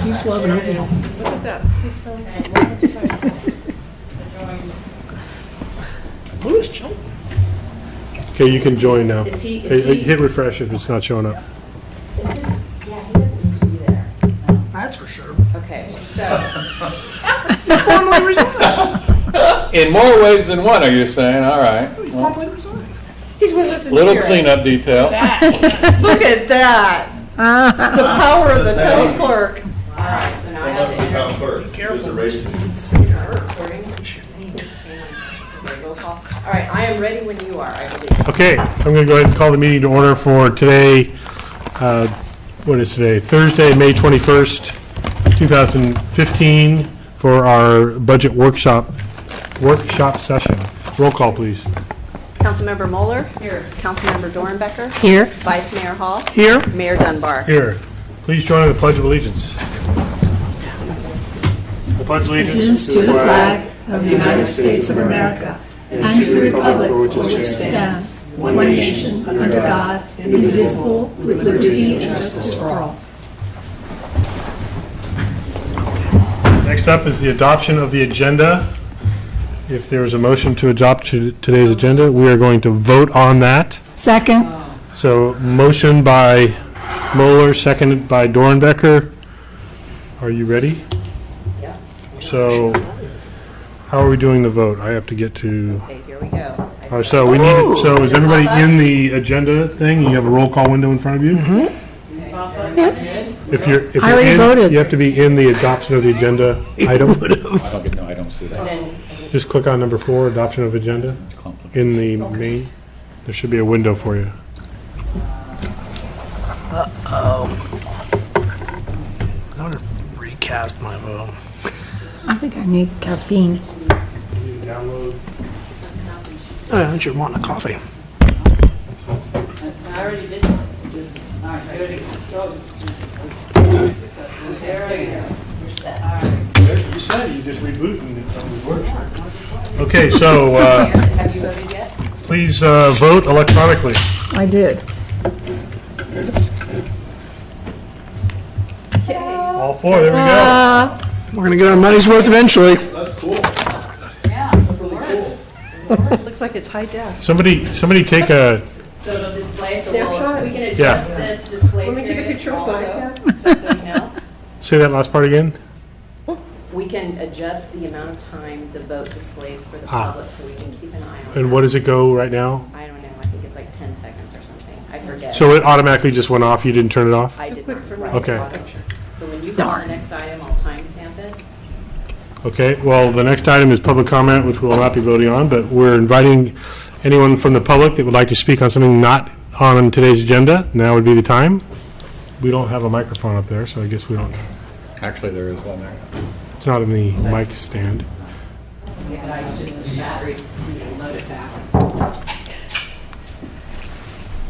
He's loving oatmeal. Look at that. He sounds Who is Joe? Okay, you can join now. Is he- Hit refresh if it's not showing up. Yeah, he doesn't need to be there. That's for sure. Okay, so, Formally resigned. In more ways than one, are you saying? All right. He's formally resigned. He's with us in Little spirit. cleanup detail. Look at that. The power of the town clerk. all right, so now I have to enter. Be careful. Recording. Okay, roll call. All right, I am ready when you are, I believe. Okay, I'm going to go ahead and call the meeting to order for today. What is today? Thursday, May 21st, 2015, for our budget workshop session. Roll call, please. Councilmember Moeller. Here. Councilmember Dornbecker. Here. Vice Mayor Hall. Here. Mayor Dunbar. Here, please join in the Pledge of Allegiance. I pledge allegiance To the flag of the United States of America and to the republic for which it stands, one nation, under God, indivisible, with liberty and justice for all. Next up is the adoption of the agenda. If there is a motion to adopt today's agenda, we are going to vote on that. Second. So, motion by Moeller, seconded by Dornbecker. Are you ready? Yeah. So, how are we doing the vote? I have to get to... Okay, here we go. So is everybody in the agenda thing? You have a roll call window in front of you? If you're I already in, voted. you have to be in the adoption of the agenda item. I don't get no items through that. Just click on number 4, adoption of agenda, It's complicated. in the main. There should be a window for you. I'm going to recast my vote. I think I need caffeine. Download. Oh, yeah, I think you're wanting a coffee. I already did. All right, I already. There you go. You're set. All right. You said you just reboot and it works. Okay, so Have you voted yet? please vote electronically. I did. All 4, there we go. We're going to get our money's worth eventually. Yeah. Looks like it's high def. Somebody take a, So it'll display, so Snapshot? we can Yeah. adjust this display Let me take a period picture with my also, iPad. just so you know. say that last part again? We can adjust the amount of time the vote displays for the Ah. public, so we can keep an eye on And that. what does it go right now? I don't know, I think it's like 10 seconds or something, I forget. So it automatically just went off, you didn't turn it off? I did quick not for write me. it Okay. on. So when you go to the next item, I'll timestamp it. Okay, well, the next item is public comment, which we will not be voting on, but we're inviting anyone from the public that would like to speak on something not on today's agenda. Now would be the time. We don't have a microphone up there, so I guess we don't, Actually, there is one there. it's not in the mic stand. Yeah, but I should, the batteries, you can load it back.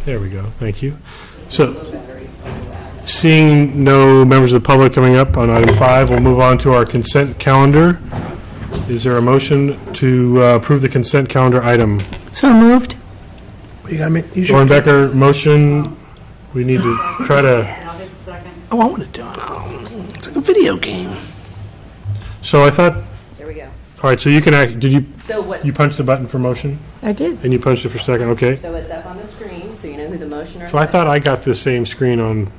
There we go, thank you. So, Low batteries like that. seeing no members of the public coming up on item 5, we'll move on to our consent calendar. Is there a motion to approve the consent calendar item? So moved. You got to make, you should, Dornbecker, motion. We need to try to, I'll hit the second. oh, I want to do it. Oh, it's like a video game. so I thought, There we go. all right, so you can act, did you, So what, you punched the button for motion? I did. And you punched it for second, okay. so it's up on the screen, so you know who the motioner is. So I thought I got the same screen on,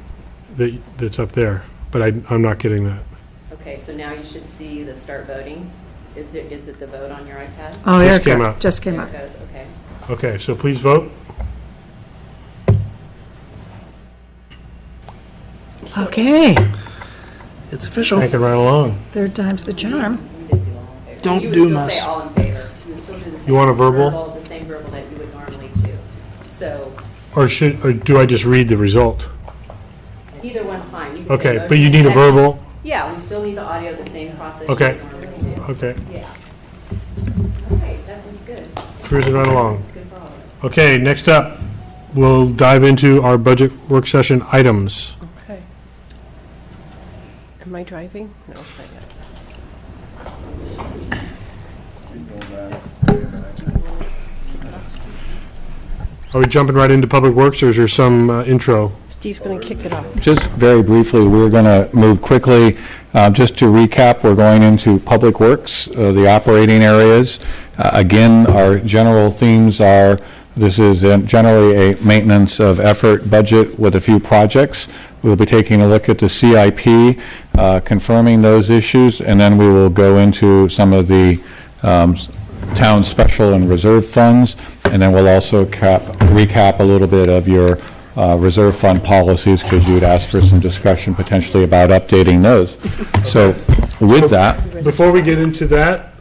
that's up there, but I'm not getting that. Okay, so now you should see the start voting. Is it the vote on your iPad? Oh, there Just it came goes. up. Just came There up. it goes, okay. Okay, so please vote. Okay. It's official. Take it right along. Third time's the charm. You did do all in favor. Don't You would do still must. say all in favor. You would still do the same. want a verbal? The same verbal that you would normally do. So Or do I just read the result? either one's fine. You can say Okay, motion but you need a and- verbal? Yeah, we still need the audio, the same process. Okay. you would normally do. Okay, Yeah. Okay, that one's good. cruising right along. It's good for all of us. Okay, next up, we'll dive into our budget work session items. Okay. Am I driving? No, not yet. Are we jumping right into Public Works, or is there some intro? Steve's going to kick it off. Just very briefly, we're going to move quickly. Just to recap, we're going into Public Works, the operating areas. Again, our general themes are, this is generally a maintenance of effort budget with a few projects. We'll be taking a look at the CIP, confirming those issues, and then we will go into some of the town special and reserve funds, and then we'll also recap a little bit of your reserve fund policies, because you would ask for some discussion potentially about updating those. So with that, Before we get into that,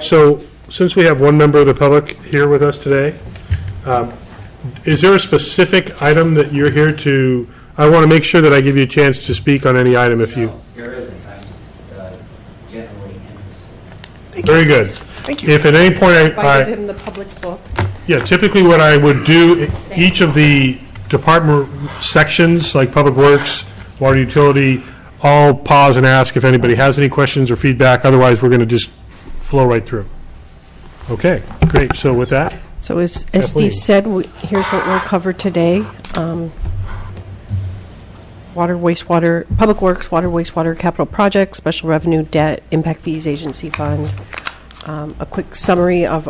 so since we have one member of the public here with us today, is there a specific item that you're here to, I want to make sure that I give you a chance to speak on any item if you, No, there isn't. I'm just generally interested. very good. Thank you. If at any point If I I, give him the public book. yeah, typically what I would do, each of the department sections, like Public Works, Water Utility, I'll pause and ask if anybody has any questions or feedback, otherwise we're going to just flow right through. Okay, great, so with that, So as Kathleen. Steve said, here's what we'll cover today. Water, wastewater, Public Works, water, wastewater, capital projects, special revenue, debt, impact fees, agency fund, a quick summary of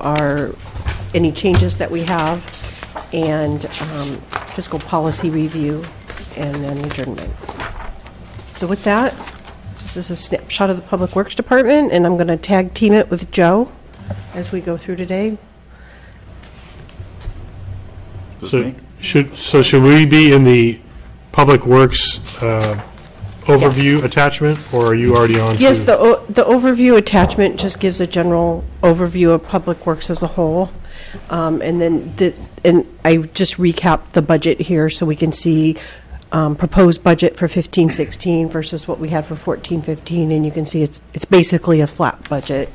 any changes that we have, and fiscal policy review, and then adjournment. So with that, this is a snapshot of the Public Works Department, and I'm going to tag team it with Joe as we go through today. so should we be in the Public Works overview attachment, or are you already on? Yes, to- the overview attachment just gives a general overview of Public Works as a whole. And then, and I just recapped the budget here so we can see proposed budget for 15-16 versus what we had for 14-15, and you can see it's basically a flat budget.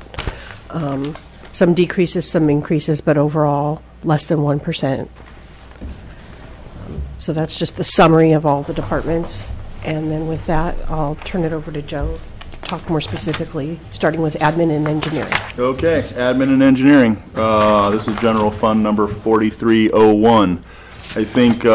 Some decreases, some increases, but overall less than 1%. So that's just the summary of all the departments. And then with that, I'll turn it over to Joe to talk more specifically, starting with admin and engineering. Okay, admin and engineering. This is general fund number 4301. I think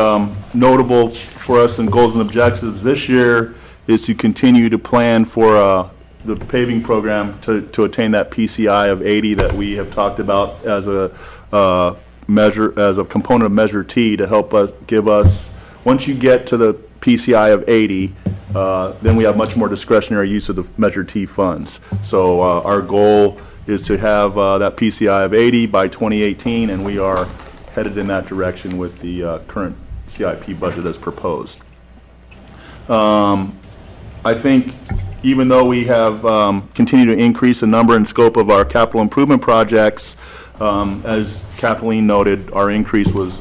notable for us in goals and objectives this year is to continue to plan for the paving program to attain that PCI of 80 that we have talked about as a measure, as a component of Measure T, to help us give us, once you get to the PCI of 80, then we have much more discretionary use of the Measure T funds. So our goal is to have that PCI of 80 by 2018, and we are headed in that direction with the current CIP budget as proposed. I think even though we have continued to increase the number and scope of our capital improvement projects, as Kathleen noted, our increase was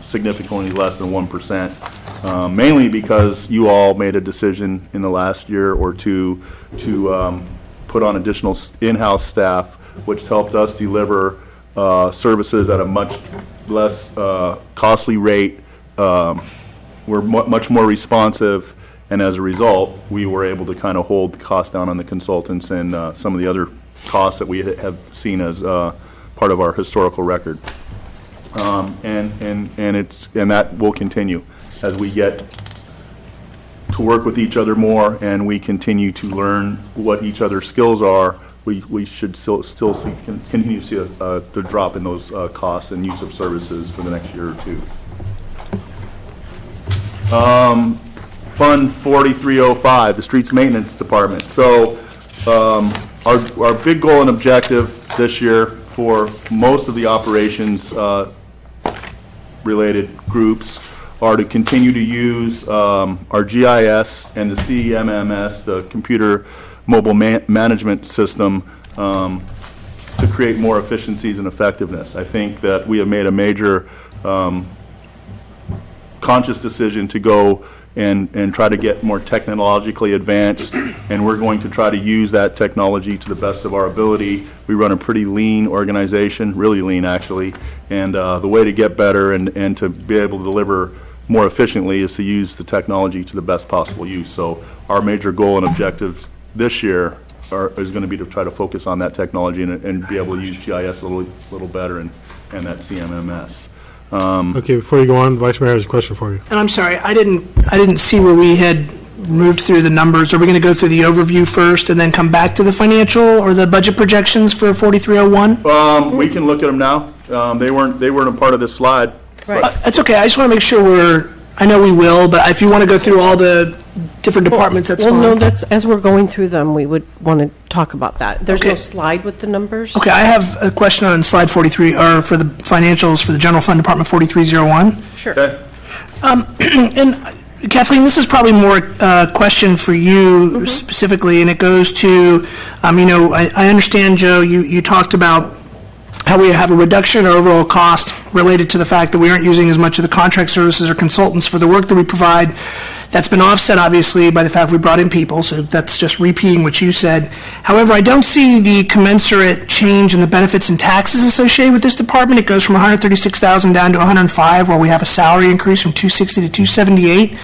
significantly less than 1%, mainly because you all made a decision in the last year or two to put on additional in-house staff, which helped us deliver services at a much less costly rate. We're much more responsive, and as a result, we were able to kind of hold the cost down on the consultants and some of the other costs that we have seen as part of our historical record. And that will continue as we get to work with each other more and we continue to learn what each other's skills are. We should still see, continue to see a drop in those costs and use of services for the next year or two. Fund 4305, the Streets Maintenance Department. So our big goal and objective this year for most of the operations related groups are to continue to use our GIS and the CMMS, the Computer Mobile Management System, to create more efficiencies and effectiveness. I think that we have made a major conscious decision to go and try to get more technologically advanced, and we're going to try to use that technology to the best of our ability. We run a pretty lean organization, really lean actually, and the way to get better and to be able to deliver more efficiently is to use the technology to the best possible use. So our major goal and objectives this year is going to be to try to focus on that technology and be able to use GIS a little better and that CMMS. Okay, before you go on, Vice Mayor has a question for you. And I'm sorry, I didn't see where we had moved through the numbers. Are we going to go through the overview first and then come back to the financial or the budget projections for 4301? We can look at them now. They weren't a part of this slide. That's okay, I just want to make sure I know we will, but if you want to go through all the different departments, that's Well, no, fine. that's, as we're going through them, we would want to talk about that. There's no Okay. slide with the numbers. Okay, I have a question on slide 43, or for the financials for the general fund department 4301. Sure. Okay? And Kathleen, this is probably more a question for you specifically, and it goes to, I understand, Joe, you talked about how we have a reduction in our overall cost related to the fact that we aren't using as much of the contract services or consultants for the work that we provide. That's been offset, obviously, by the fact we brought in people, so that's just repeating what you said. However, I don't see the commensurate change in the benefits and taxes associated with this department. It goes from $136,000 down to $105,000, while we have a salary increase from $260 to $278.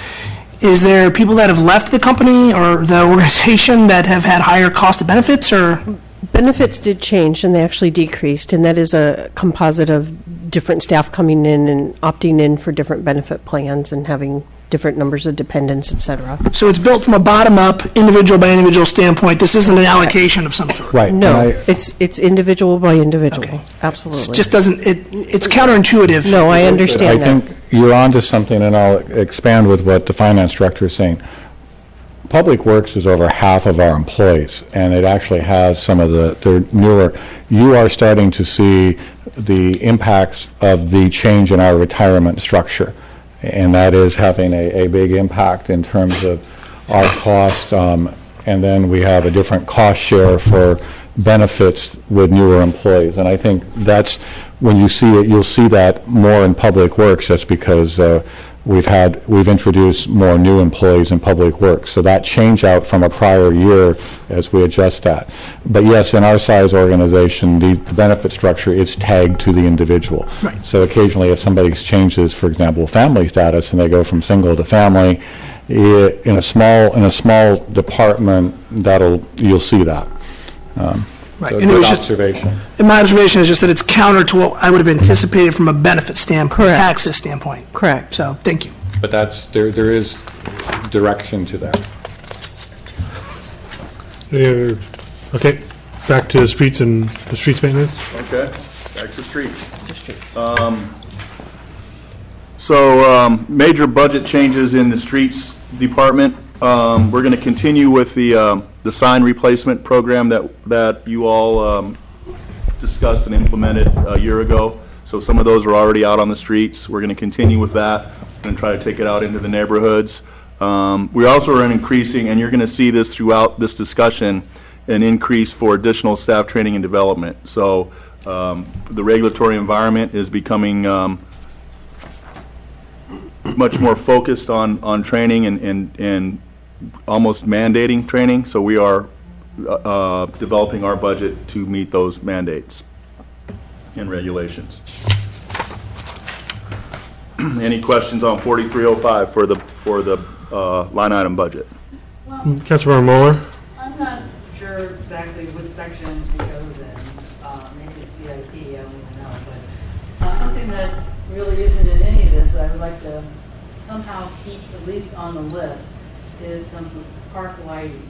Is there people that have left the company or the organization that have had higher cost of benefits, or? Benefits did change, and they actually decreased, and that is a composite of different staff coming in and opting in for different benefit plans and having different numbers of dependents, et cetera. So it's built from a bottom-up, individual by individual standpoint. This isn't an allocation of some sort. Right. No, and it's individual by individual. Okay. Absolutely. It just doesn't, it's counterintuitive. No, I I understand that. think you're onto something, and I'll expand with what the finance director is saying. Public Works is over half of our employees, and it actually has some of the newer. You are starting to see the impacts of the change in our retirement structure, and that is having a big impact in terms of our cost. And then we have a different cost share for benefits with newer employees. And I think that's, when you see it, you'll see that more in Public Works. That's because we've introduced more new employees in Public Works. So that change out from a prior year as we adjust that. But yes, in our size organization, the benefit structure is tagged to the individual. Right. So occasionally if somebody changes, for example, family status, and they go from single to family, in a small department, you'll see that. Right. So And it good was just, observation. and my observation is just that it's counter to what I would have anticipated from a benefit standpoint, Correct. taxes standpoint. Correct. So, thank you. But there is direction to that. Any other, okay, back to streets and the streets maintenance. Okay, back to streets. Major budget changes in the streets department. We're going to continue with the sign replacement program that you all discussed and implemented a year ago. So some of those are already out on the streets. We're going to continue with that and try to take it out into the neighborhoods. We also are increasing, and you're going to see this throughout this discussion, an increase for additional staff training and development. So the regulatory environment is becoming much more focused on training and almost mandating training. So we are developing our budget to meet those mandates and regulations. Any questions on 4305 for the line item budget? Councilmember Mueller? I'm not sure exactly which section it goes in. Maybe it's CIP, I don't even know. But something that really isn't in any of this that I would like to somehow keep at least on the list is some park lighting.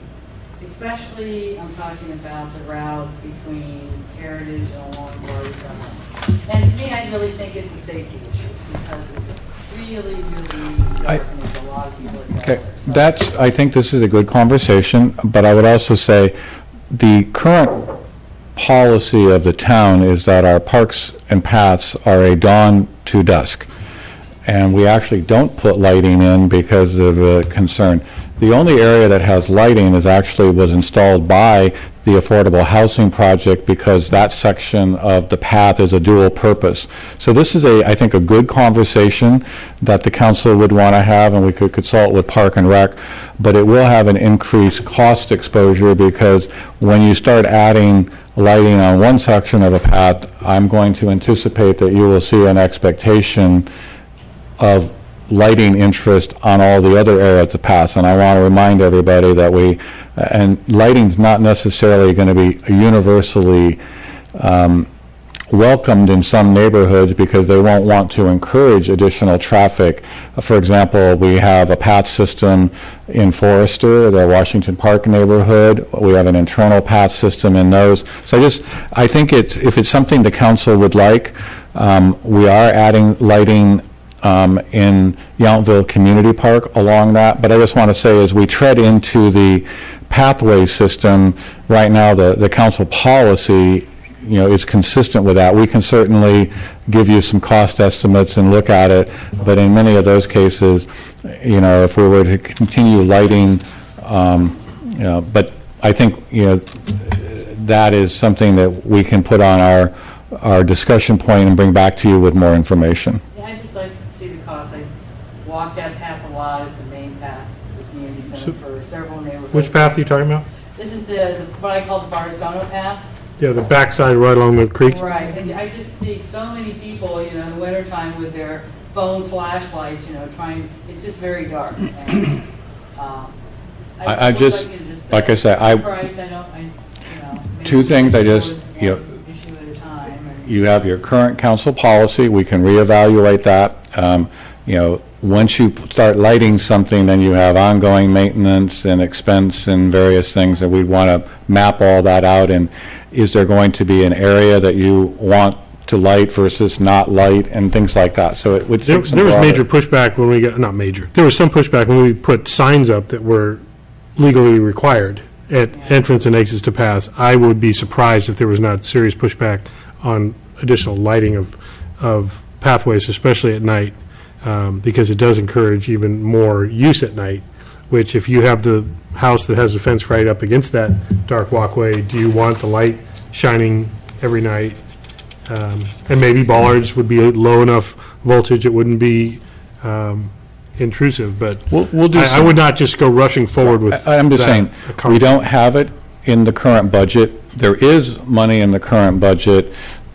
Especially, I'm talking about the route between Heritage and along Glory Summit. And to me, I really think it's a safety issue because it's really, really darkens a lot of people. Okay, I think this is a good conversation, but I would also say the current policy of the town is that our parks and paths are a dawn to dusk. And we actually don't put lighting in because of a concern. The only area that has lighting was installed by the Affordable Housing Project because that section of the path is a dual purpose. So this is I think, a good conversation that the council would want to have, and we could consult with Park and Rec, but it will have an increased cost exposure because when you start adding lighting on one section of a path, I'm going to anticipate that you will see an expectation of lighting interest on all the other areas of the path. And I want to remind everybody that and lighting's not necessarily going to be universally welcomed in some neighborhoods because they won't want to encourage additional traffic. For example, we have a path system in Forester, the Washington Park neighborhood. We have an internal path system in those. So I think if it's something the council would like, we are adding lighting in Yountville Community Park along that. But I just want to say, as we tread into the pathway system, right now the council policy is consistent with that. We can certainly give you some cost estimates and look at it, but in many of those cases, if we were to continue lighting, but I think, that is something that we can put on our discussion point and bring back to you with more information. Yeah, I'd just like to see the cost. I walked that path a lot. It's the main path, the community center for several neighborhoods. Which path are you talking about? This is what I call the Bardessono path. Yeah, the backside right along the creek. Right, and I just see so many people, in the wintertime with their phone flashlights, trying, it's just very dark. And, I would just, like you to just like I said, price, I know, maybe two things I just, one issue at a time. And you have your current council policy, we can reevaluate that. Once you start lighting something, then you have ongoing maintenance and expense and various things, and we'd want to map all that out. And is there going to be an area that you want to light versus not light and things like that? So it would take some There was broader- major pushback when we got, not major, there was some pushback when we put signs up that were legally required at entrance and exits to paths. I would be surprised if there was not serious pushback on additional lighting of pathways, especially at night, because it does encourage even more use at night, which if you have the house that has a fence right up against that dark walkway, do you want the light shining every night? And maybe bollards would be low enough voltage, it wouldn't be intrusive, but We'll do I would not just go rushing forward with I'm just that saying, we concept. don't have it in the current budget. There is money in the current budget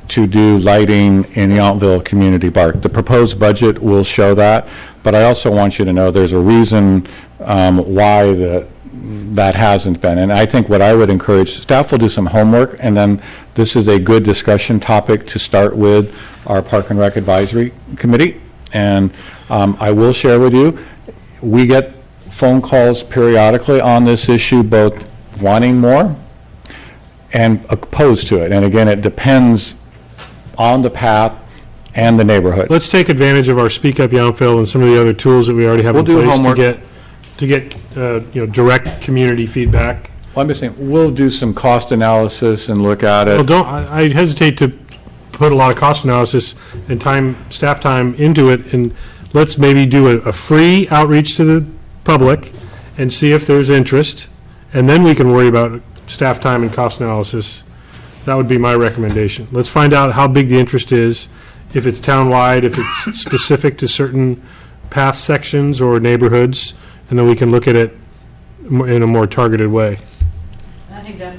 to do lighting in Yountville Community Park. The proposed budget will show that, but I also want you to know there's a reason why that hasn't been. And I think what I would encourage, staff will do some homework, and then this is a good discussion topic to start with our Park and Rec Advisory Committee. And I will share with you, we get phone calls periodically on this issue, both wanting more and opposed to it. And again, it depends on the path and the neighborhood. Let's take advantage of our Speak Up Yountville and some of the other tools that we already have We'll in do place homework. to get direct community feedback. Well, I'm just saying, we'll do some cost analysis and look at Well, it. I hesitate to put a lot of cost analysis and staff time into it, and let's maybe do a free outreach to the public and see if there's interest, and then we can worry about staff time and cost analysis. That would be my recommendation. Let's find out how big the interest is, if it's townwide, if it's specific to certain path sections or neighborhoods, and then we can look at it in a more targeted way. I think that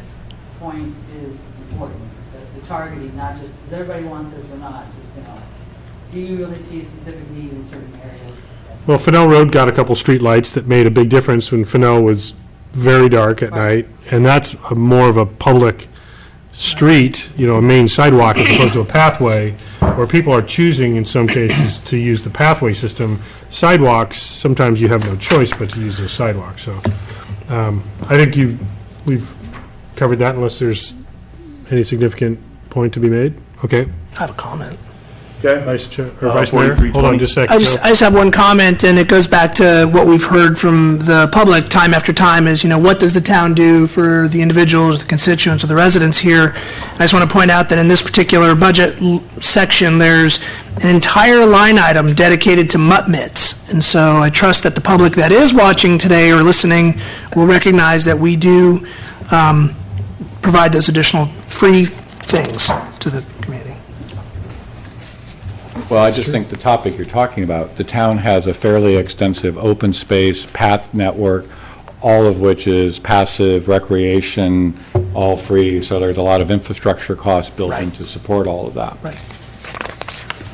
point is important, the targeting, not just, does everybody want this or not? Just, do you really see a specific need in certain areas? Well, Fennell Road got a couple street lights that made a big difference when Fennell was very dark at night, and that's more of a public street, a main sidewalk as opposed to a pathway, where people are choosing in some cases to use the pathway system. Sidewalks, sometimes you have no choice but to use the sidewalk, so I think we've covered that unless there's any significant point to be made. Okay, I have a comment. Okay. Vice Chair, or Vice Mayor, 4320. hold on just a second. I just have one comment, and it goes back to what we've heard from the public time after time is, what does the town do for the individuals, the constituents, or the residents here? I just want to point out that in this particular budget section, there's an entire line item dedicated to mutt mitts. And so I trust that the public that is watching today or listening will recognize that we do provide those additional free things to the community. Well, I just think the topic you're talking about, the town has a fairly extensive open space path network, all of which is passive recreation, all free, so there's a lot of infrastructure costs built in Right. to support all of that. Right.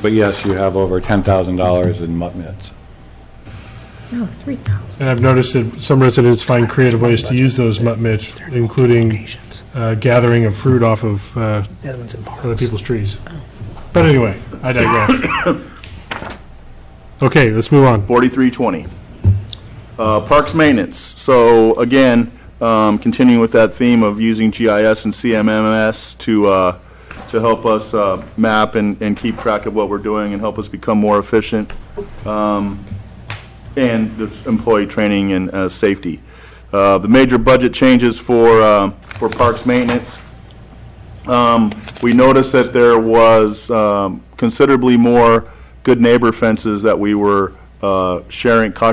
But yes, you have over $10,000 in mutt mitts. No, 3,000. And I've noticed that some residents find creative ways to use those mutt mitts, including gathering of fruit off of The other one's in other people's trees. But anyway, I digress. Okay, let's move on. 4320. Parks maintenance. So again, continuing with that theme of using GIS and CMMS to help us map and keep track of what we're doing and help us become more efficient, and the employee training and safety. The major budget changes for parks maintenance. We noticed that there was considerably more good neighbor fences that we were cost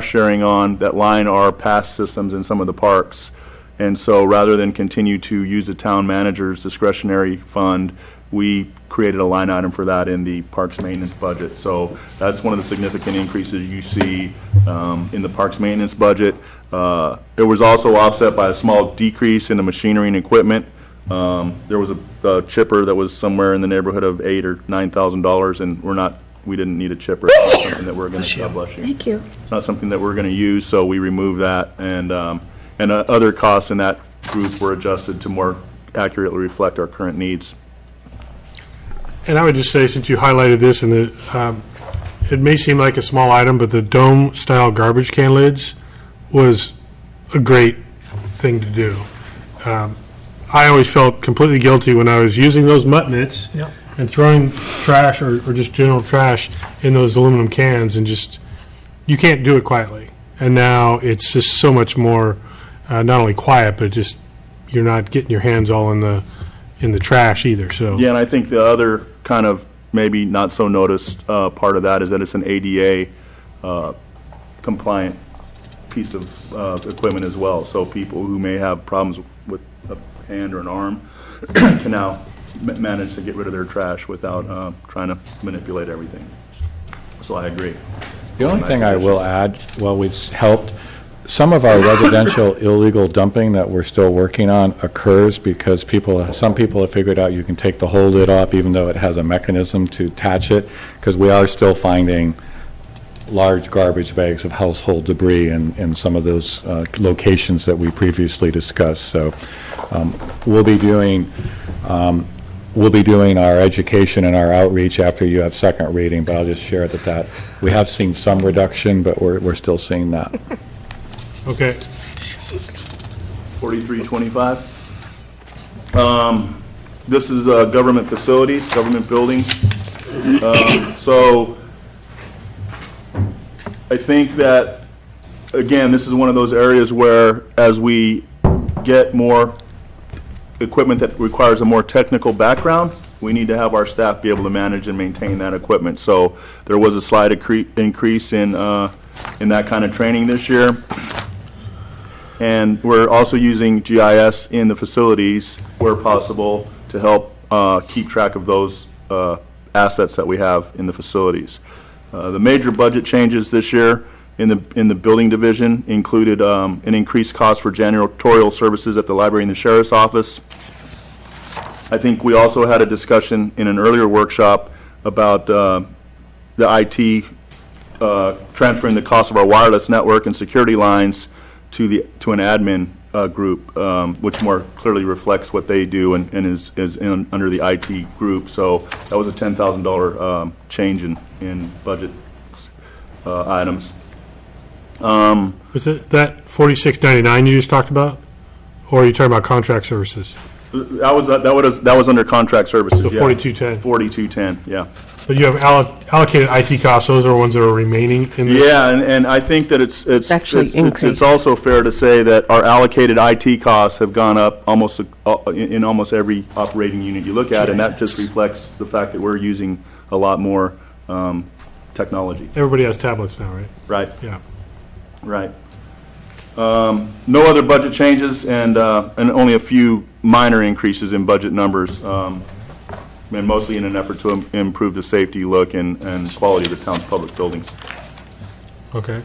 sharing on that line our pass systems in some of the parks. And so rather than continue to use the town manager's discretionary fund, we created a line item for that in the parks maintenance budget. So that's one of the significant increases you see in the parks maintenance budget. It was also offset by a small decrease in the machinery and equipment. There was a chipper that was somewhere in the neighborhood of $8,000 or $9,000, and we didn't need a chipper. It's not something that we're going to, bless you. Thank you. It's not something that we're going to use, so we removed that, and other costs in that group were adjusted to more accurately reflect our current needs. And I would just say, since you highlighted this, and it may seem like a small item, but the dome-style garbage can lids was a great thing to do. I always felt completely guilty when I was using those mutt mitts Yep. and throwing trash or just general trash in those aluminum cans, and just, you can't do it quietly. And now it's just so much more, not only quiet, but just, you're not getting your hands all in the trash either, so. Yeah, and I think the other kind of maybe not so noticed part of that is that it's an ADA compliant piece of equipment as well. So people who may have problems with a hand or an arm can now manage to get rid of their trash without trying to manipulate everything. So I agree. The only thing I will add, which helped, some of our residential illegal dumping that we're still working on occurs because some people have figured out you can take the whole lid off even though it has a mechanism to attach it, because we are still finding large garbage bags of household debris in some of those locations that we previously discussed. So we'll be doing our education and our outreach after you have second reading, but I'll just share that we have seen some reduction, but we're still seeing that. Okay. 4325. This is government facilities, government buildings. So I think that, again, this is one of those areas where as we get more equipment that requires a more technical background, we need to have our staff be able to manage and maintain that equipment. So there was a slight increase in that kind of training this year. And we're also using GIS in the facilities where possible to help keep track of those assets that we have in the facilities. The major budget changes this year in the building division included an increased cost for janitorial services at the library and the sheriff's office. I think we also had a discussion in an earlier workshop about the IT transferring the cost of our wireless network and security lines to an admin group, which more clearly reflects what they do and is under the IT group. So that was a $10,000 change in budget items. Was it that $46.99 you just talked about? Or are you talking about contract services? That was under contract services. So yeah. 4210. 4210, yeah. But you have allocated IT costs, those are ones that are remaining in this? Yeah, and I think that it's actually increased. It's also fair to say that our allocated IT costs have gone up almost in almost every operating unit you look at, and that just reflects the fact that we're using a lot more technology. Everybody has tablets now, right? Right. Yeah. Right. No other budget changes, and only a few minor increases in budget numbers, and mostly in an effort to improve the safety, look, and quality of the town's public buildings. Okay.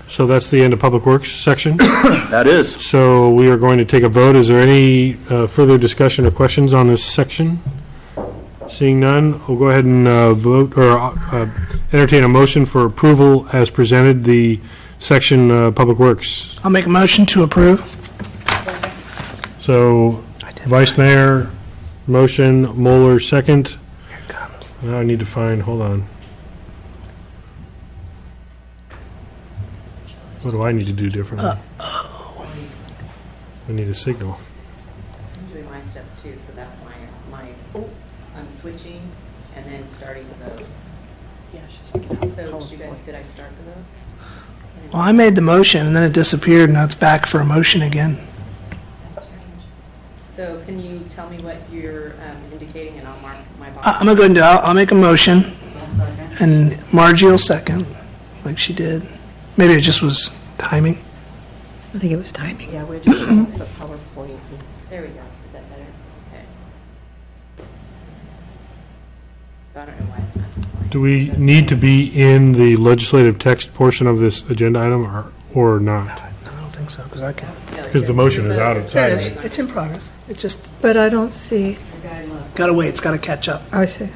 So that's the end of Public Works section. That is. So we are going to take a vote. Is there any further discussion or questions on this section? Seeing none, we'll go ahead and vote, or entertain a motion for approval as presented, the section Public Works. I'll make a motion to approve. So Vice Mayor, motion, Moeller, second. Here it comes. Now I need to find, hold on. What do I need to do differently? I need a signal. I'm doing my steps too, so that's I'm switching and then starting the vote. So did I start the vote? Well, I made the motion, and then it disappeared, and now it's back for a motion again. That's strange. So can you tell me what you're indicating, and I'll mark my box? I'm going to go and I'll make a motion, I'll second. and Margie will second, like she did. Maybe it just was timing. I think it was timing. Yeah, we're just the PowerPoint. There we go. Is that better? Okay. So I don't know why it's not displaying. Do we need to be in the legislative text portion of this agenda item or not? No, I don't think so, because I can. Because the motion is out of There it sight. is. It's in progress. It just But I don't see, The guy left. got to wait. It's got to catch up. I see.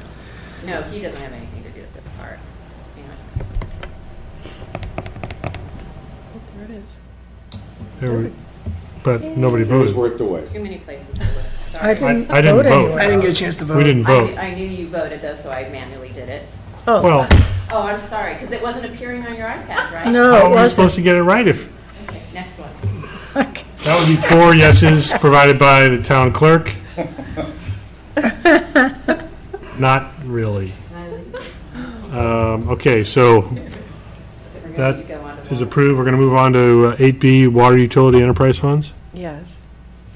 No, he doesn't have anything to do with this part. Hang on a second. There it is. There we- But nobody It was voted. worth the wait. Too many places to look. Sorry. I didn't I didn't vote vote. anyway. I didn't get a chance to vote. We didn't vote. I knew you voted though, so I manually did it. Well, Oh, I'm sorry, because it wasn't appearing on your iPad, right? No, how it are we wasn't. supposed to get it right if, Okay, next one. that would be 4 yeses provided by the town clerk? Not really. Okay, so We're That gonna need to go on to is one. approved. We're going to move on to 8B, Water Utility Enterprise Funds. Yes.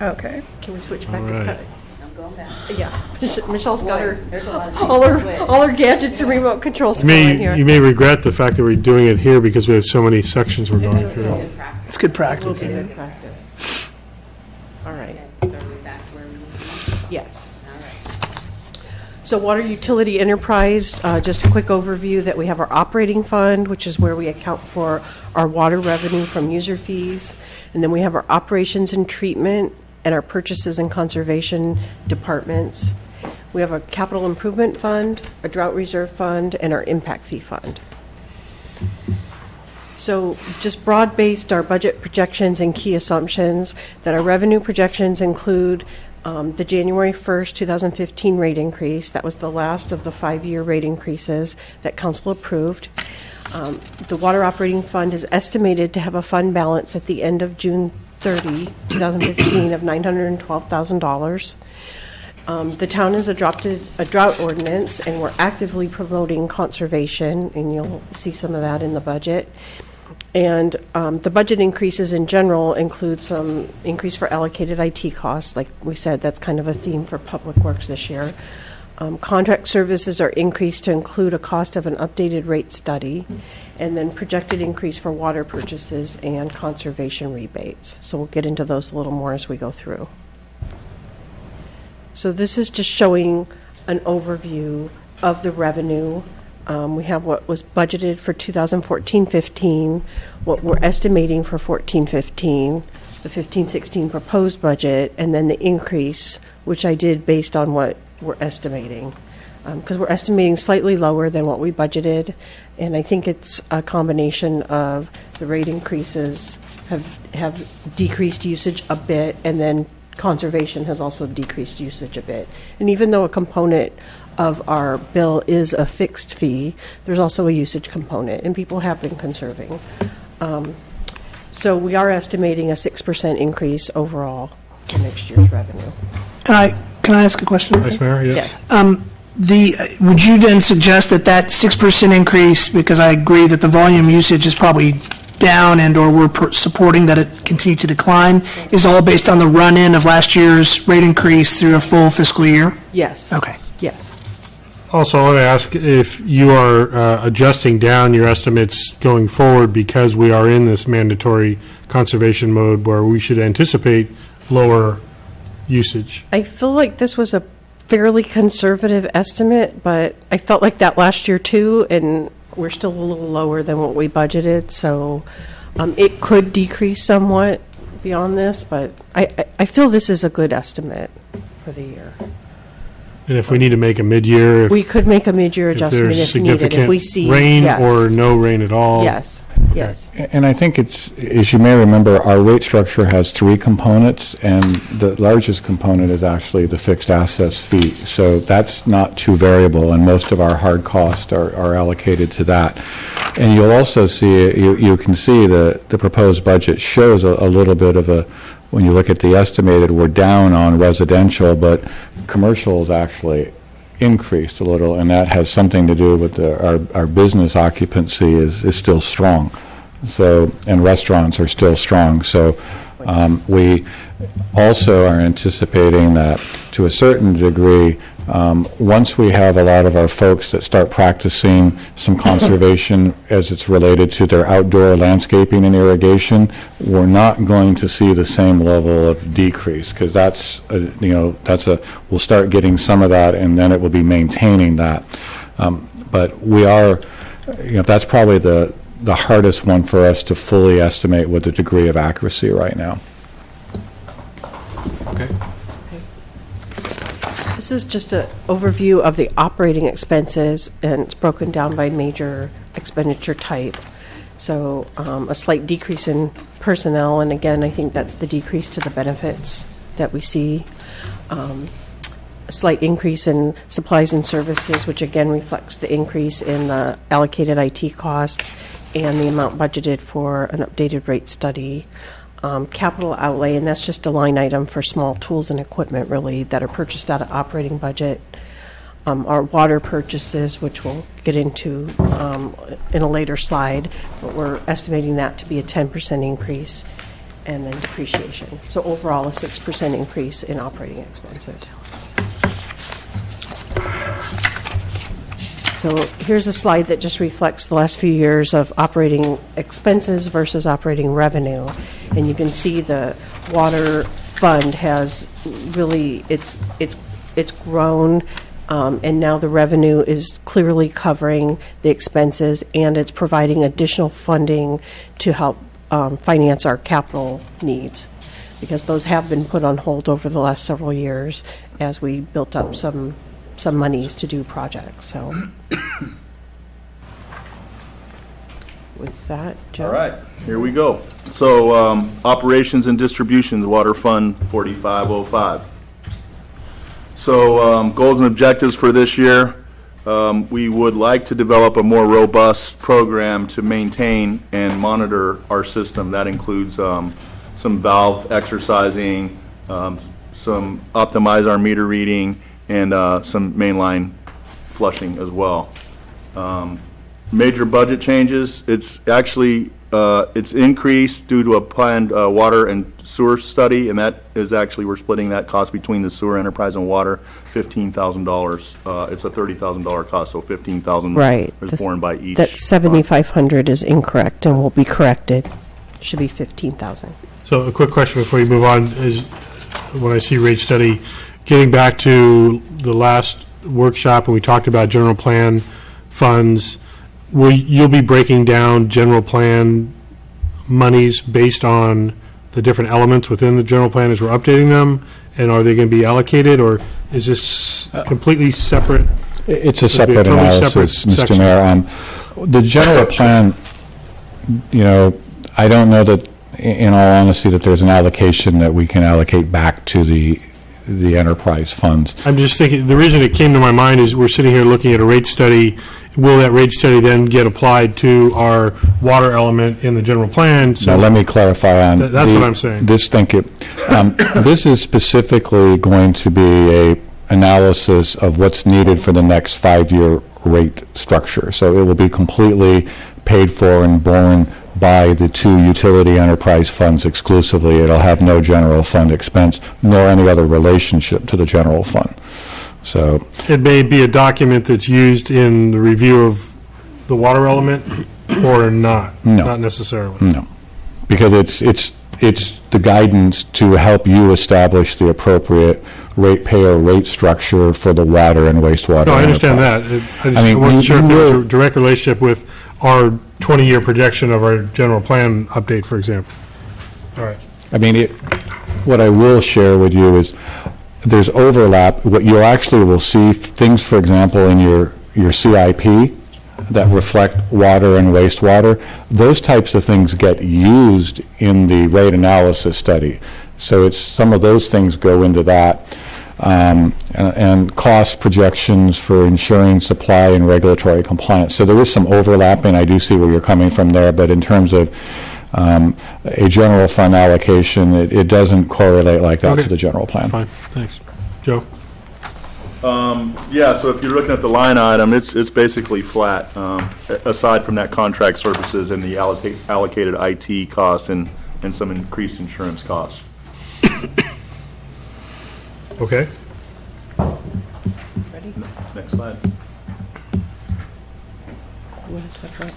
Okay. Can we switch back All to right. cut? I'm going back. Yeah. Michelle's got her, There's a lot of all things to her, switch. all her gadgets and remote controls You going may, here. you may regret the fact that we're doing it here because we have so many sections we're going through. Good practice. It's good Will practice. be yeah. good practice. All right. Okay, so we're back to where we need to be. Yes. All right. So Water Utility Enterprise, just a quick overview that we have our operating fund, which is where we account for our water revenue from user fees. And then we have our operations and treatment and our purchases and conservation departments. We have a capital improvement fund, a drought reserve fund, and our impact fee fund. So just broad-based, our budget projections and key assumptions, that our revenue projections include the January 1st, 2015 rate increase. That was the last of the 5-year rate increases that council approved. The water operating fund is estimated to have a fund balance at the end of June 30, 2015 of $912,000. The town has adopted a drought ordinance, and we're actively promoting conservation, and you'll see some of that in the budget. And the budget increases in general include some increase for allocated IT costs. Like we said, that's kind of a theme for Public Works this year. Contract services are increased to include a cost of an updated rate study, and then projected increase for water purchases and conservation rebates. So we'll get into those a little more as we go through. So this is just showing an overview of the revenue. We have what was budgeted for 2014-15, what we're estimating for 14-15, the 15-16 proposed budget, and then the increase, which I did based on what we're estimating. Because we're estimating slightly lower than what we budgeted, and I think it's a combination of the rate increases have decreased usage a bit, and then conservation has also decreased usage a bit. And even though a component of our bill is a fixed fee, there's also a usage component, and people have been conserving. So we are estimating a 6% increase overall for next year's revenue. Can I ask a question? Vice Mayor, Yes. Would you then suggest that that 6% increase, because I agree that the volume usage is probably down and/or we're supporting that it continue to decline, is all based on the run-in of last year's rate increase through a full fiscal year? Yes. Okay. Yes. Also, I want to ask if you are adjusting down your estimates going forward because we are in this mandatory conservation mode where we should anticipate lower usage. I feel like this was a fairly conservative estimate, but I felt like that last year too, and we're still a little lower than what we budgeted, so it could decrease somewhat beyond this, but I feel this is a good estimate for the year. And if we need to make a mid-year, We could make a mid-year if adjustment there's if needed, if we significant see. rain yes. or no rain at all? Yes. Yes. And I think it's, as you may remember, our rate structure has three components, and the largest component is actually the fixed assets fee. So that's not too variable, and most of our hard costs are allocated to that. And you'll also see, you can see the proposed budget shows a little bit of a, when you look at the estimated, we're down on residential, but commercial is actually increased a little, and that has something to do with our business occupancy is still strong. So, and restaurants are still strong. So we also are anticipating that to a certain degree, once we have a lot of our folks that start practicing some conservation as it's related to their outdoor landscaping and irrigation, we're not going to see the same level of decrease, because that's, we'll start getting some of that, and then it will be maintaining that. But we are, that's probably the hardest one for us to fully estimate with a degree of accuracy right now. Okay. This is just an overview of the operating expenses, and it's broken down by major expenditure type. So a slight decrease in personnel, and again, I think that's the decrease to the benefits that we see. A slight increase in supplies and services, which again reflects the increase in the allocated IT costs and the amount budgeted for an updated rate study. Capital outlay, and that's just a line item for small tools and equipment, really, that are purchased out of operating budget. Our water purchases, which we'll get into in a later slide, but we're estimating that to be a 10% increase, and then depreciation. So overall, a 6% increase in operating expenses. So here's a slide that just reflects the last few years of operating expenses versus operating revenue. And you can see the water fund has really, it's grown, and now the revenue is clearly covering the expenses, and it's providing additional funding to help finance our capital needs, because those have been put on hold over the last several years as we built up some monies to do projects. So with that, Joe. All right, here we go. So operations and distributions, Water Fund 4505. So goals and objectives for this year, we would like to develop a more robust program to maintain and monitor our system. That includes some valve exercising, some optimize our meter reading, and some mainline flushing as well. Major budget changes, it's actually, it's increased due to a planned water and sewer study, and that is actually, we're splitting that cost between the sewer enterprise and water, $15,000. It's a $30,000 cost, so $15,000 Right. is borne by each. That 7,500 is incorrect and will be corrected. Should be 15,000. So a quick question before you move on is, when I see rate study, getting back to the last workshop when we talked about general plan funds, you'll be breaking down general plan monies based on the different elements within the general plan as we're updating them, and are they going to be allocated, or is this completely separate? It's a It'll be a separate totally analysis, separate Mr. section. Mayor. The general plan, I don't know that, in all honesty, that there's an allocation that we can allocate back to the enterprise funds. I'm just thinking, the reason it came to my mind is we're sitting here looking at a rate study. Will that rate study then get applied to our water element in the general plan? Now, let me clarify on. That's what I'm saying. This is specifically going to be a analysis of what's needed for the next 5-year rate structure. So it will be completely paid for and borne by the two utility enterprise funds exclusively. It'll have no general fund expense, nor any other relationship to the general fund. So It may be a document that's used in the review of the water element, or not? No. Not necessarily? no, because it's the guidance to help you establish the appropriate ratepayer rate structure for the water and wastewater. No, I understand enterprise. that. I just mean, wasn't sure if there was you a direct relationship with our 20-year projection of our general plan update, for example. All right. I mean, what I will share with you is there's overlap. What you actually will see, things, for example, in your CIP, that reflect water and wastewater. Those types of things get used in the rate analysis study. So it's, some of those things go into that. And cost projections for ensuring supply and regulatory compliance. So there is some overlapping. I do see where you're coming from there, but in terms of a general fund allocation, it doesn't correlate like that Okay. to the general plan. Fine, thanks. Joe? Yeah, so if you're looking at the line item, it's basically flat, aside from that contract services and the allocated IT costs and some increased insurance costs. Okay. Ready? Next slide. You wanna touch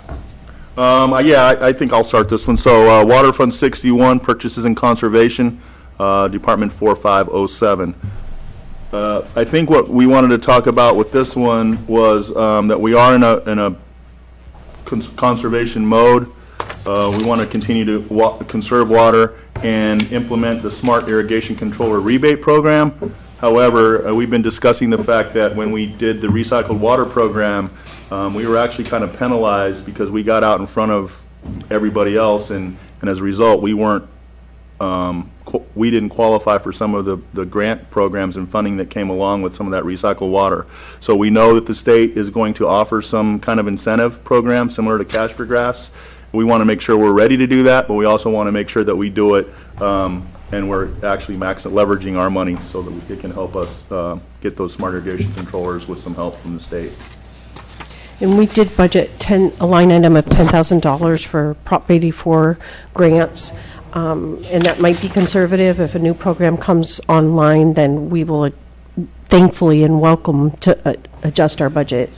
on it? Yeah, I think I'll start this one. So, Water Fund 61, Purchases and Conservation, Department 4507. I think what we wanted to talk about with this one was that we are in a conservation mode. We want to continue to conserve water and implement the Smart Irrigation Controller Rebate Program. However, we've been discussing the fact that when we did the recycled water program, we were actually kind of penalized because we got out in front of everybody else, and as a result, we didn't qualify for some of the grant programs and funding that came along with some of that recycled water. So we know that the state is going to offer some kind of incentive program similar to Cash for Grass. We want to make sure we're ready to do that, but we also want to make sure that we do it and we're actually leveraging our money so that it can help us get those smart irrigation controllers with some help from the state. And we did budget a line item of $10,000 for Prop 84 grants. And that might be conservative. If a new program comes online, then we will thankfully and welcome to adjust our budget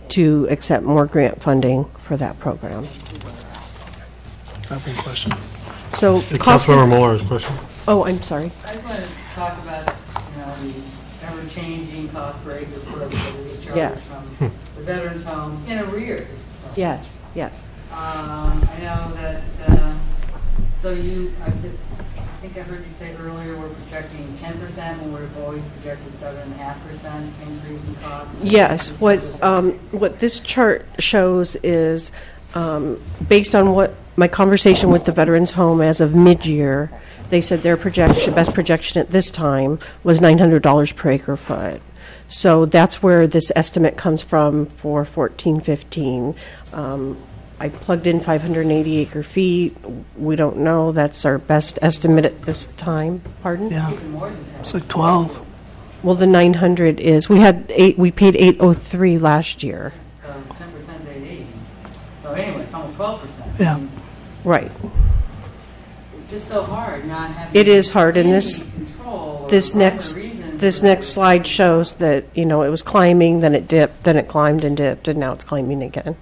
to accept more grant funding for that program. I have one question. So cost Councilmember Muller has a question. Oh, I'm sorry. I just wanted to talk about, the ever-changing cost per acre foot that we get charged Yes. from the Veterans Home in arrears. Yes, yes. I know that, I think I heard you say earlier, we're projecting 10% when we've always projected 7.5% increase in cost. Yes, what this chart shows is, based on what my conversation with the Veterans Home as of mid-year, they said their best projection at this time was $900 per acre foot. So that's where this estimate comes from for 1415. I plugged in 580 acre feet. We don't know. That's our best estimate at this time. Pardon? Yeah, Even more than 10%. it's like 12. Well, the 900 is, we paid 803 last year. So 10% is 880. So anyway, it's almost 12%. Yeah. I mean, Right. It's just so hard not having. It is hard, and this- any control or This rhyme or next, reason this for next it. slide shows that, it was climbing, then it dipped, then it climbed and dipped, and now it's climbing again.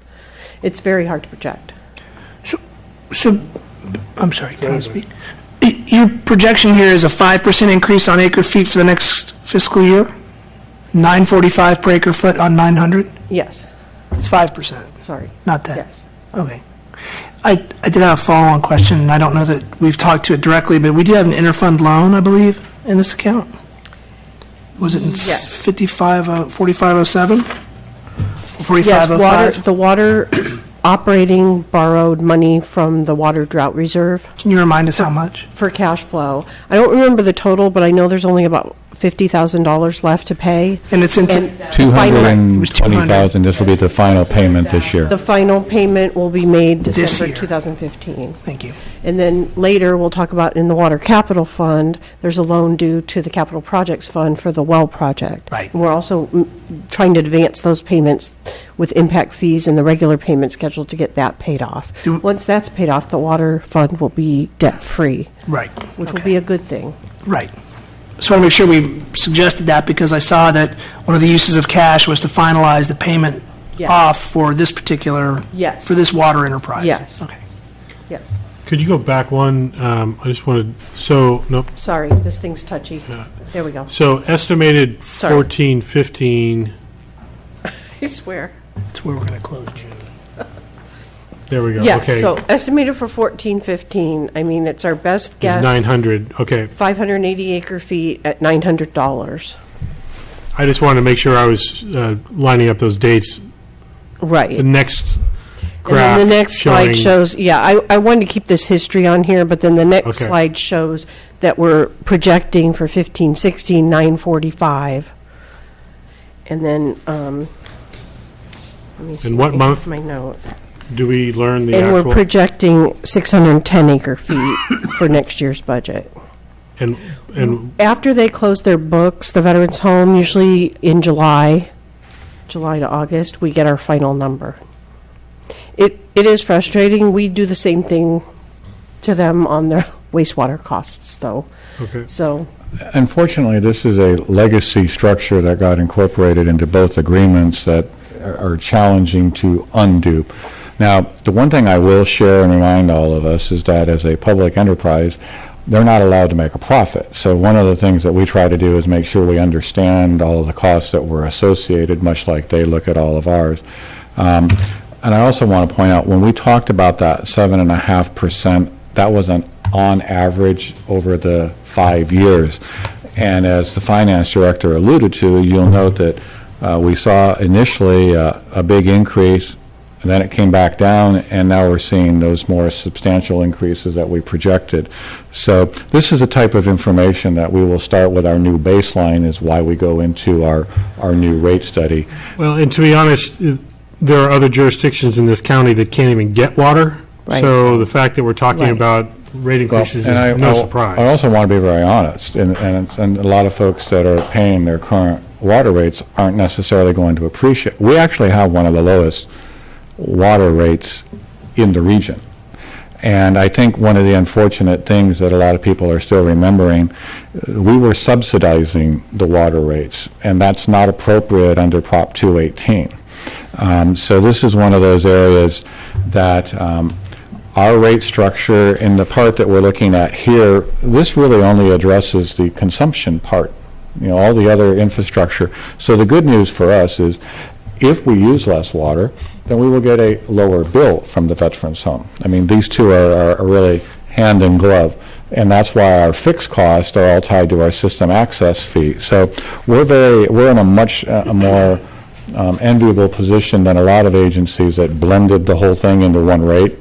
It's very hard to project. So, I'm sorry, can I speak? Your projection here is a 5% increase on acre feet for the next fiscal year? 945 per acre foot on 900? Yes, It's 5%, sorry. not that. Yes. Okay. I did have a follow-on question, and I don't know that we've talked to it directly, but we did have an interfund loan, I believe, in this account? Was it in Yes. 4507? Yes, 4505? the water operating borrowed money from the water drought reserve Can you remind us how much? for cash flow. I don't remember the total, but I know there's only about $50,000 left to pay. And it's into, And 220,000, this will be the final payment this year. the final payment will be made This December year. 2015. thank you. And then later, we'll talk about in the Water Capital Fund, there's a loan due to the Capital Projects Fund for the well project. Right. And we're also trying to advance those payments with impact fees and the regular payment schedule to get that paid off. Once that's paid off, the water fund will be debt-free, Right. which will Okay. be a good thing. Right. Just want to make sure we suggested that because I saw that one of the uses of cash was to finalize the payment Yes. off for this particular, Yes. for this water enterprise. Yes. Okay. Yes. Could you go back one? I just wanted, nope. Sorry, this thing's touchy. There we go. So estimated Sorry. 14, 15, I swear. That's where we're going to close June. there we go. Yes, Okay. so estimated for 1415, I mean, it's our best It's guess. 900, okay. 580 acre feet at $900. I just wanted to make sure I was lining up those dates Right. the next And graph then the next slide showing- shows, I wanted to keep this history on here, but then the next Okay. slide shows that we're projecting for 15, 16, 945. And then, let me see. what I have month? My note. Do we learn the And we're actual? projecting 610 acre feet for next year's budget. And After they close their books, the Veterans Home, usually in July to August, we get our final number. It is frustrating. We do the same thing to them on their wastewater costs, though. okay. So, Unfortunately, this is a legacy structure that got incorporated into both agreements that are challenging to undo. Now, the one thing I will share and remind all of us is that as a public enterprise, they're not allowed to make a profit. So one of the things that we try to do is make sure we understand all of the costs that were associated, much like they look at all of ours. And I also want to point out, when we talked about that 7.5%, that was on average over the 5 years. And as the finance director alluded to, you'll note that we saw initially a big increase, and then it came back down, and now we're seeing those more substantial increases that we projected. So this is the type of information that we will start with our new baseline, is why we go into our new rate study. Well, and to be honest, there are other jurisdictions in this county that can't even get water. Right. So the fact that we're talking Right. about rate increases Well, and is no I surprise. also want to be very honest, and a lot of folks that are paying their current water rates aren't necessarily going to appreciate. We actually have one of the lowest water rates in the region. And I think one of the unfortunate things that a lot of people are still remembering, we were subsidizing the water rates, and that's not appropriate under Prop 218. So this is one of those areas that our rate structure, in the part that we're looking at here, this really only addresses the consumption part, all the other infrastructure. So the good news for us is, if we use less water, then we will get a lower bill from the Veterans Home. I mean, these two are really hand in glove, and that's why our fixed costs are all tied to our system access fee. So we're in a much more enviable position than a lot of agencies that blended the whole thing into one rate.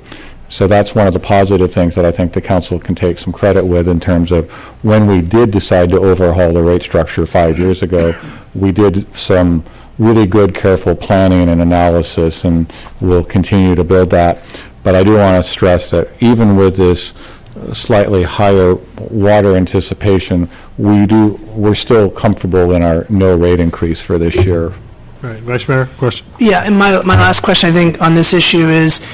So that's one of the positive things that I think the council can take some credit with, in terms of when we did decide to overhaul the rate structure 5 years ago, we did some really good, careful planning and analysis, and we'll continue to build that. But I do want to stress that even with this slightly higher water anticipation, we're still comfortable in our no rate increase for this year. Right, Vice Mayor, question? Yeah, and my last question, I think, on this issue is,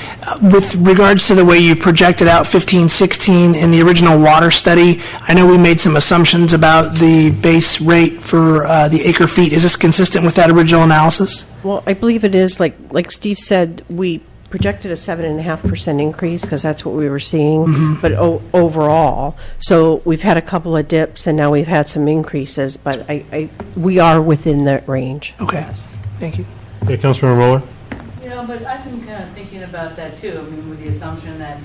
with regards to the way you've projected out 15, 16 in the original water study, I know we made some assumptions about the base rate for the acre feet. Is this consistent with that original analysis? well, I believe it is, like Steve said, we projected a 7.5% increase because that's what we were seeing, but overall, so we've had a couple of dips and now we've had some increases, but we are within that range. Okay, thank you. Yeah, Councilmember Mueller? But I've been kind of thinking about that too. I mean, with the assumption that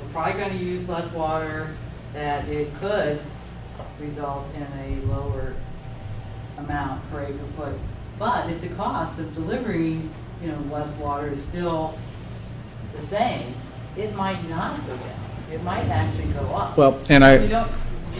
we're probably going to use less water, that it could result in a lower amount per acre foot. But if the cost of delivering, less water is still the same, it might not go down. It might actually go up. Well, and We don't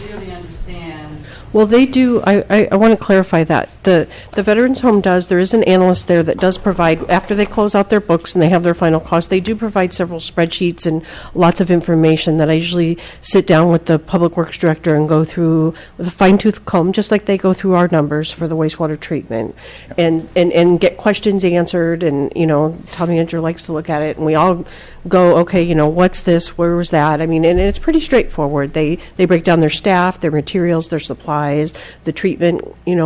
really understand. Well, they do, I want to clarify that. The Veterans Home does, there is an analyst there that does provide, after they close out their books and they have their final cost, they do provide several spreadsheets and lots of information that I usually sit down with the Public Works Director and go through with a fine-tooth comb, just like they go through our numbers for the wastewater treatment, and get questions answered, and, town manager likes to look at it, and we all go, okay, what's this, where was that? I mean, and it's pretty straightforward. They break down their staff, their materials, their supplies, the treatment,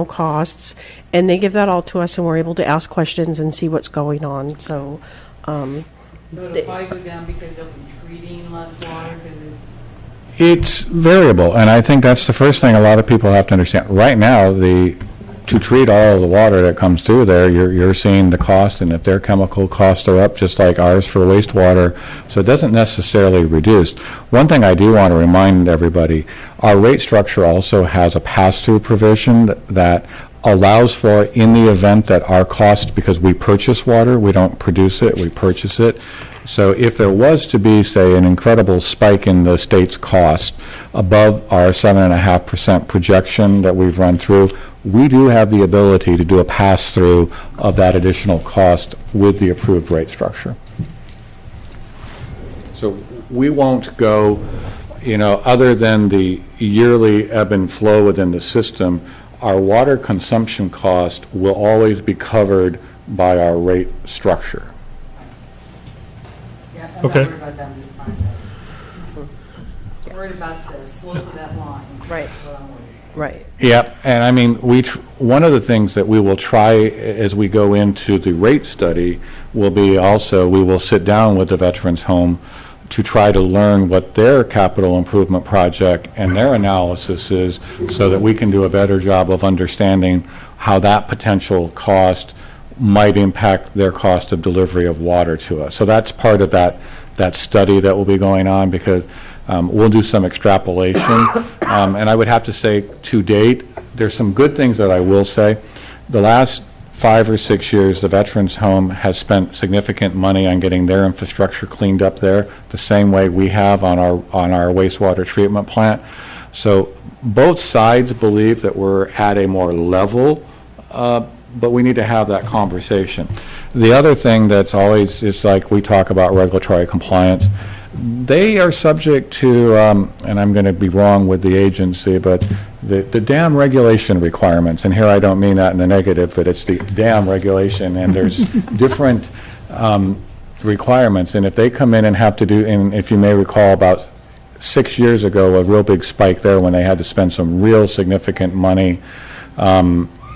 costs, and they give that all to us, and we're able to ask questions and see what's going on. So, So it'll probably go down because they'll be treating less water because it's variable, and I think that's the first thing a lot of people have to understand. Right now, to treat all of the water that comes through there, you're seeing the cost, and if their chemical costs are up, just like ours for wastewater, so it doesn't necessarily reduce. One thing I do want to remind everybody, our rate structure also has a pass-through provision that allows for, in the event that our cost, because we purchase water, we don't produce it, we purchase it. So if there was to be, say, an incredible spike in the state's cost above our 7.5% projection that we've run through, we do have the ability to do a pass-through of that additional cost with the approved rate structure. So we won't go, other than the yearly ebb and flow within the system, our water consumption cost will always be covered by our rate structure. Yeah, I'm not Okay. worried about that, I'm just fine with that. Worried about the slope of that line. Right. That's what I'm worried about. Right. Yep, and I mean, one of the things that we will try as we go into the rate study will be also, we will sit down with the Veterans Home to try to learn what their capital improvement project and their analysis is, so that we can do a better job of understanding how that potential cost might impact their cost of delivery of water to us. So that's part of that study that will be going on, because we'll do some extrapolation. And I would have to say, to date, there's some good things that I will say. The last 5 or 6 years, the Veterans Home has spent significant money on getting their infrastructure cleaned up there, the same way we have on our wastewater treatment plant. So both sides believe that we're at a more level, but we need to have that conversation. The other thing that's always is, like, we talk about regulatory compliance. They are subject to, and I'm going to be wrong with the agency, but the dam regulation requirements, and here I don't mean that in the negative, but it's the dam regulation, and there's different requirements, and if they come in and have to do, and if you may recall, about 6 years ago, a real big spike there when they had to spend some real significant money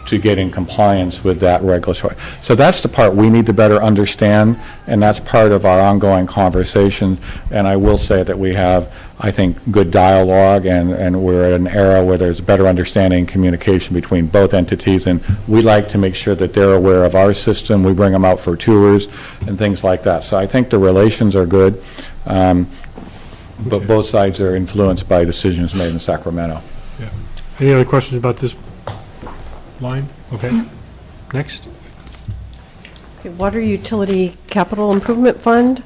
to get in compliance with that regulatory. So that's the part we need to better understand, and that's part of our ongoing conversation. And I will say that we have, I think, good dialogue, and we're at an era where there's better understanding and communication between both entities, and we like to make sure that they're aware of our system. We bring them out for tours and things like that. So I think the relations are good, but both sides are influenced by decisions made in Sacramento. Yeah. Any other questions about this line? Okay. Next. Okay, Water Utility Capital Improvement Fund.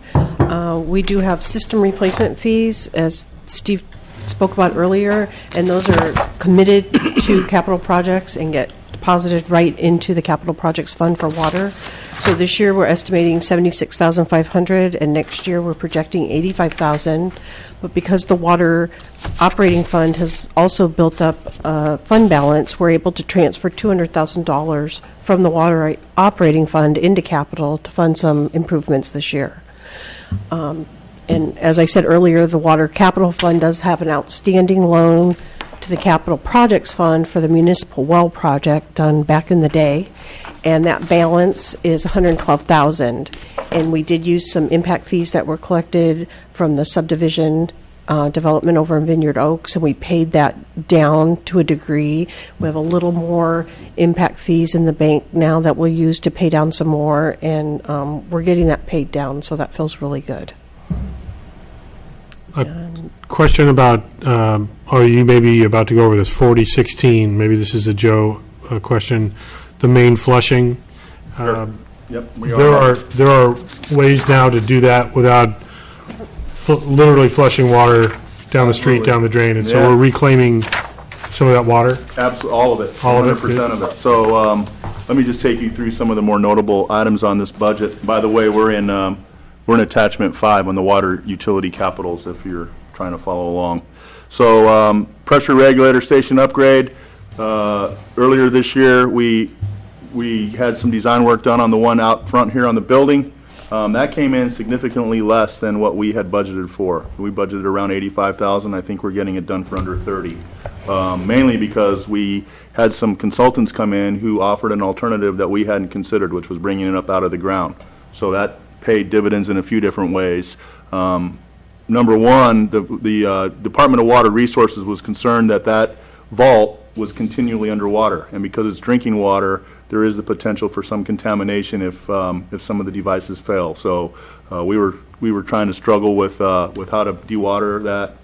We do have system replacement fees, as Steve spoke about earlier, and those are committed to capital projects and get deposited right into the capital projects fund for water. So this year, we're estimating $76,500, and next year, we're projecting $85,000. But because the water operating fund has also built up a fund balance, we're able to transfer $200,000 from the water operating fund into capital to fund some improvements this year. And as I said earlier, the water capital fund does have an outstanding loan to the capital projects fund for the municipal well project done back in the day, and that balance is $112,000. And we did use some impact fees that were collected from the subdivision development over in Vineyard Oaks, and we paid that down to a degree. We have a little more impact fees in the bank now that we'll use to pay down some more, and we're getting that paid down, so that feels really good. Question about, are you maybe about to go over this 4016? Maybe this is a Joe question. The main flushing. Yep. There are ways now to do that without literally flushing water down the street, down the drain, and so Yeah. we're reclaiming some of that water. Absolutely, all of it. All of it? 100% of it. So let me just take you through some of the more notable items on this budget. By the way, we're in attachment 5 on the water utility capitals, if you're trying to follow along. So pressure regulator station upgrade. Earlier this year, we had some design work done on the one out front here on the building. That came in significantly less than what we had budgeted for. We budgeted around $85,000. I think we're getting it done for under $30,000. Mainly because we had some consultants come in who offered an alternative that we hadn't considered, which was bringing it up out of the ground. So that paid dividends in a few different ways. Number one, the Department of Water Resources was concerned that that vault was continually underwater, and because it's drinking water, there is the potential for some contamination if some of the devices fail. So we were trying to struggle with how to dewater that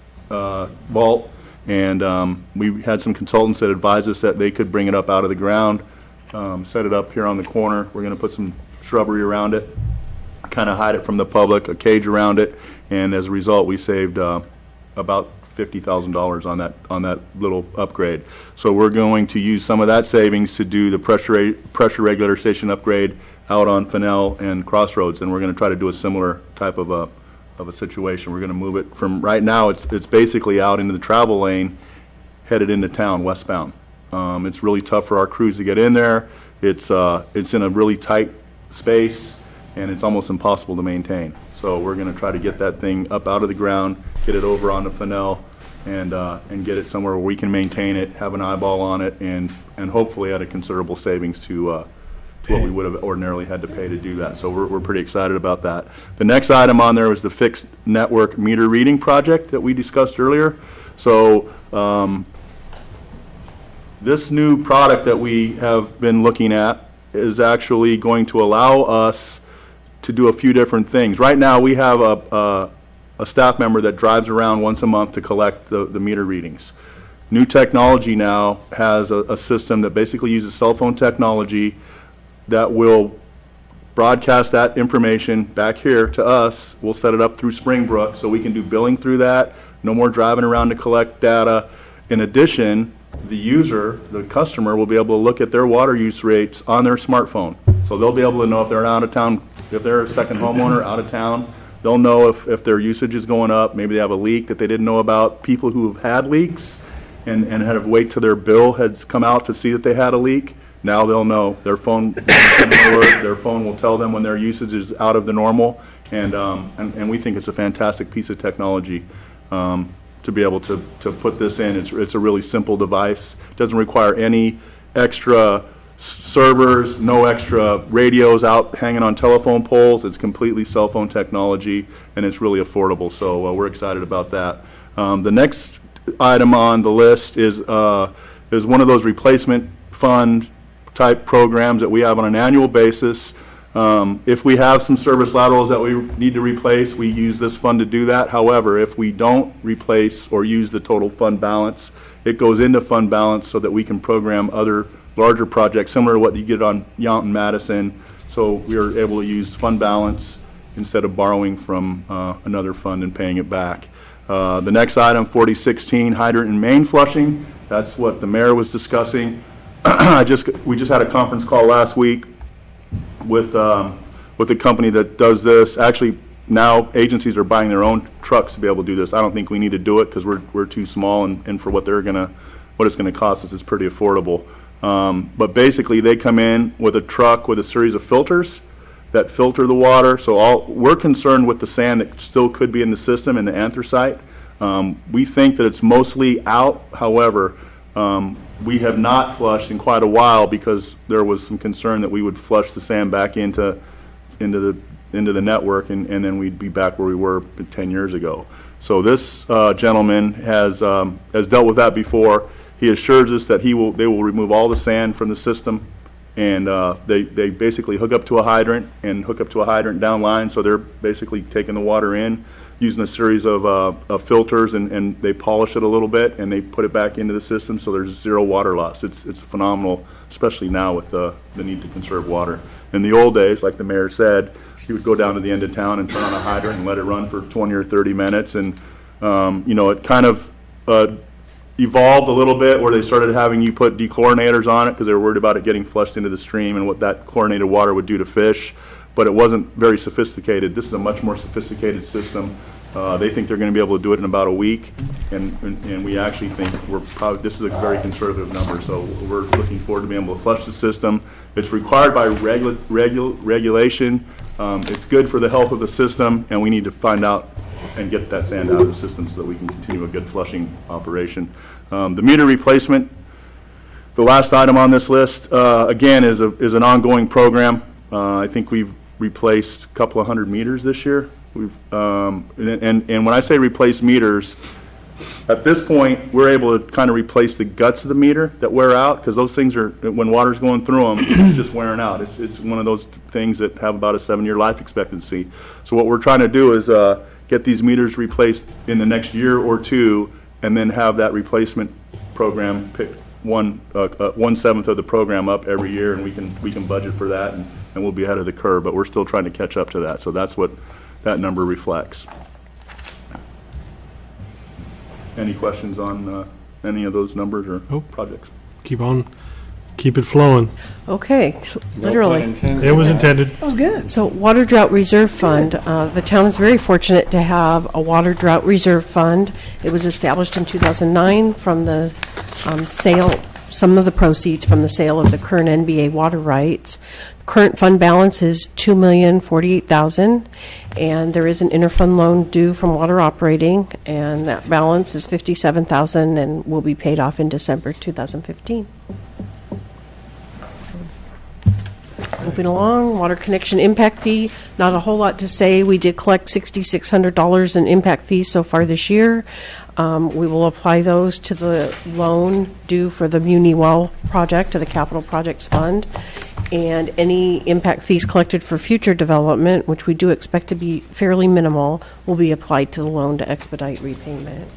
vault, And we had some consultants that advised us that they could bring it up out of the ground, set it up here on the corner. We're going to put some shrubbery around it, kind of hide it from the public, a cage around it, and as a result, we saved about $50,000 on that little upgrade. So we're going to use some of that savings to do the pressure regulator station upgrade out on Fennell and Crossroads, and we're going to try to do a similar type of a situation. We're going to move it from, right now, it's basically out into the travel lane, headed into town, westbound. It's really tough for our crews to get in there. It's in a really tight space, and it's almost impossible to maintain. So we're going to try to get that thing up out of the ground, get it over onto Fennell, and get it somewhere where we can maintain it, have an eyeball on it, and hopefully at a considerable savings to what we would have ordinarily had to pay to do that. So we're pretty excited about that. The next item on there was the fixed network meter reading project that we discussed earlier. So this new product that we have been looking at is actually going to allow us to do a few different things. Right now, we have a staff member that drives around once a month to collect the meter readings. New technology now has a system that basically uses cell phone technology that will broadcast that information back here to us. We'll set it up through Springbrook so we can do billing through that. No more driving around to collect data. In addition, the user, the customer, will be able to look at their water use rates on their smartphone. So they'll be able to know if they're out of town, if they're a second homeowner out of town. They'll know if their usage is going up. Maybe they have a leak that they didn't know about. People who have had leaks and had to wait till their bill has come out to see that they had a leak, now they'll know. Their phone will tell them when their usage is out of the normal, and we think it's a fantastic piece of technology to be able to put this in. It's a really simple device. It doesn't require any extra servers, no extra radios out hanging on telephone poles. It's completely cell phone technology, and it's really affordable. So we're excited about that. The next item on the list is one of those replacement fund type programs that we have on an annual basis. If we have some service laterals that we need to replace, we use this fund to do that. However, if we don't replace or use the total fund balance, it goes into fund balance so that we can program other larger projects similar to what you get on Yount and Madison. So we are able to use fund balance instead of borrowing from another fund and paying it back. The next item, 4016, hydrant and main flushing. That's what the mayor was discussing. We just had a conference call last week with the company that does this. Actually, now agencies are buying their own trucks to be able to do this. I don't think we need to do it because we're too small, and for what it's gonna cost us is pretty affordable. But basically, they come in with a truck with a series of filters that filter the water. So we're concerned with the sand that still could be in the system and the anthracite. We think that it's mostly out. However, we have not flushed in quite a while because there was some concern that we would flush the sand back into the network, and then we'd be back where we were 10 years ago. So this gentleman has dealt with that before. He assures us that they will remove all the sand from the system, and they basically hook up to a hydrant and hook up to a hydrant downline. So they're basically taking the water in, using a series of filters, and they polish it a little bit, and they put it back into the system, so there's zero water loss. It's phenomenal, especially now with the need to conserve water. In the old days, like the mayor said, he would go down to the end of town and turn on a hydrant and let it run for 20 or 30 minutes, and it kind of evolved a little bit where they started having you put dechlorinators on it because they were worried about it getting flushed into the stream and what that chlorinated water would do to fish. But it wasn't very sophisticated. This is a much more sophisticated system. They think they're going to be able to do it in about a week, and we actually think this is a very conservative number. So we're looking forward to being able to flush the system. It's required by regulation. It's good for the health of the system, and we need to find out and get that sand out of the system so that we can continue a good flushing operation. The meter replacement, the last item on this list, again, is an ongoing program. I think we've replaced a couple of hundred meters this year. And when I say replace meters, at this point, we're able to kind of replace the guts of the meter that wear out, because those things are, when water's going through them, it's just wearing out. It's one of those things that have about a 7-year life expectancy. So what we're trying to do is get these meters replaced in the next year or two, and then have that replacement program pick 1/7 of the program up every year, and we can budget for that, and we'll be ahead of the curve, but we're still trying to catch up to that. So that's what that number reflects. Any questions on any of those numbers or Nope. projects? Keep it flowing. Okay, literally. It was intended. That was good. So Water Drought Reserve Fund, the town is very fortunate to have a Water Drought Reserve Fund. It was established in 2009 from the sale, some of the proceeds from the sale of the current NBA water rights. Current fund balance is $2,048,000, and there is an interfund loan due from water operating, and that balance is $57,000 and will be paid off in December 2015. Moving along, water connection impact fee, not a whole lot to say. We did collect $6,600 in impact fees so far this year. We will apply those to the loan due for the Muni Well project, to the Capital Projects Fund. And any impact fees collected for future development, which we do expect to be fairly minimal, will be applied to the loan to expedite repayment.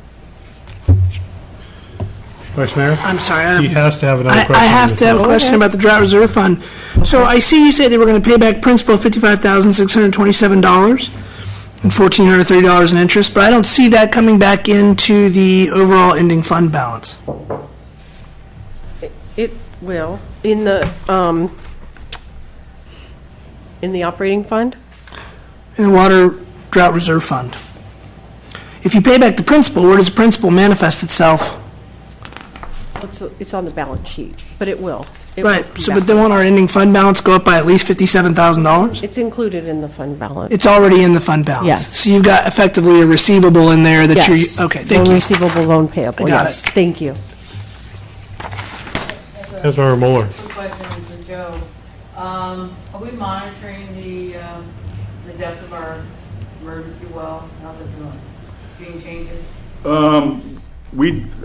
Vice Mayor? I'm sorry. He has to have another question. I have to have a Go question ahead. about the drought reserve fund. So I see you say they were going to pay back principal of $55,627 and $1,430 in interest, but I don't see that coming back into the overall ending fund balance. It will, in the operating fund? In the water drought reserve fund. If you pay back the principal, where does the principal manifest itself? It's on the balance sheet, but it will. It Right, will be so back. but then won't our ending fund balance go up by at least $57,000? It's included in the fund balance. It's already in the fund balance? Yes. So you've got effectively a receivable in there that you're, Yes. okay, thank Loan you. receivable, loan payable, I got yes. it. Thank you. Councilmember Mueller. Quick question for Joe. Are we monitoring the depth of our emergency well? How's it doing? Seeing changes?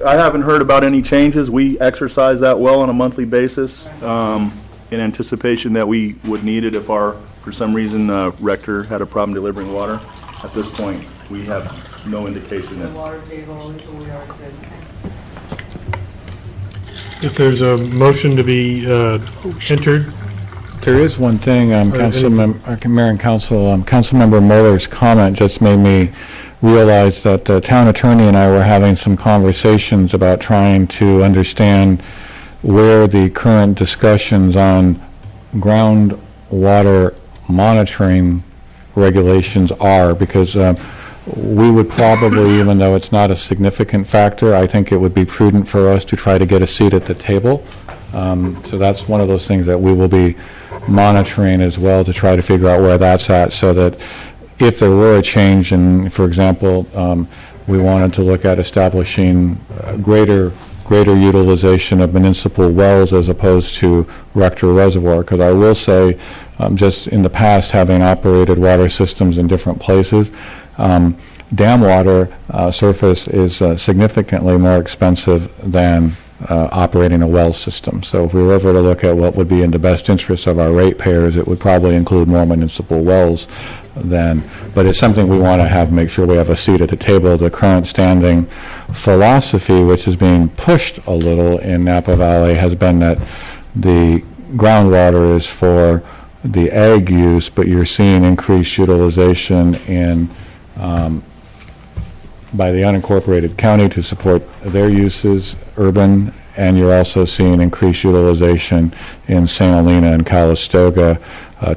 I haven't heard about any changes. We exercise that well on a monthly basis in anticipation that we would need it if for some reason, Rector had a problem delivering water. At this point, we have no indication The that. water table is where we are good. If there's a motion to be entered, There is one thing, Mayor and Council, Councilmember Muller's comment just made me realize that the town attorney and I were having some conversations about trying to understand where the current discussions on groundwater monitoring regulations are, because we would probably, even though it's not a significant factor, I think it would be prudent for us to try to get a seat at the table. So that's one of those things that we will be monitoring as well, to try to figure out where that's at, so that if there were a change, and for example, we wanted to look at establishing greater utilization of municipal wells as opposed to Rector Reservoir, because I will say, just in the past, having operated water systems in different places, dam water surface is significantly more expensive than operating a well system. So if we were ever to look at what would be in the best interest of our ratepayers, it would probably include more municipal wells then. But it's something we want to make sure we have a seat at the table. The current standing philosophy, which is being pushed a little in Napa Valley, has been that the groundwater is for the ag use, but you're seeing increased utilization in by the unincorporated county to support their uses, urban, and you're also seeing increased utilization in St. Helena and Calistoga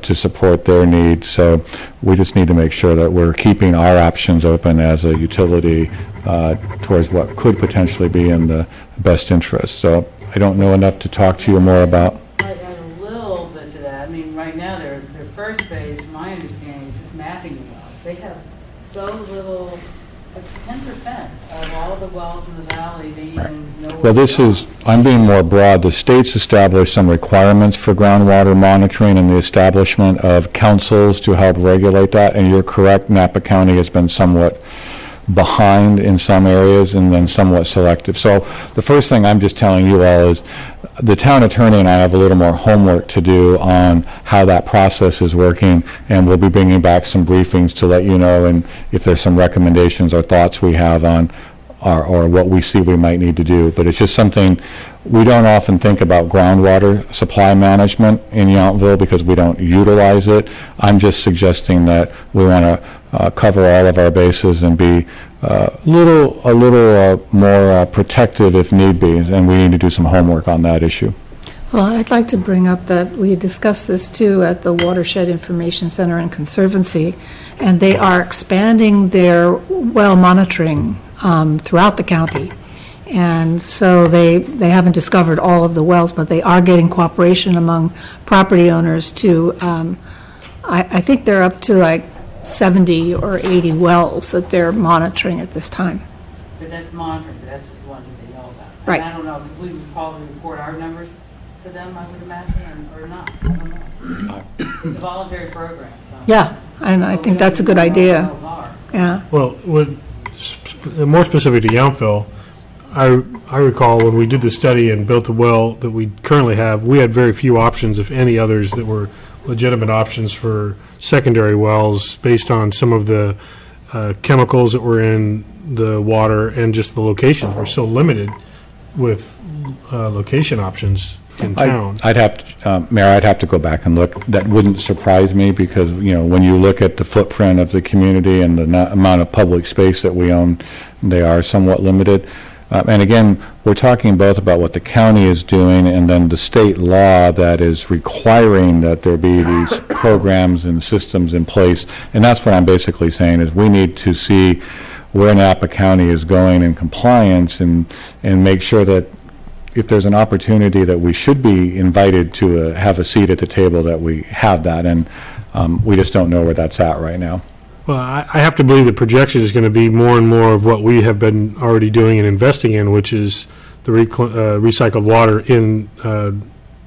to support their needs. So we just need to make sure that we're keeping our options open as a utility towards what could potentially be in the best interest. So I don't know enough to talk to you more about. I'd add a little bit to that. I mean, right now, their first phase, from my understanding, is just mapping the wells. They have so little, like 10% of all the wells in the valley, they even know where Well, this they are. is, I'm being more broad. The state's established some requirements for groundwater monitoring and the establishment of councils to help regulate that, and you're correct, Napa County has been somewhat behind in some areas and then somewhat selective. So the first thing I'm just telling you all is the town attorney and I have a little more homework to do on how that process is working, and we'll be bringing back some briefings to let you know, and if there's some recommendations or thoughts we have on or what we see we might need to do. But it's just something, we don't often think about groundwater supply management in Yountville because we don't utilize it. I'm just suggesting that we want to cover all of our bases and be a little more protective if need be, and we need to do some homework on that issue. Well, I'd like to bring up that we discussed this too at the Watershed Information Center and Conservancy, and they are expanding their well monitoring throughout the county. And so they haven't discovered all of the wells, but they are getting cooperation among property owners to, I think they're up to like 70 or 80 wells that they're monitoring at this time. But that's monitoring, but that's just the ones that they know about. Right. And I don't know, we would probably report our numbers to them, I would imagine, or not, I don't know. It's a voluntary program, so. Yeah, and I think that's a good idea. Yeah. Well, more specific to Yountville, I recall when we did the study and built the well that we currently have, we had very few options, if any others, that were legitimate options for secondary wells based on some of the chemicals that were in the water and just the locations. We're so limited with location options in town. I'd have to, Mayor, I'd have to go back and look. That wouldn't surprise me because, when you look at the footprint of the community and the amount of public space that we own, they are somewhat limited. And again, we're talking both about what the county is doing and then the state law that is requiring that there be these programs and systems in place. And that's what I'm basically saying is we need to see where Napa County is going in compliance and make sure that if there's an opportunity that we should be invited to have a seat at the table, that we have that. And we just don't know where that's at right now. Well, I have to believe the projection is going to be more and more of what we have been already doing and investing in, which is the recycled water in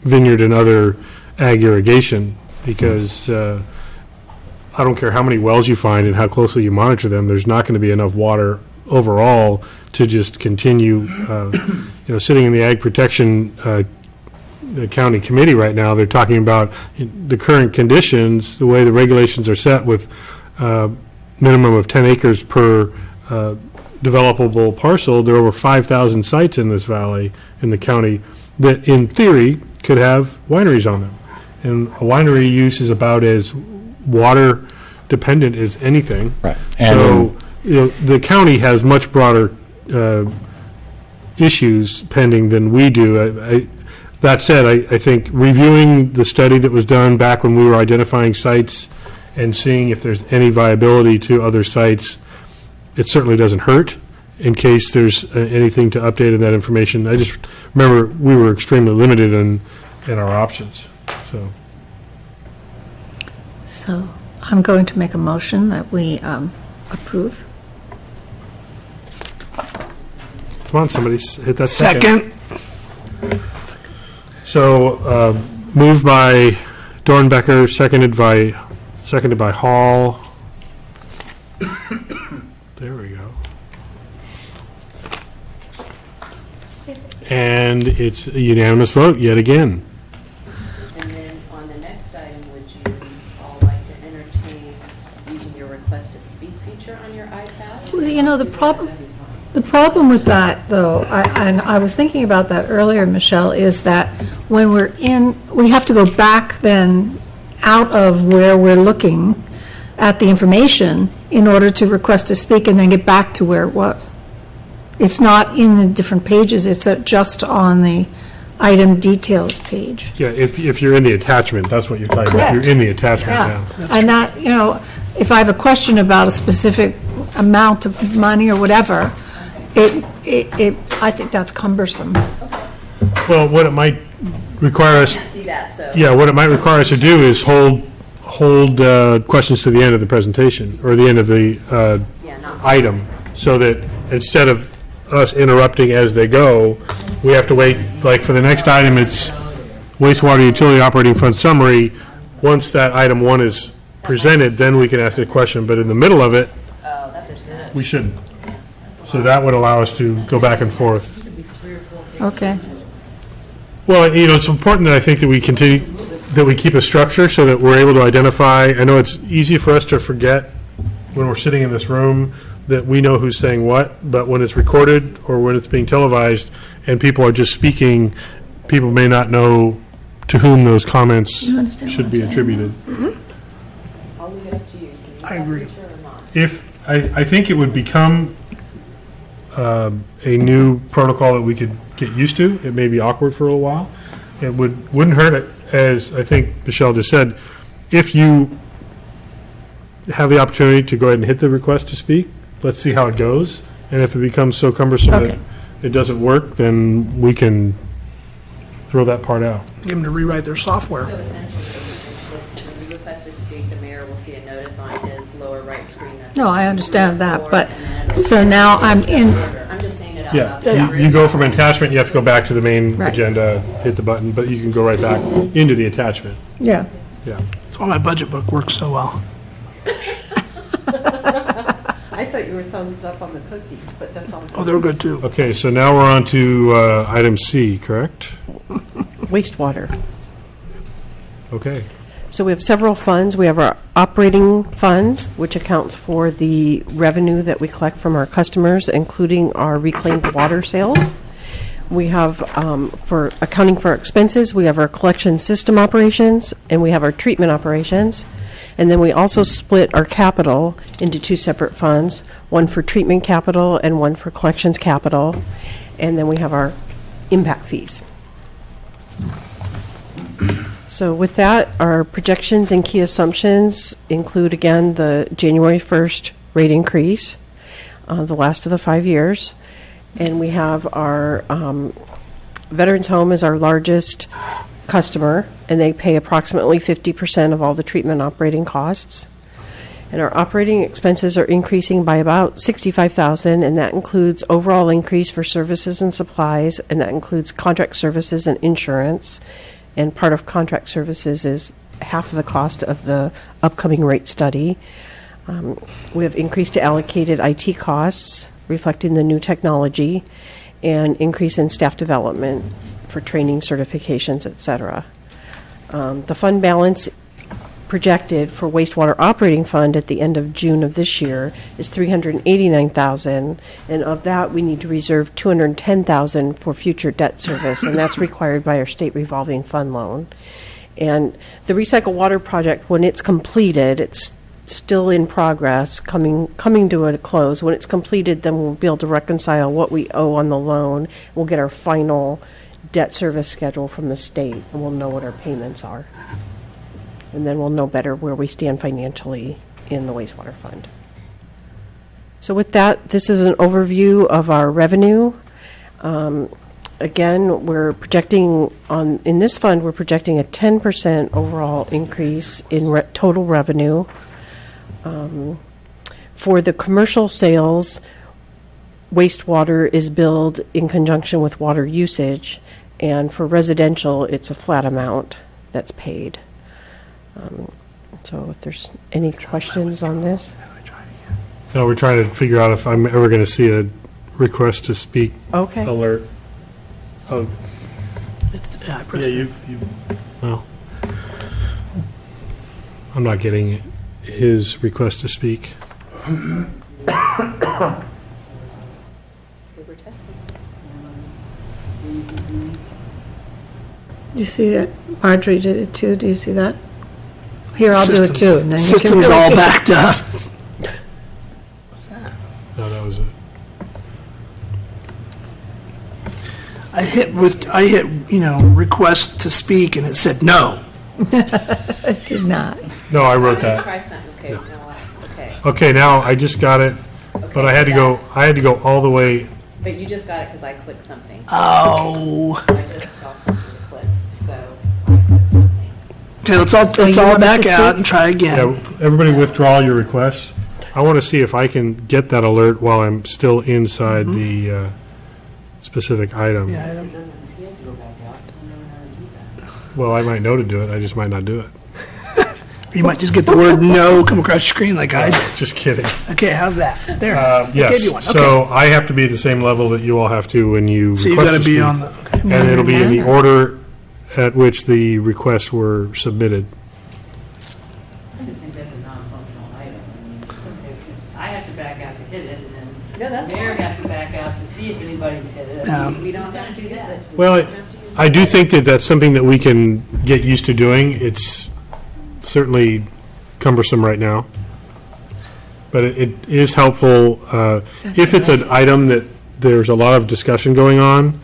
vineyard and other ag irrigation, because I don't care how many wells you find and how closely you monitor them, there's not going to be enough water overall to just continue, sitting in the ag protection the county committee right now, they're talking about the current conditions, the way the regulations are set with minimum of 10 acres per developable parcel. There are over 5,000 sites in this valley, in the county, that in theory could have wineries on them. And a winery use is about as water dependent as anything. Right. So, the county has much broader issues pending than we do. That said, I think reviewing the study that was done back when we were identifying sites and seeing if there's any viability to other sites, it certainly doesn't hurt in case there's anything to update in that information. I just remember we were extremely limited in our options. So I'm going to make a motion that we approve. Come on, somebody hit that second. So moved by Dornbecker, seconded by Hall. There we go. And it's a unanimous vote yet again. And then on the next item, would you all like to entertain using your request to speak feature on your iPad? Well, the problem with that, though, and I was thinking about that earlier, Michelle, is that when we have to go back then out of where we're looking at the information in order to request to speak and then get back to where it was. It's not in the different pages, it's just on the item details page. Yeah, if you're in the attachment, that's what you're talking about. If you're in the attachment now. And that, if I have a question about a specific amount of money or whatever, I think that's cumbersome. Well, what it might require us, I can't see that, so. yeah, what it might require us to do is hold questions to the end of the presentation, or the end of the item, so that instead of us interrupting as they go, we have to wait, like for the next item, it's wastewater utility operating fund summary. Once that item 1 is presented, then we can ask a question, but in the middle of it, we shouldn't. So that would allow us to go back and forth. Okay. Well, it's important that I think that we continue, that we keep a structure so that we're able to identify. I know it's easy for us to forget when we're sitting in this room that we know who's saying what, but when it's recorded or when it's being televised and people are just speaking, people may not know to whom those comments You understand should what be I'm saying? attributed. I'll leave it up to you. Can you I agree. capture or not? If, I think it would become a new protocol that we could get used to. It may be awkward for a little while. It wouldn't hurt it, as I think Michelle just said, if you have the opportunity to go ahead and hit the request to speak, let's see how it goes. And if it becomes so cumbersome that Okay. it doesn't work, then we can throw that part out. Get them to rewrite their software. So essentially, when you request to speak, the mayor will see a notice on his lower right screen. that No, I understand that, forward, but, and then it'll- so now I'm in, I'm just saying it out Yeah, loud. you go from attachment, you have to go back to the main Right. agenda, hit the button, but you can go right back into the attachment. yeah. Yeah. That's why my budget book works so well. I thought you were thumbs up on the cookies, but that's all. Oh, they're good too. Okay, so now we're on to item C, correct? Wastewater. Okay. So we have several funds. We have our operating fund, which accounts for the revenue that we collect from our customers, including our reclaimed water sales. We have, for accounting for expenses, we have our collection system operations, and we have our treatment operations. And then we also split our capital into two separate funds, one for treatment capital and one for collections capital. And then we have our impact fees. So with that, our projections and key assumptions include, again, the January 1st rate increase, the last of the 5 years. And we have our Veterans Home is our largest customer, and they pay approximately 50% of all the treatment operating costs. And our operating expenses are increasing by about $65,000, and that includes overall increase for services and supplies, and that includes contract services and insurance. And part of contract services is half of the cost of the upcoming rate study. We have increased to allocated IT costs, reflecting the new technology, and increase in staff development for training, certifications, et cetera. The fund balance projected for wastewater operating fund at the end of June of this year is $389,000, and of that, we need to reserve $210,000 for future debt service, and that's required by our state revolving fund loan. And the recycle water project, when it's completed, it's still in progress, coming to a close. When it's completed, then we'll be able to reconcile what we owe on the loan. We'll get our final debt service schedule from the state, and we'll know what our payments are. And then we'll know better where we stand financially in the wastewater fund. So with that, this is an overview of our revenue. Again, we're projecting in this fund, we're projecting a 10% overall increase in total revenue. For the commercial sales, wastewater is billed in conjunction with water usage, and for residential, it's a flat amount that's paid. So if there's any questions on this? No, we're trying to figure out if I'm ever going to see a request to speak Okay. alert. Oh, I pressed it. well, I'm not getting his request to speak. We were testing. Do you see that? Marjorie did it too. Do you see that? Here, I'll do it System- too. And then you can System's really all do it. backed up. No, that was it. I hit, request to speak, and it said no. It did not. No, I wrote that. Try something, okay, no, okay. Okay, now I just got it, but I had to go all the way. But you just got it because I clicked something. Oh. I just saw something to click, so I clicked something. Okay, let's So you all want it back to out speak? and try again. Yeah, everybody withdraw your requests. I want to see if I can get that alert while I'm still inside the specific item. Yeah, He has to go back out. I don't know how to do that. Well, I might know to do it, I just might not do it. you might just get the word no come across your screen like I did. Just kidding. Okay, how's that? There. I gave Yes, you one. Okay. so I have to be at the same level that you all have to when you So you've request got to to be speak. on the. Okay. And it'll be in the order at which the requests were submitted. I just think that's a non-functional item. I mean, I have to back out to hit it, if anybody's hit it. We don't have to do that. Well, I do think that that's something that we can get used to doing. It's certainly cumbersome right now. But it is helpful, if it's an item that there's a lot of discussion going on,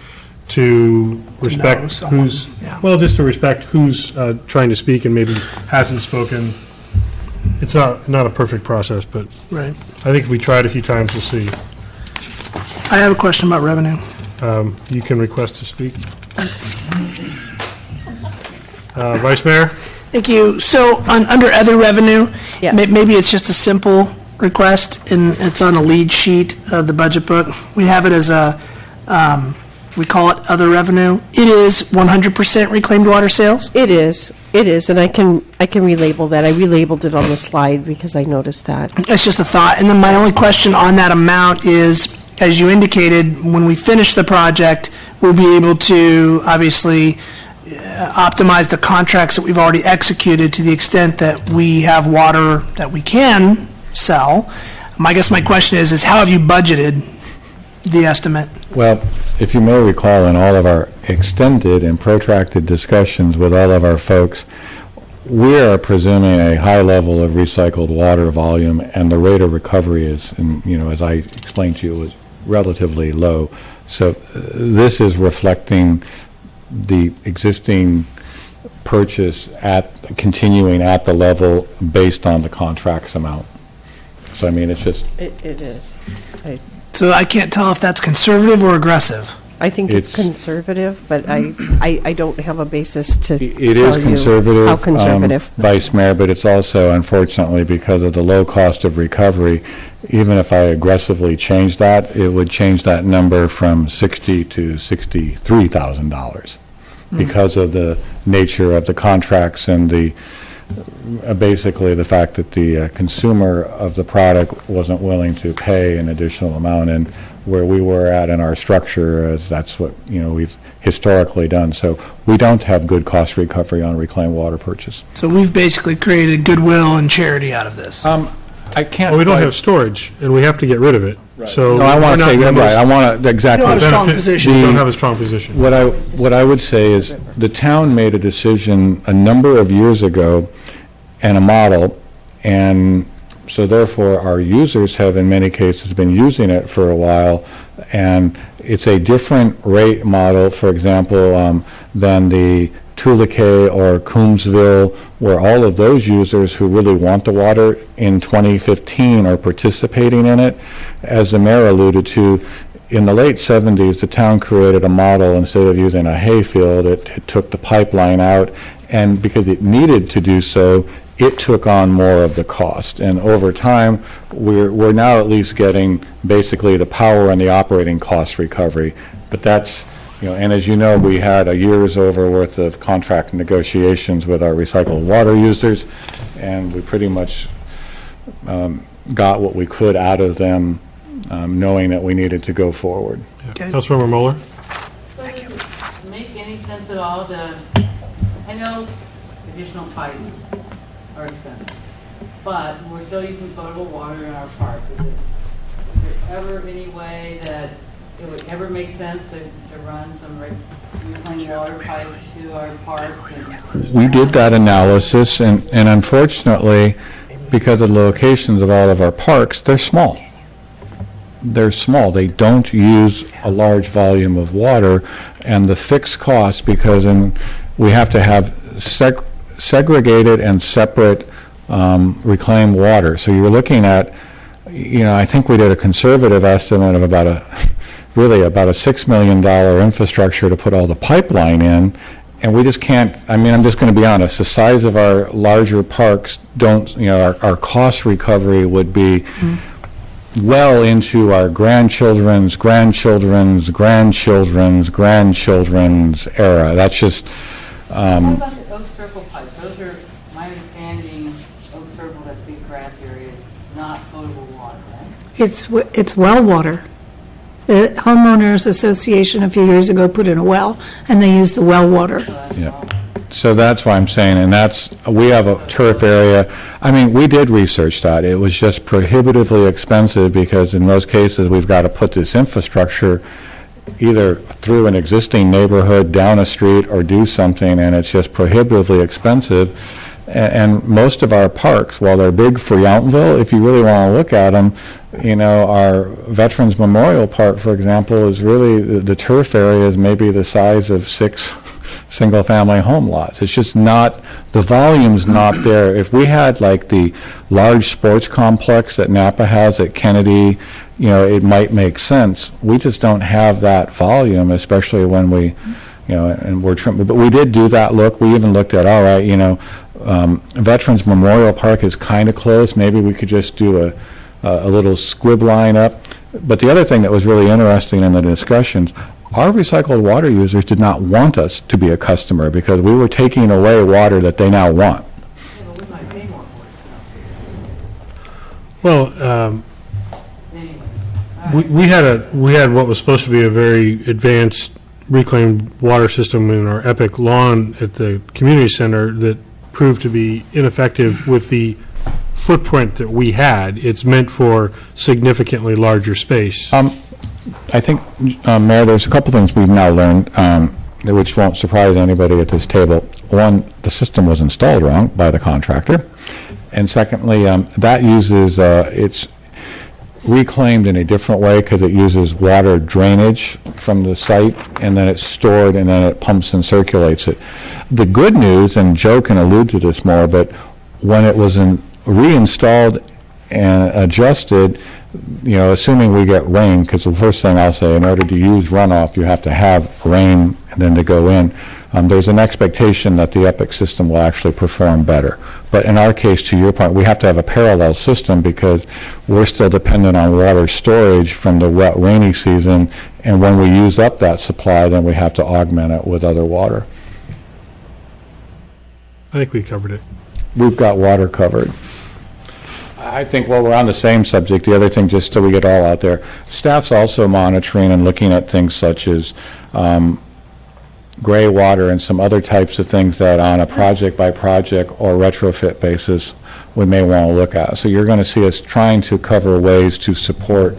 to respect someone, who's, yeah. well, just to respect who's trying to speak and maybe hasn't spoken. It's not a perfect process, but Right. I think if we try it a few times, we'll see. I have a question about revenue. You can request to speak. Vice Mayor? Thank you. So under other revenue, Yes. maybe it's just a simple request, and it's on the lead sheet of the budget book. We have it as we call it other revenue. It is 100% reclaimed water sales? It is, and I can relabel that. I relabeled it on the slide because I noticed that. That's just a thought. And then my only question on that amount is, as you indicated, when we finish the project, we'll be able to obviously optimize the contracts that we've already executed to the extent that we have water that we can sell. I guess my question is how have you budgeted the estimate? Well, if you may recall, in all of our extended and protracted discussions with all of our folks, we are presuming a high level of recycled water volume, and the rate of recovery is, as I explained to you, was relatively low. So this is reflecting the existing purchase continuing at the level based on the contract's amount. So, I mean, it's just... It is. So I can't tell if that's conservative or aggressive. I think it's It's- conservative, but I don't have a basis to It tell is you conservative. how conservative. Vice Mayor, but it's also, unfortunately, because of the low cost of recovery, even if I aggressively change that, it would change that number from $60,000 to $63,000 because of the nature of the contracts and basically the fact that the consumer of the product wasn't willing to pay an additional amount, and where we were at in our structure, as that's what we've historically done. So we don't have good cost recovery on reclaimed water purchase. So we've basically created goodwill and charity out of this. I can't. Well, we don't have storage, and we have to get rid of it. So No, I want to say, we're not right, I in want to, exactly. You don't have a strong benefit- position. We don't have a strong position. What I would say is, the town made a decision a number of years ago and a model, and so therefore our users have in many cases been using it for a while, and it's a different rate model, for example, than the Tulikay or Coombsville, where all of those users who really want the water in 2015 are participating in it. As the mayor alluded to, in the late 70s, the town created a model. Instead of using a hayfield, it took the pipeline out, and because it needed to do so, it took on more of the cost. And over time, we're now at least getting basically the power and the operating cost recovery. But that's, and as you know, we had a year's worth of contract negotiations with our recycled water users, and we pretty much got what we could out of them, knowing that we needed to go forward. Okay. Councilmember Mueller? So does it make any sense at all I know additional pipes are expensive, but we're still using potable water in our parks. Is there ever any way that it would ever make sense to run some reclaimed water pipes to our parks? We did that analysis, and unfortunately, because of the locations of all of our parks, they're small. They're small. They don't use a large volume of water, and the fixed cost, because we have to have segregated and separate reclaimed water. So you're looking at, I think we did a conservative estimate of about a $6 million infrastructure to put all the pipeline in, and we just can't, I'm just going to be honest, the size of our larger parks our cost recovery would be well into our grandchildren's era. That's just... What about the Oak Circle pipes? Those are, my understanding, Oak Circle, that big grass area is not potable water, right? It's well water. The homeowners association a few years ago put in a well, and they used the well water. Yeah. So that's why I'm saying, and we have a turf area. I mean, we did research that. It was just prohibitively expensive because in most cases, we've got to put this infrastructure either through an existing neighborhood, down a street, or do something, and it's just prohibitively expensive. And most of our parks, while they're big for Yountville, if you really want to look at them, our Veterans Memorial Park, for example, is really, the turf area is maybe the size of 6 single-family home lots. It's just not, the volume's not there. If we had like the large sports complex that Napa has at Kennedy, it might make sense. We just don't have that volume, especially when we, and we're trying, but we did do that look. We even looked at, all right, Veterans Memorial Park is kind of close. Maybe we could just do a little squib line up. But the other thing that was really interesting in the discussions, our recycled water users did not want us to be a customer because we were taking away water that they now want. Yeah, but we might pay more for it, Well, anyway. we had what was supposed to be a very advanced reclaimed water system in our Epic lawn at the community center that proved to be ineffective with the footprint that we had. It's meant for significantly larger space. I think, Mayor, there's a couple things we've now learned, which won't surprise anybody at this table. One, the system was installed wrong by the contractor. And secondly, that uses, it's reclaimed in a different way because it uses water drainage from the site, and then it's stored, and then it pumps and circulates it. The good news, and Joe can allude to this more, but when it was reinstalled and adjusted, assuming we get rain, because the first thing I'll say, in order to use runoff, you have to have rain and then to go in. There's an expectation that the Epic system will actually perform better. But in our case, to your point, we have to have a parallel system because we're still dependent on water storage from the wet, rainy season, and when we use up that supply, then we have to augment it with other water. I think we covered it. We've got water covered. I think while we're on the same subject, the other thing, just so we get all out there, staff's also monitoring and looking at things such as gray water and some other types of things that on a project-by-project or retrofit basis we may want to look at. So you're going to see us trying to cover ways to support.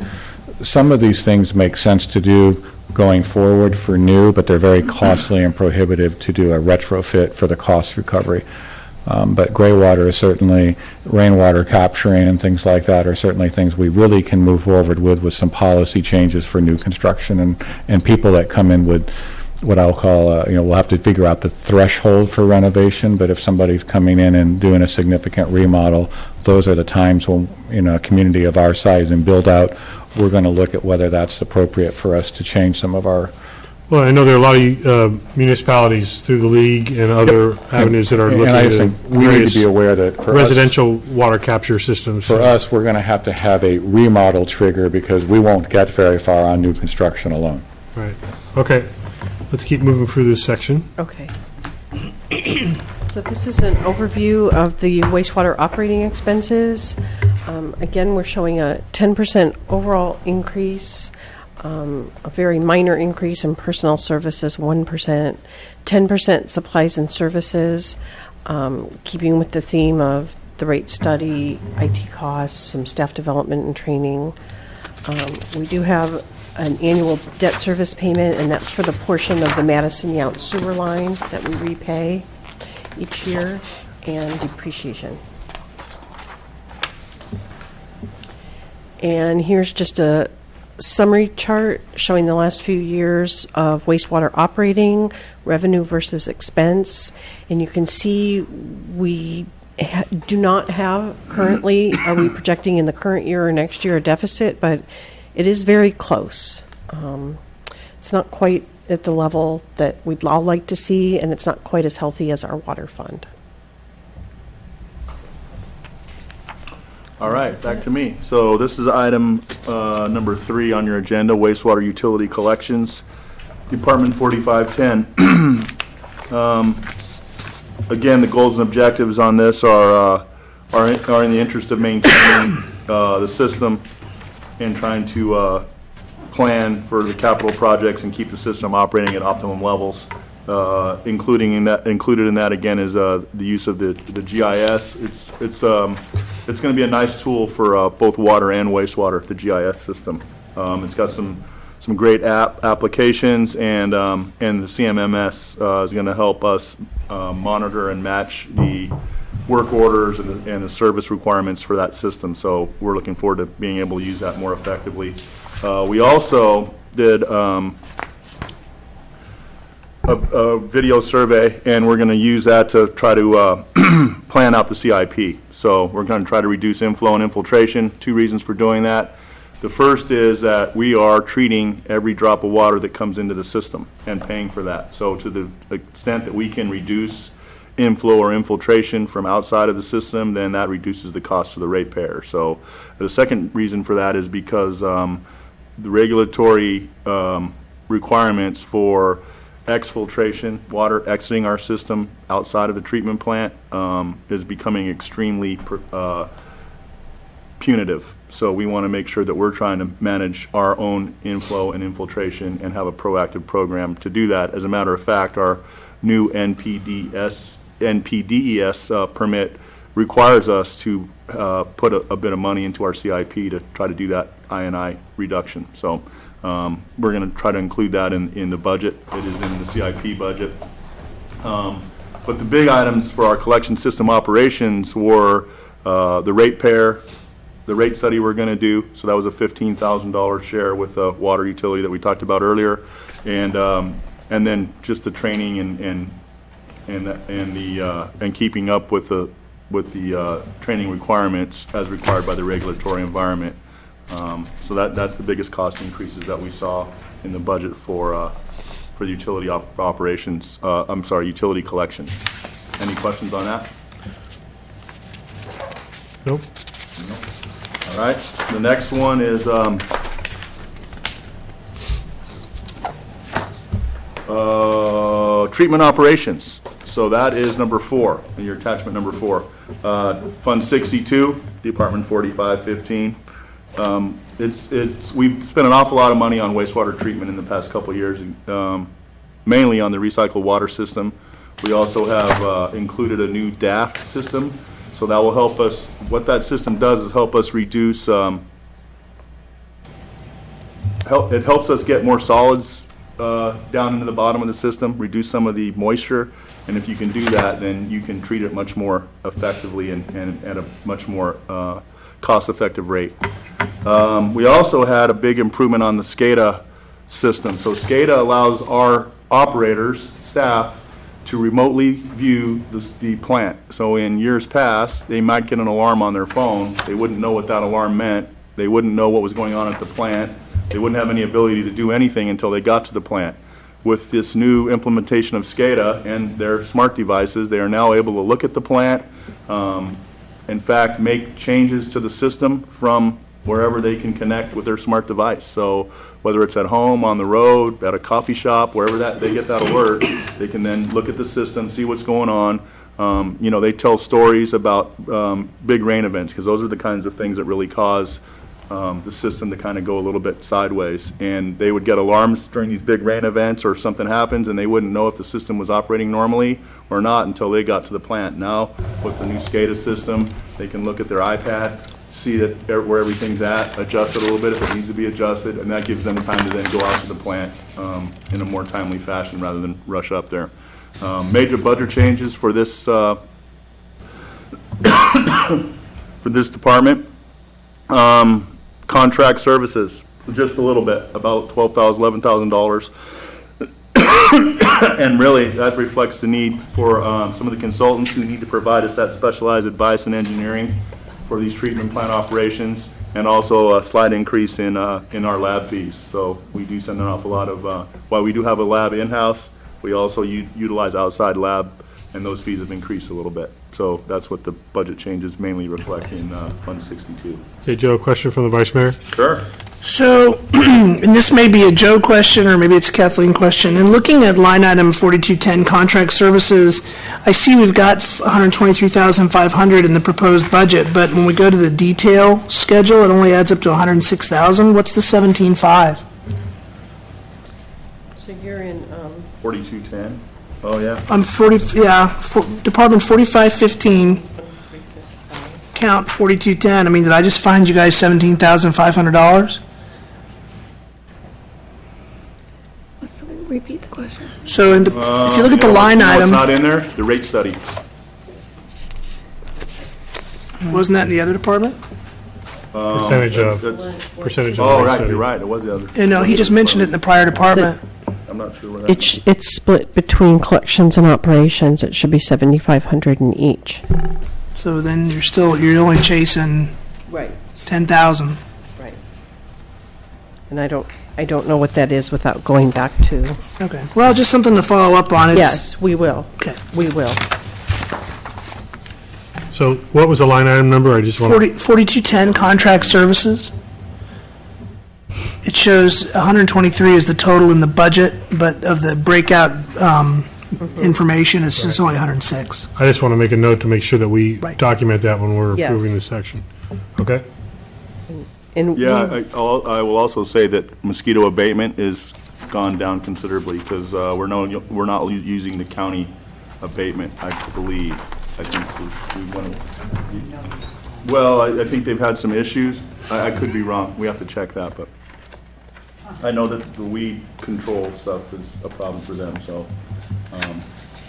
Some of these things make sense to do going forward for new, but they're very costly and prohibitive to do a retrofit for the cost recovery. But gray water is certainly, rainwater capturing and things like that are certainly things we really can move forward with some policy changes for new construction and people that come in with what I'll call, we'll have to figure out the threshold for renovation, but if somebody's coming in and doing a significant remodel, those are the times when, in a community of our size and build out, we're going to look at whether that's appropriate for us to change some of our. Well, I know there are a lot of municipalities through the league and other avenues that are looking And I at just think we need various to be aware that for us, residential water capture systems. we're going to have a remodel trigger because we won't get very far on new construction alone. Right. Okay. Let's keep moving through this section. Okay. So this is an overview of the wastewater operating expenses. Again, we're showing a 10% overall increase, a very minor increase in personnel services, 1%, 10% supplies and services, keeping with the theme of the rate study, IT costs, some staff development and training. We do have an annual debt service payment, and that's for the portion of the Madison Yount sewer line that we repay each year, and depreciation. And here's just a summary chart showing the last few years of wastewater operating, revenue versus expense. And you can see we do not have currently, are we projecting in the current year or next year a deficit, but it is very close. It's not quite at the level that we'd all like to see, and it's not quite as healthy as our water fund. All right, back to me. So this is item number 3 on your agenda, wastewater utility collections, Department 4510. Again, the goals and objectives on this are in the interest of maintaining the system and trying to plan for the capital projects and keep the system operating at optimum levels included in that again is the use of the GIS. It's going to be a nice tool for both water and wastewater, the GIS system. It's got some great applications, and the CMMS is going to help us monitor and match the work orders and the service requirements for that system. So we're looking forward to being able to use that more effectively. We also did a video survey, and we're going to use that to try to plan out the CIP. So we're going to try to reduce inflow and infiltration. 2 reasons for doing that. The first is that we are treating every drop of water that comes into the system and paying for that. So to the extent that we can reduce inflow or infiltration from outside of the system, then that reduces the cost to the ratepayer. So the second reason for that is because the regulatory requirements for exfiltration, water exiting our system outside of the treatment plant, is becoming extremely punitive. So we want to make sure that we're trying to manage our own inflow and infiltration and have a proactive program to do that. As a matter of fact, our new NPDES permit requires us to put a bit of money into our CIP to try to do that I&I reduction. So we're going to try to include that in the budget. It is in the CIP budget. But the big items for our collection system operations were the ratepayer, the rate study we're going to do. So that was a $15,000 share with the water utility that we talked about earlier, and then just the training and keeping up with the training requirements as required by the regulatory environment. So that's the biggest cost increases that we saw in the budget for the utility operations. Utility collection. Any questions on that? Nope. All right. The next one is treatment operations. So that is number 4, your attachment number 4. Fund 62, Department 4515. We've spent an awful lot of money on wastewater treatment in the past couple of years, mainly on the recycled water system. We also have included a new DAF system, so that will help us. What that system does is help us reduce. It helps us get more solids down into the bottom of the system, reduce some of the moisture, and if you can do that, then you can treat it much more effectively and at a much more cost-effective rate. We also had a big improvement on the SCADA system. So SCADA allows our operators, staff, to remotely view the plant. So in years past, they might get an alarm on their phone. They wouldn't know what that alarm meant. They wouldn't know what was going on at the plant. They wouldn't have any ability to do anything until they got to the plant. With this new implementation of SCADA and their smart devices, they are now able to look at the plant, in fact, make changes to the system from wherever they can connect with their smart device. So whether it's at home, on the road, at a coffee shop, wherever they get that alert, they can then look at the system, see what's going on. They tell stories about big rain events, because those are the kinds of things that really cause the system to kind of go a little bit sideways. And they would get alarms during these big rain events, or something happens, and they wouldn't know if the system was operating normally or not until they got to the plant. Now, with the new SCADA system, they can look at their iPad, see that where everything's at, adjust it a little bit if it needs to be adjusted, and that gives them time to then go out to the plant in a more timely fashion rather than rush up there. Major budget changes for this for this department. Contract services, just a little bit, about $12,000, $11,000. And really, that reflects the need for some of the consultants who need to provide us that specialized advice and engineering for these treatment plant operations, and also a slight increase in our lab fees. So we do send an awful lot of, while we do have a lab in-house, we also utilize outside lab, and those fees have increased a little bit. So that's what the budget changes mainly reflect in Fund 62. Hey, Joe, a question from the Vice Mayor? Sure. So, and this may be a Joe question, or maybe it's a Kathleen question. In looking at line item 4210, contract services, I see we've got $123,500 in the proposed budget, but when we go to the detail schedule, it only adds up to $106,000. What's the 17.5? So you're in 4210. Oh, yeah. Department 4515, count 4210. I mean, did I just find you guys $17,500? Repeat the question. So if you look at the line You know what's item, not in there? The rate study. wasn't that in the other department? Percentage of Oh, rate right, study. you're right, it was the other. No, he just mentioned it in the prior department. I'm not sure where that. It's split between collections and operations. It should be 7,500 in each. So then you're only chasing Right. 10,000. Right. And I don't know what that is without going back to. Okay. Well, just something to follow up on. Yes, we will. Okay. We will. So what was the line item number? I just want 4210, contract services. It shows 123 is the total in the budget, but of the breakout information, it's just only 106. I just want to make a note to make sure that we Right. document that when we're Yes. approving this section. Okay? And Yeah, we- I will also say that mosquito abatement is gone down considerably because we're not using the county abatement, I believe. I think we went, well, I think they've had some issues. I could be wrong. We have to check that, but I know that the weed control stuff is a problem for them, so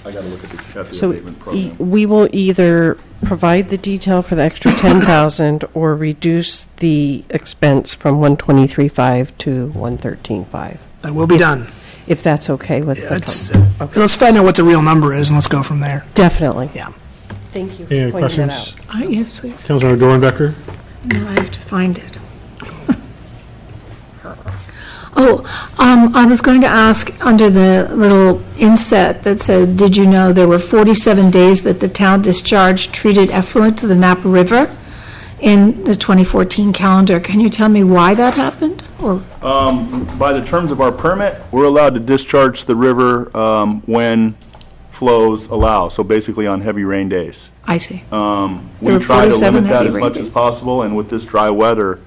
I got to look at the So abatement program. we will either provide the detail for the extra 10,000 or reduce the expense from 123.5 to 113.5, That will be done. if that's okay with the It's- company. Let's find out what the real number is, and let's go from there. Definitely. Yeah. Thank you for Any other pointing that questions? out. Yes, please. Councilmember Dornbecker? No, I have to find it. I was going to ask, under the little inset that said, did you know there were 47 days that the town discharged treated effluent to the Napa River in the 2014 calendar? Can you tell me why that happened? Or, By the terms of our permit, we're allowed to discharge the river when flows allow, so basically on heavy rain days. I see. We were try to 47 limit that heavy as rain much days. as possible, and with this dry weather,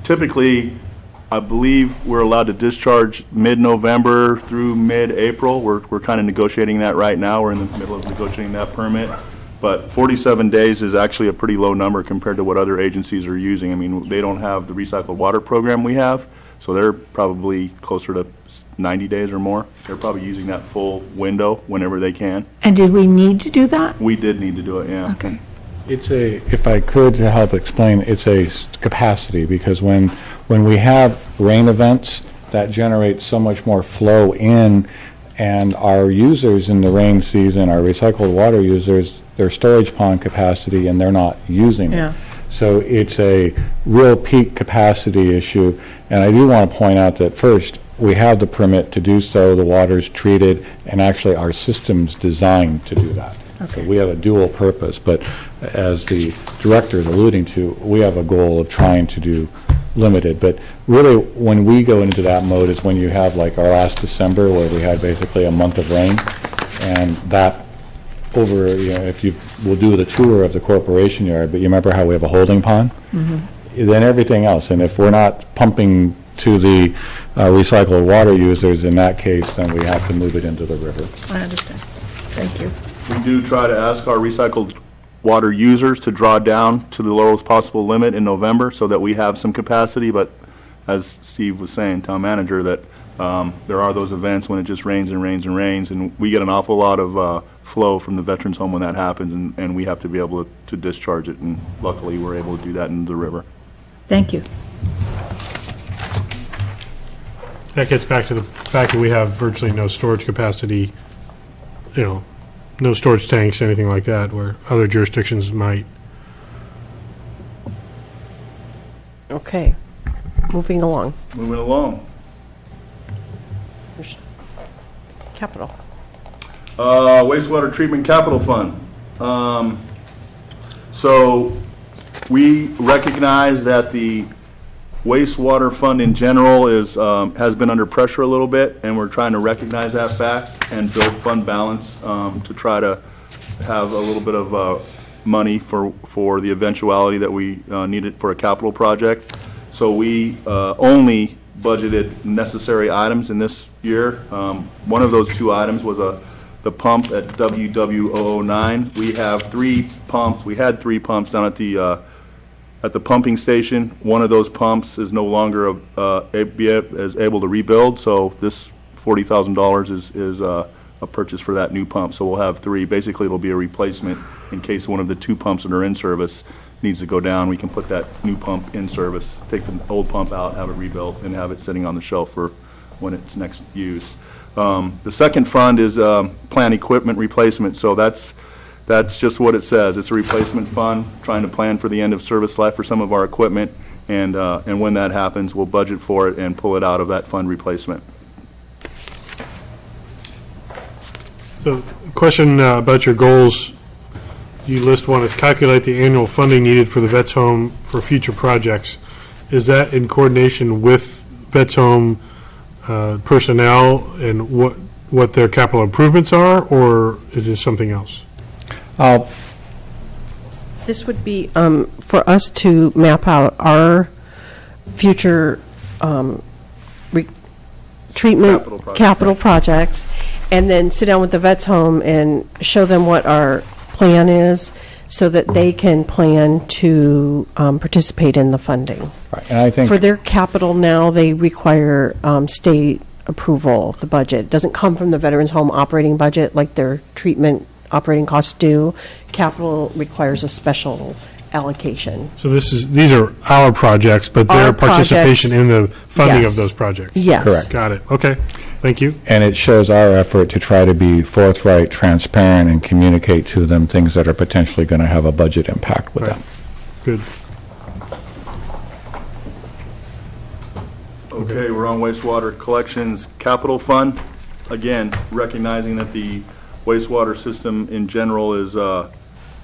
typically, I believe we're allowed to discharge mid-November through mid-April. We're kind of negotiating that right now. We're in the middle of negotiating that permit. But 47 days is actually a pretty low number compared to what other agencies are using. I mean, they don't have the recycled water program we have, so they're probably closer to 90 days or more. They're probably using that full window whenever they can. And did we need to do that? We did need to do it, yeah. Okay. It's if I could to help explain, it's a capacity, because when we have rain events, that generates so much more flow in, and our users in the rain season, our recycled water users, their storage pond capacity, and they're not using it. Yeah. So it's a real peak capacity issue, and I do want to point out that first, we have the permit to do so, the water's treated, and actually our system's designed to do that. So we have a dual purpose, but as the director is alluding to, we have a goal of trying to do limited. But really, when we go into that mode is when you have like our last December, where we had basically a month of rain, and that over, if we'll do the tour of the corporation yard, but you remember how we have a holding pond? Then everything else, and if we're not pumping to the recycled water users, in that case, then we have to move it into the river. I understand. Thank you. We do try to ask our recycled water users to draw down to the lowest possible limit in November so that we have some capacity, but as Steve was saying, town manager, that there are those events when it just rains and rains and rains, and we get an awful lot of flow from the Veterans Home when that happens, and we have to be able to discharge it, and luckily we're able to do that into the river. Thank you. That gets back to the fact that we have virtually no storage capacity, no storage tanks, anything like that, where other jurisdictions might. Okay. Moving along. Moving along. Capital. Wastewater Treatment Capital Fund. So we recognize that the wastewater fund in general has been under pressure a little bit, and we're trying to recognize that fact and build fund balance to try to have a little bit of money for the eventuality that we need it for a capital project. So we only budgeted necessary items in this year. One of those two items was the pump at WW009. We have 3 pumps. We had 3 pumps down at the pumping station. One of those pumps is no longer able to rebuild, so this $40,000 is a purchase for that new pump. So we'll have 3. Basically, it'll be a replacement in case one of the 2 pumps that are in service needs to go down. We can put that new pump in service, take the old pump out, have it rebuilt, and have it sitting on the shelf for when it's next used. The second fund is plant equipment replacement. So that's just what it says. It's a replacement fund, trying to plan for the end of service life for some of our equipment, and when that happens, we'll budget for it and pull it out of that fund replacement. So, question about your goals. You list one is calculate the annual funding needed for the Vets Home for future projects. Is that in coordination with Vets Home personnel and what their capital improvements are, or is this something else? This would be for us to map out our future treatment capital projects, and then sit down with the Vets Home and show them what our plan is, so that they can plan to participate in the funding. Right, and I think For their capital now, they require state approval of the budget. It doesn't come from the Veterans Home operating budget like their treatment operating costs do. Capital requires a special allocation. So these are our projects, but Our their participation projects, in the funding yes. of those projects. Yes. Correct. Got it. Okay. Thank you. And it shows our effort to try to be forthright, transparent, and communicate to them things that are potentially going to have a budget impact with Right. them. Good. Okay, we're on wastewater collections capital fund. Again, recognizing that the wastewater system in general is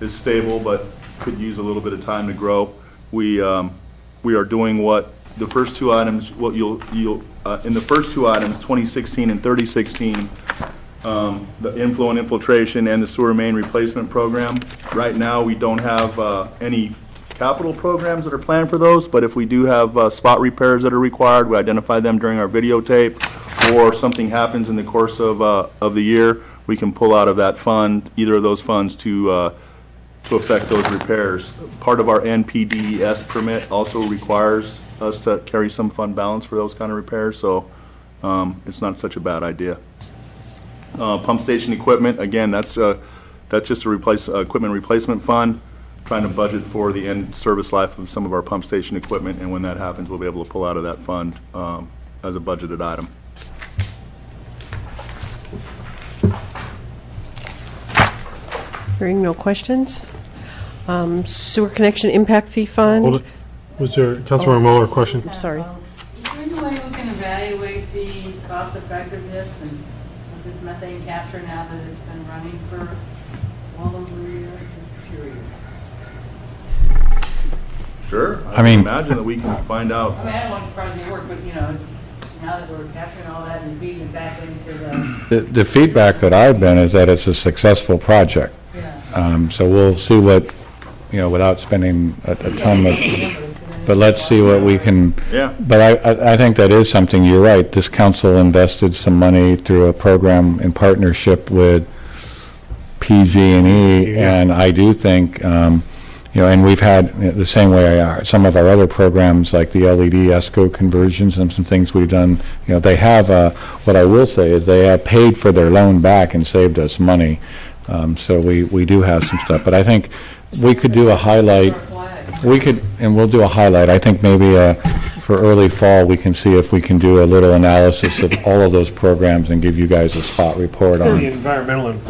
stable, but could use a little bit of time to grow. We are doing what the first 2 items, what you'll in the first 2 items, 2016 and 3016, the inflow and infiltration and the sewer main replacement program. Right now, we don't have any capital programs that are planned for those, but if we do have spot repairs that are required, we identify them during our videotape, or something happens in the course of the year, we can pull out of that fund, either of those funds, to affect those repairs. Part of our NPDES permit also requires us to carry some fund balance for those kind of repairs, so it's not such a bad idea. Pump station equipment, again, that's just a equipment replacement fund, trying to budget for the end service life of some of our pump station equipment, and when that happens, we'll be able to pull out of that fund as a budgeted item. Hearing no questions. Sewer connection impact fee fund. Hold it. Was there, Councilmember Mueller, a question? I'm sorry. Is there any way we can evaluate the cost effectiveness and with this methane capture now that it's been running for well over a year? Just curious. Sure. I mean- can imagine that we can find out. I mean, I don't want to surprise your work, but now that we're capturing all that and feeding it back into The feedback that I've been is that it's a successful project. So we'll see what, without spending a ton of, but let's see what we can. Yeah. But I think that is something, you're right, this council invested some money through a program in partnership with PG&E, and I do think, and we've had, the same way some of our other programs, like the LED ESCO conversions and some things we've done, they have, what I will say is they have paid for their loan back and saved us money. So we do have some stuff, but I think we could do a highlight. We'll do a highlight. I think maybe for early fall, we can see if we can do a little analysis of all of those programs and give you guys a spot report The on. environmental and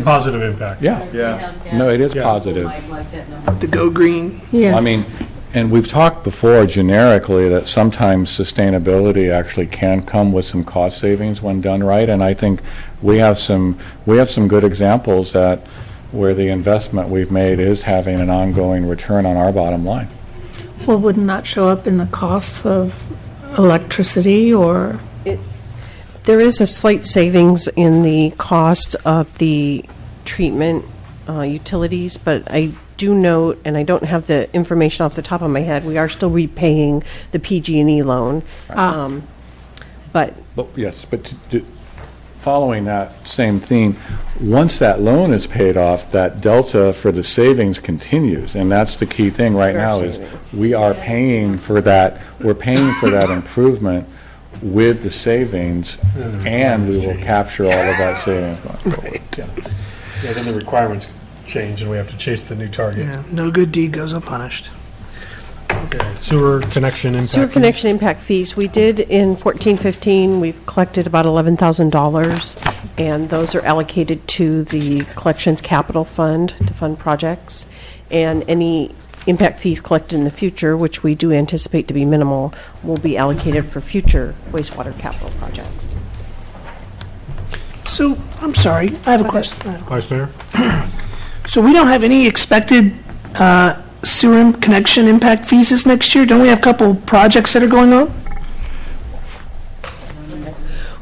positive impact. Yeah, Yeah. no, it is Yeah. positive. like that number. The Go Green. Yes. I mean, and we've talked before generically that sometimes sustainability actually can come with some cost savings when done right, and I think we have some good examples that where the investment we've made is having an ongoing return on our bottom line. Well, wouldn't that show up in the costs of electricity or? There is a slight savings in the cost of the treatment utilities, but I do note, and I don't have the information off the top of my head, we are still repaying the PG&E loan. But But yes, but following that same theme, once that loan is paid off, that delta for the savings continues, and that's the key thing right now is we are paying for that, we're paying for that improvement with the savings, and we will capture all of that savings going forward. Yeah, then the requirements change and we have to chase the new target. Yeah, no good deed goes unpunished. Okay, sewer connection impact. sewer connection impact fees, we did in 14-15, we've collected about $11,000, and those are allocated to the collections capital fund to fund projects. And any impact fees collected in the future, which we do anticipate to be minimal, will be allocated for future wastewater capital projects. So, I'm sorry, I have a question. Vice Mayor? So we don't have any expected sewer connection impact fees this next year? Don't we have a couple projects that are going on?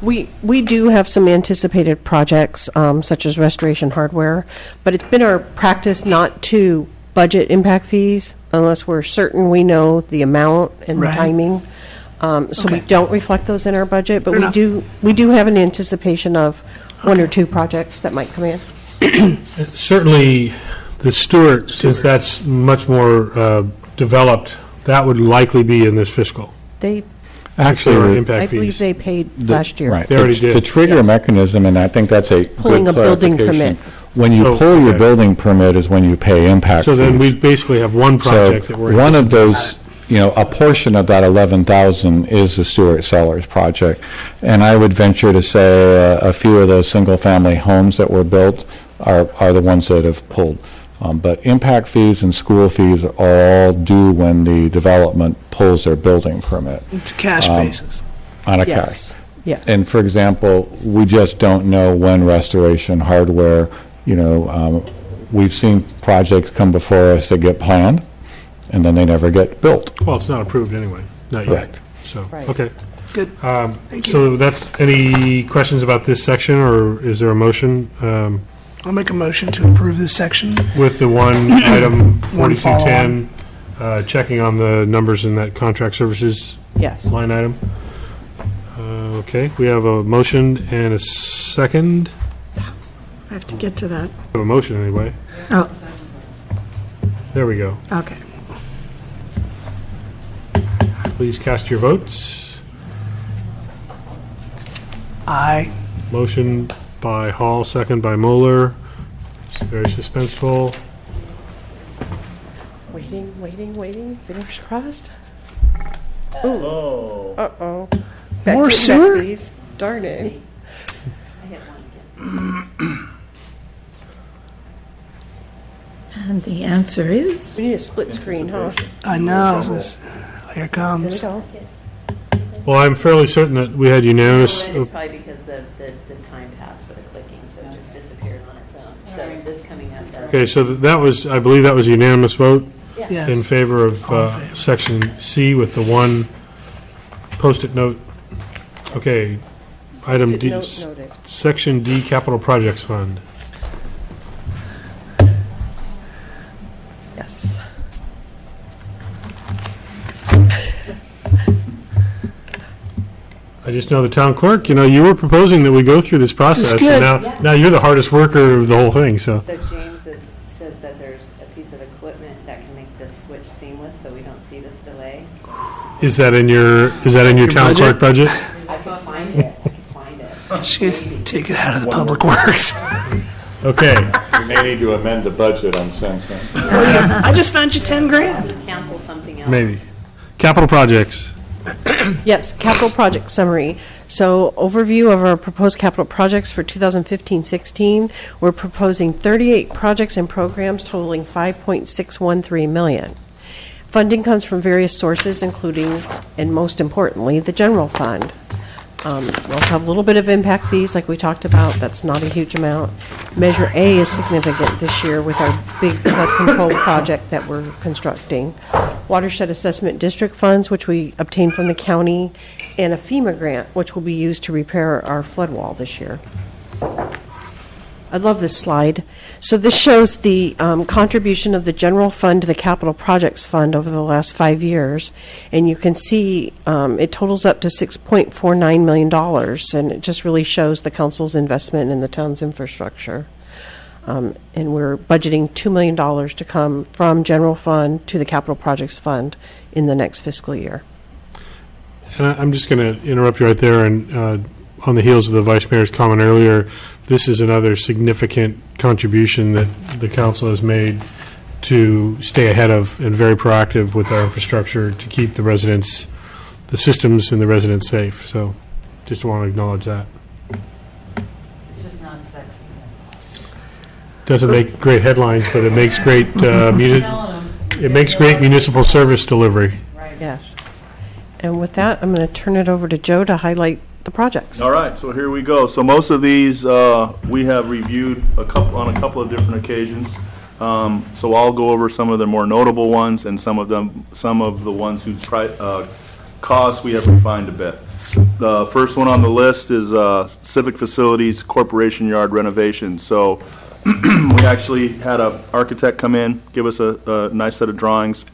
We do have some anticipated projects, such as Restoration Hardware, but it's been our practice not to budget impact fees unless we're certain we know the amount and the Right. timing. So we Okay. don't reflect those in our budget, but Fair enough. we do have an anticipation of one or two projects that might come in. Certainly, the Stewart, since that's much more developed, that would likely be in this fiscal. They, Or Actually, impact I believe fees. they paid last year. right. They already did. The trigger Yes. mechanism, and I think that's a pulling good a building clarification. permit. When you Oh, pull your okay. building permit is when you pay impact So then we fees. basically have one project that So we're. one of those, a portion of that 11,000 is the Stewart Cellars project. And I would venture to say a few of those single-family homes that were built are the ones that have pulled. But impact fees and school fees are all due when the development pulls their building permit It's a cash basis. on a cash. Yes, yeah. And for example, we just don't know when Restoration Hardware, we've seen projects come before us that get planned, and then they never get built. Well, it's not approved anyway, not yet. Correct. So, Right. okay. Good. Thank you. So that's, any questions about this section, or is there a motion I'll make a motion to approve this section. with the one item One 4210, checking on the numbers in that contract services Yes. line item? Okay, we have a motion and a second. I have to get to that. We have a motion anyway. Oh, There we go. okay. Please cast your votes. Aye. Motion by Hall, second by Moeller. It's very suspenseful. Waiting, fingers crossed. Ooh. Uh-oh. Back More to impact sewer? fees. Darn it. I hit one again. And the answer is? We need a split screen, huh? I know. Here it There we comes. go. Well, I'm fairly certain that we had unanimous. Well, then it's probably because the time passed for the clicking, so it just disappeared on its own. So this coming up does. Okay, so that was, I believe that was a unanimous vote in Yes. favor of All in favor. section C with the one post-it note. Okay, item D, Noted. section D, capital projects fund. Yes. I just know the town clerk, you were proposing that we go through this process. and good. Now you're the hardest worker of the whole thing, so. So James says that there's a piece of equipment that can make this switch seamless, so we don't see this delay. Is that in your town budget? clerk budget? I can find it. She could take it out of the public works. Okay, We may need to amend the budget on Sensen. I just found you 10 grand. Just cancel something else. maybe. Capital projects. Yes, capital project summary. So overview of our proposed capital projects for 2015-16. We're proposing 38 projects and programs totaling $5.613 million. Funding comes from various sources, including, and most importantly, the general fund. We also have a little bit of impact fees, like we talked about. That's not a huge amount. Measure A is significant this year with our big flood control project that we're constructing. Watershed Assessment District funds, which we obtained from the county, and a FEMA grant, which will be used to repair our flood wall this year. I love this slide. So this shows the contribution of the general fund to the capital projects fund over the last 5 years. And you can see it totals up to $6.49 million. And it just really shows the council's investment in the town's infrastructure. And we're budgeting $2 million to come from general fund to the capital projects fund in the next fiscal year. And I'm just going to interrupt you right there, and on the heels of the Vice Mayor's comment earlier, this is another significant contribution that the council has made to stay ahead of and very proactive with our infrastructure to keep the residents, the systems and the residents safe. So just want to acknowledge that. It's just not sexy, that's all. Doesn't make great headlines, but it makes great, Telling them. it makes great municipal service delivery. Right. Yes. And with that, I'm going to turn it over to Joe to highlight the projects. All right, so here we go. So most of these, we have reviewed on a couple of different occasions. So I'll go over some of the more notable ones and some of the ones whose costs we have refined a bit. The first one on the list is Civic Facilities Corporation Yard renovation. So we actually had an architect come in, give us a nice set of drawings.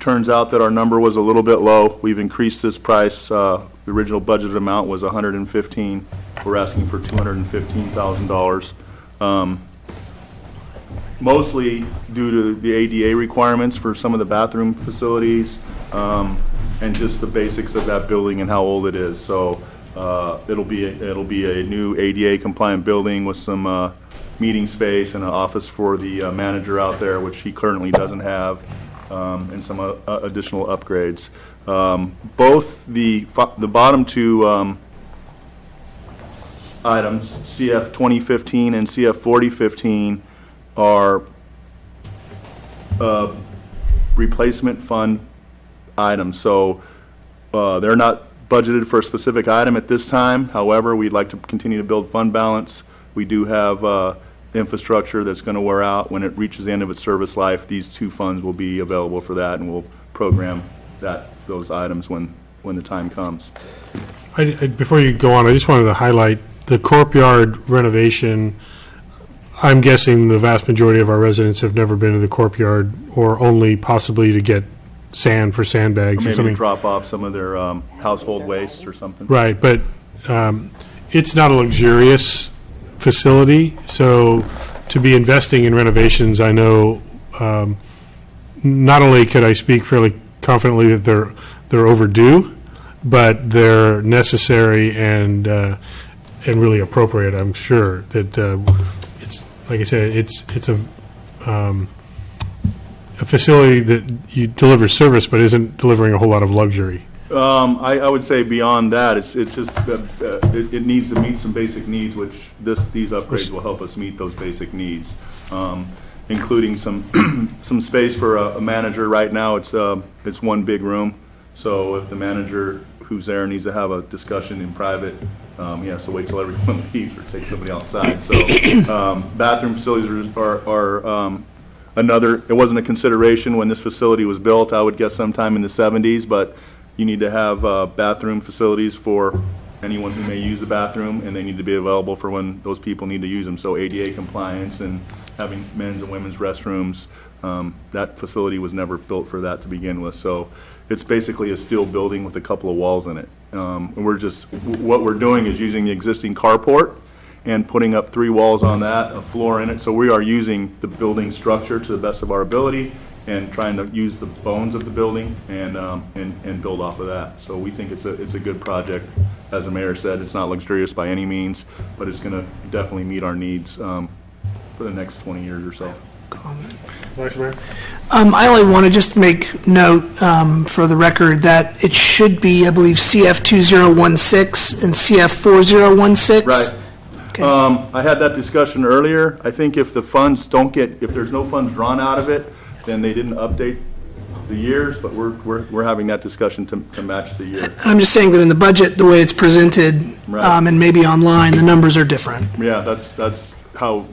Turns out that our number was a little bit low. We've increased this price. The original budgeted amount was $115,000. We're asking for $215,000. Mostly due to the ADA requirements for some of the bathroom facilities, and just the basics of that building and how old it is. So it'll be a new ADA compliant building with some meeting space and an office for the manager out there, which he currently doesn't have. And some additional upgrades. Both the bottom two items, CF 2015 and CF 4015, are replacement fund items. So they're not budgeted for a specific item at this time. However, we'd like to continue to build fund balance. We do have infrastructure that's going to wear out. When it reaches the end of its service life, these two funds will be available for that, and we'll program those items when the time comes. Before you go on, I just wanted to highlight the Corp Yard renovation. I'm guessing the vast majority of our residents have never been to the Corp Yard, or only possibly to get sand for sandbags or Maybe something. to drop off some of their household waste or something. Right, but it's not a luxurious facility, so to be investing in renovations, I know not only could I speak fairly confidently that they're overdue, but they're necessary and really appropriate. I'm sure that it's, like I said, it's a facility that you deliver service, but isn't delivering a whole lot of luxury. I would say beyond that, it's just it needs to meet some basic needs, which these upgrades will help us meet those basic needs, including some some space for a manager. Right now, it's one big room, so if the manager who's there needs to have a discussion in private, he has to wait till everyone leaves or take somebody outside. So bathroom facilities are another. It wasn't a consideration when this facility was built. I would guess sometime in the 70s, but you need to have bathroom facilities for anyone who may use the bathroom, and they need to be available for when those people need to use them. So ADA compliance and having men's and women's restrooms, that facility was never built for that to begin with. So it's basically a steel building with a couple of walls in it. And what we're doing is using the existing carport and putting up 3 walls on that, a floor in it. So we are using the building structure to the best of our ability and trying to use the bones of the building and build off of that. So we think it's a good project. As the mayor said, it's not luxurious by any means, but it's going to definitely meet our needs for the next 20 years or so. Vice Mayor? I only want to just make note for the record that it should be, I believe, CF 2016 and CF 4016. Right. Okay. I had that discussion earlier. I think if the funds if there's no funds drawn out of it, then they didn't update the years, but we're having that discussion to match the year. I'm just saying that in the budget, the way it's presented, Right. and maybe online, the numbers are different. Yeah, that's how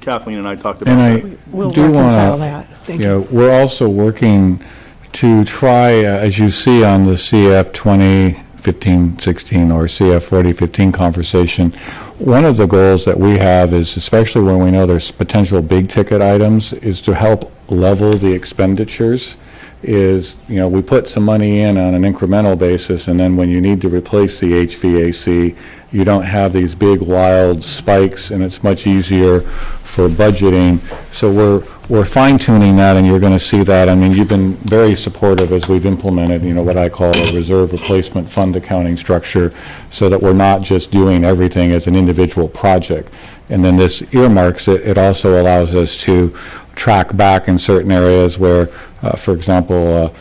Kathleen and I talked about And that. I We'll do want reconcile to, that. Thank you know, we're also working to try, as you see on the CF 1516 or CF 4015 conversation, one of the goals that we have is, especially when we know there's potential big-ticket items, is to help level the expenditures. Is, we put some money in on an incremental basis, and then when you need to replace the HVAC, you don't have these big wild spikes, and it's much easier for budgeting. So we're fine-tuning that, and you're going to see that. I mean, you've been very supportive as we've implemented, what I call a reserve replacement fund accounting structure, so that we're not just doing everything as an individual project. And then this earmarks it. It also allows us to track back in certain areas where, for example,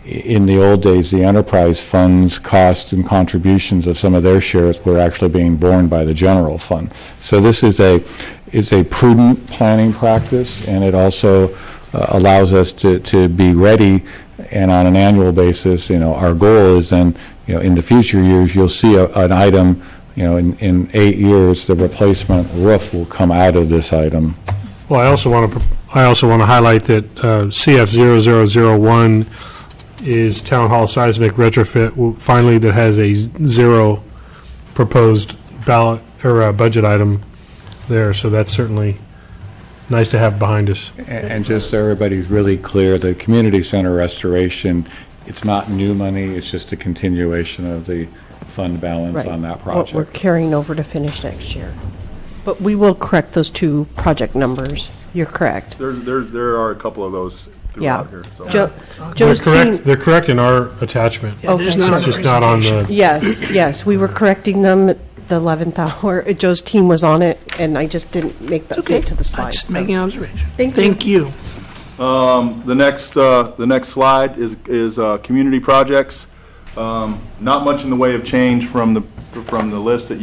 in the old days, the enterprise funds cost and contributions of some of their shares were actually being borne by the general fund. So this is a prudent planning practice, and it also allows us to be ready. And on an annual basis, our goal is then, in the future years, you'll see an item, in 8 years, the replacement roof will come out of this item. Well, I also want to highlight that CF 0001 is Town Hall seismic retrofit, finally, that has a zero proposed ballot or budget item there. So that's certainly nice to have behind us. And just so everybody's really clear, the community center restoration, it's not new money, it's just a continuation of the fund balance Right. on that What project. we're carrying over to finish next year. But we will correct those two project numbers. You're correct. There are a couple of those Yeah. throughout here. So. Joe's team. They're correct in our attachment. Yeah, there's Okay. not on It's the just not on presentation. the, Yes, we were correcting them at the 11th hour. Joe's team was on it, and I just didn't make the Okay, update to the I'm slides. just so. making an observation. Thank you. Thank you. The next slide is community projects. Not much in the way of change from the list that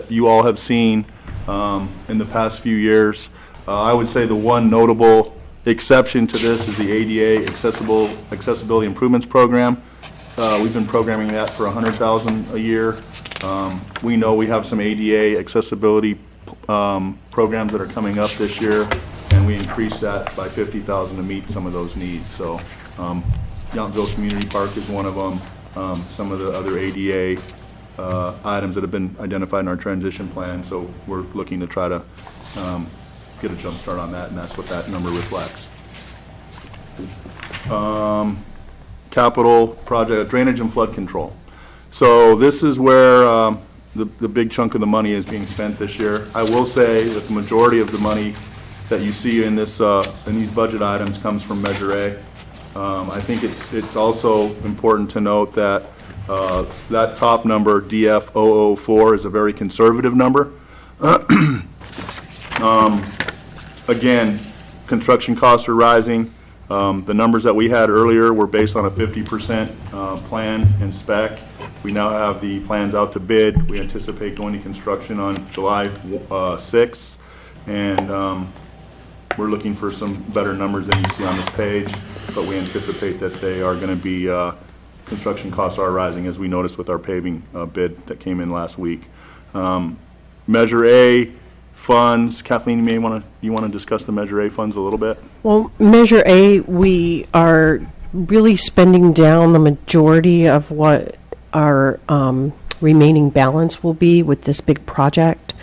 you all have seen in the past few years. I would say the one notable exception to this is the ADA Accessibility Improvements Program. We've been programming that for $100,000 a year. We know we have some ADA accessibility programs that are coming up this year, and we increased that by $50,000 to meet some of those needs. So Yountville Community Park is one of them. Some of the other ADA items that have been identified in our transition plan, so we're looking to try to get a jump start on that, and that's what that number reflects. Capital project, drainage and flood control. So this is where the big chunk of the money is being spent this year. I will say that the majority of the money that you see in these budget items comes from Measure A. I think it's also important to note that that top number, DF 004, is a very conservative number. Again, construction costs are rising. The numbers that we had earlier were based on a 50% plan and spec. We now have the plans out to bid. We anticipate going to construction on July 6th, and we're looking for some better numbers than you see on this page, but we anticipate that they are going to be, construction costs are rising, as we noticed with our paving bid that came in last week. Measure A funds, Kathleen, you want to discuss the Measure A funds a little bit? Well, Measure A, we are really spending down the majority of what our remaining balance will be with this big project.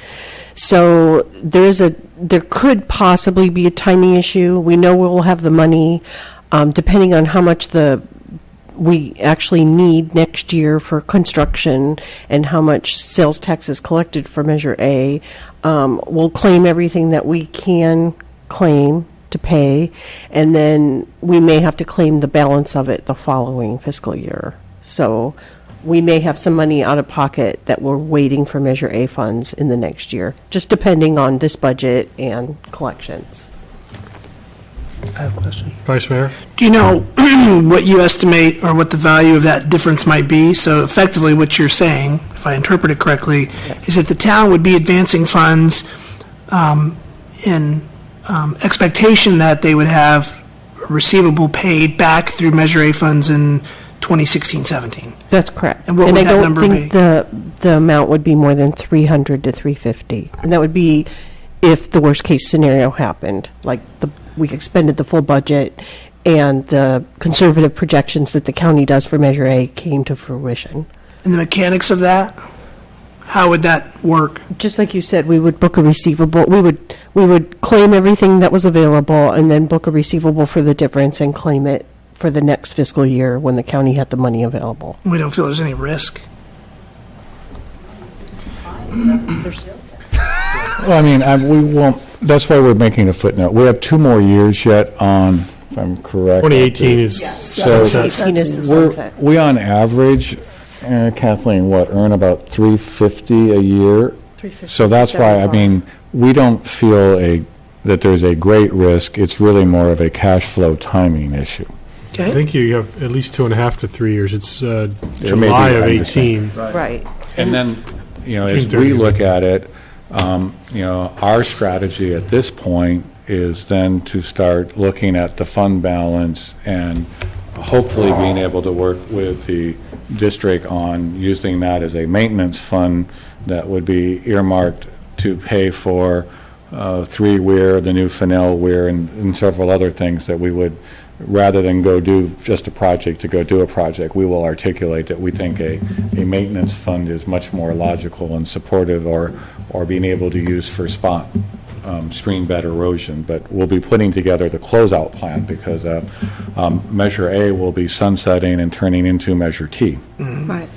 So there could possibly be a timing issue. We know we'll have the money, depending on how much we actually need next year for construction and how much sales tax is collected for Measure A. We'll claim everything that we can claim to pay, and then we may have to claim the balance of it the following fiscal year. So we may have some money out of pocket that we're waiting for Measure A funds in the next year, just depending on this budget and collections. I have a question. Vice Mayor? Do you know what you estimate or what the value of that difference might be? So effectively, what you're saying, if I interpret it correctly, is that the town would be advancing funds in expectation that they would have receivable paid back through Measure A funds in 2016-17. That's correct. And what would that number I don't think the amount would be more than 300 to 350. And that would be if the worst-case scenario happened, like we expended the full budget and the conservative projections that the county does for Measure A came to fruition. And the mechanics of that, how would that work? Just like you said, we would book a receivable, we would claim everything that was available and then book a receivable for the difference and claim it for the next fiscal year when the county had the money available. We don't feel there's any risk. Well, I mean, we won't, that's why we're making a footnote. We have 2 more years yet on, if I'm correct. 2018 is So- sunset. 18 is the sunset. We on average, Kathleen, earn about $350 a year? So that's why, I mean, we don't feel that there's a great risk. It's really more of a cash flow timing issue. I Okay? think you have at least 2.5 to 3 years. It's may July be, of I'm just saying. 18. Right. And then, as June we 30th. look at it, our strategy at this point is then to start looking at the fund balance and hopefully being able to work with the district on using that as a maintenance fund that would be earmarked to pay for 3 Weir, the new Fennell Weir, and several other things that we would, rather than go do just a project to go do a project, we will articulate that we think a maintenance fund is much more logical and supportive or being able to use for spot stream bed erosion. But we'll be putting together the closeout plan because Measure A will be sunsetting and turning into Measure T. Right.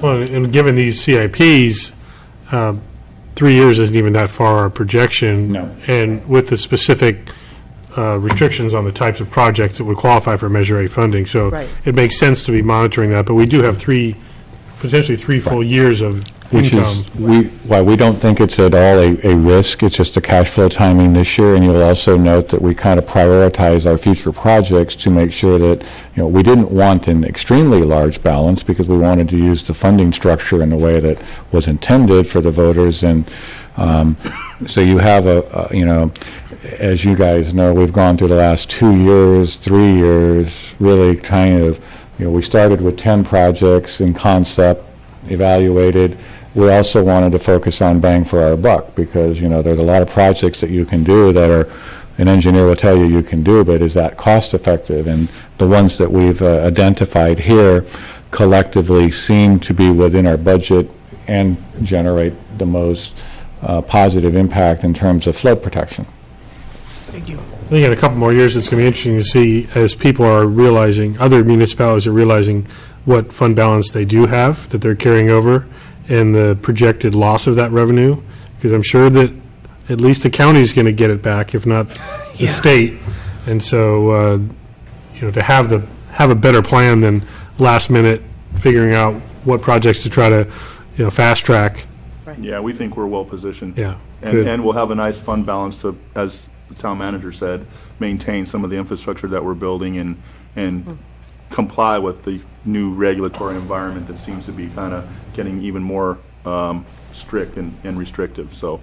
Well, and given these CIPs, 3 years isn't even that far our projection. No. And with the specific restrictions on the types of projects that would qualify for Measure A funding. So Right. it makes sense to be monitoring that, but we do have potentially three full years of Which income. is, why we don't think it's at all a risk, it's just a cash flow timing this year, and you'll also note that we kind of prioritize our future projects to make sure that, we didn't want an extremely large balance because we wanted to use the funding structure in a way that was intended for the voters, and so you have as you guys know, we've gone through the last 2 years, 3 years, really kind of, we started with 10 projects in concept, evaluated. We also wanted to focus on bang for our buck because, there's a lot of projects that you can do that an engineer will tell you can do, but is that cost effective? And the ones that we've identified here collectively seem to be within our budget and generate the most positive impact in terms of flood protection. Thank you. I think in a couple more years, it's going to be interesting to see as people are realizing, other municipalities are realizing what fund balance they do have that they're carrying over and the projected loss of that revenue, because I'm sure that at least the county is going to get it back, if not the Yeah. state. And so, to have a better plan than last minute figuring out what projects to try to, fast track. Yeah, we think we're well positioned. Yeah, good. And we'll have a nice fund balance to, as the town manager said, maintain some of the infrastructure that we're building and comply with the new regulatory environment that seems to be kind of getting even more strict and restrictive. So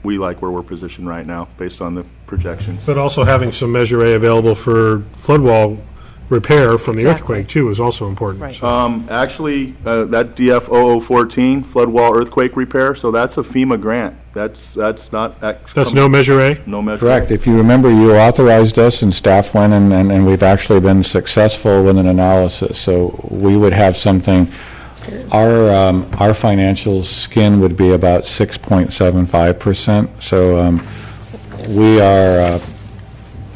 we like where we're positioned right now based on the projections. But also having some Measure A available for flood wall repair from the Exactly. earthquake, too, is also important. Right. So- Actually, that DF 0014, flood wall earthquake repair, so that's a FEMA grant. That's not. That's no Measure A? No measure. Correct. If you remember, you authorized us and staff went and we've actually been successful with an analysis. So we would have something, our financial skin would be about 6.75%. So we are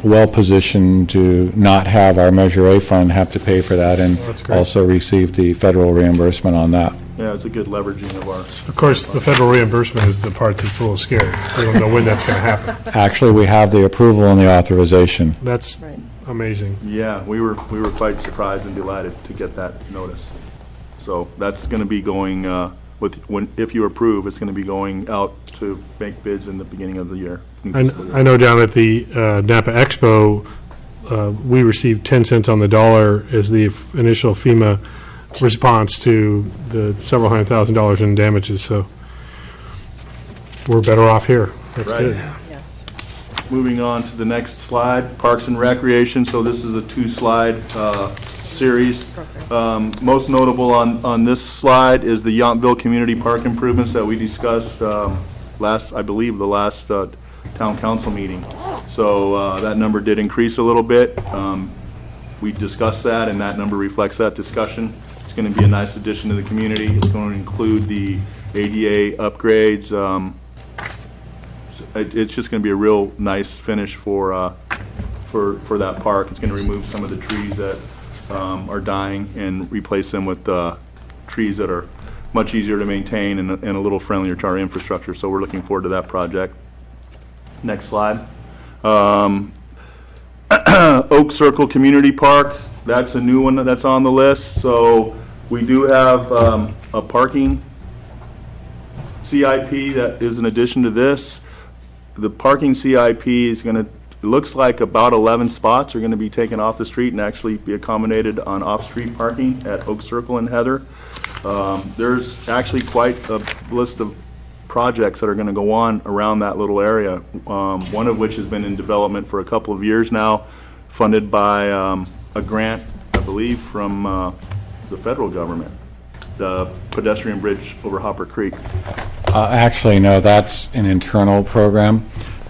well-positioned to not have our Measure A fund have to pay for that and That's great. also receive the federal reimbursement on that. Yeah, it's a good leveraging of our. Of course, the federal reimbursement is the part that's a little scary. We don't know when that's going to happen. Actually, we have the approval and the authorization. That's Right. amazing. Yeah, we were quite surprised and delighted to get that notice. So that's going to be going, if you approve, it's going to be going out to make bids in the beginning of the year. I know down at the Napa Expo, we received 10 cents on the dollar as the initial FEMA response to the several $100,000 in damages, so we're better off here. That's Right. good. Yes. Moving on to the next slide, Parks and Recreation. So this is a 2-slide series. Most notable on this slide is the Yountville Community Park improvements that we discussed I believe, the last town council meeting. So that number did increase a little bit. We discussed that, and that number reflects that discussion. It's going to be a nice addition to the community. It's going to include the ADA upgrades. It's just going to be a real nice finish for that park. It's going to remove some of the trees that are dying and replace them with trees that are much easier to maintain and a little friendlier to our infrastructure. So we're looking forward to that project. Next slide. Oak Circle Community Park, that's a new one that's on the list. So we do have a parking CIP that is in addition to this. The parking CIP is going to, it looks like about 11 spots are going to be taken off the street and actually be accommodated on off-street parking at Oak Circle and Heather. There's actually quite a list of projects that are going to go on around that little area, one of which has been in development for a couple of years now, funded by a grant, I believe, from the federal government, the pedestrian bridge over Hopper Creek. Actually, no, that's an internal program.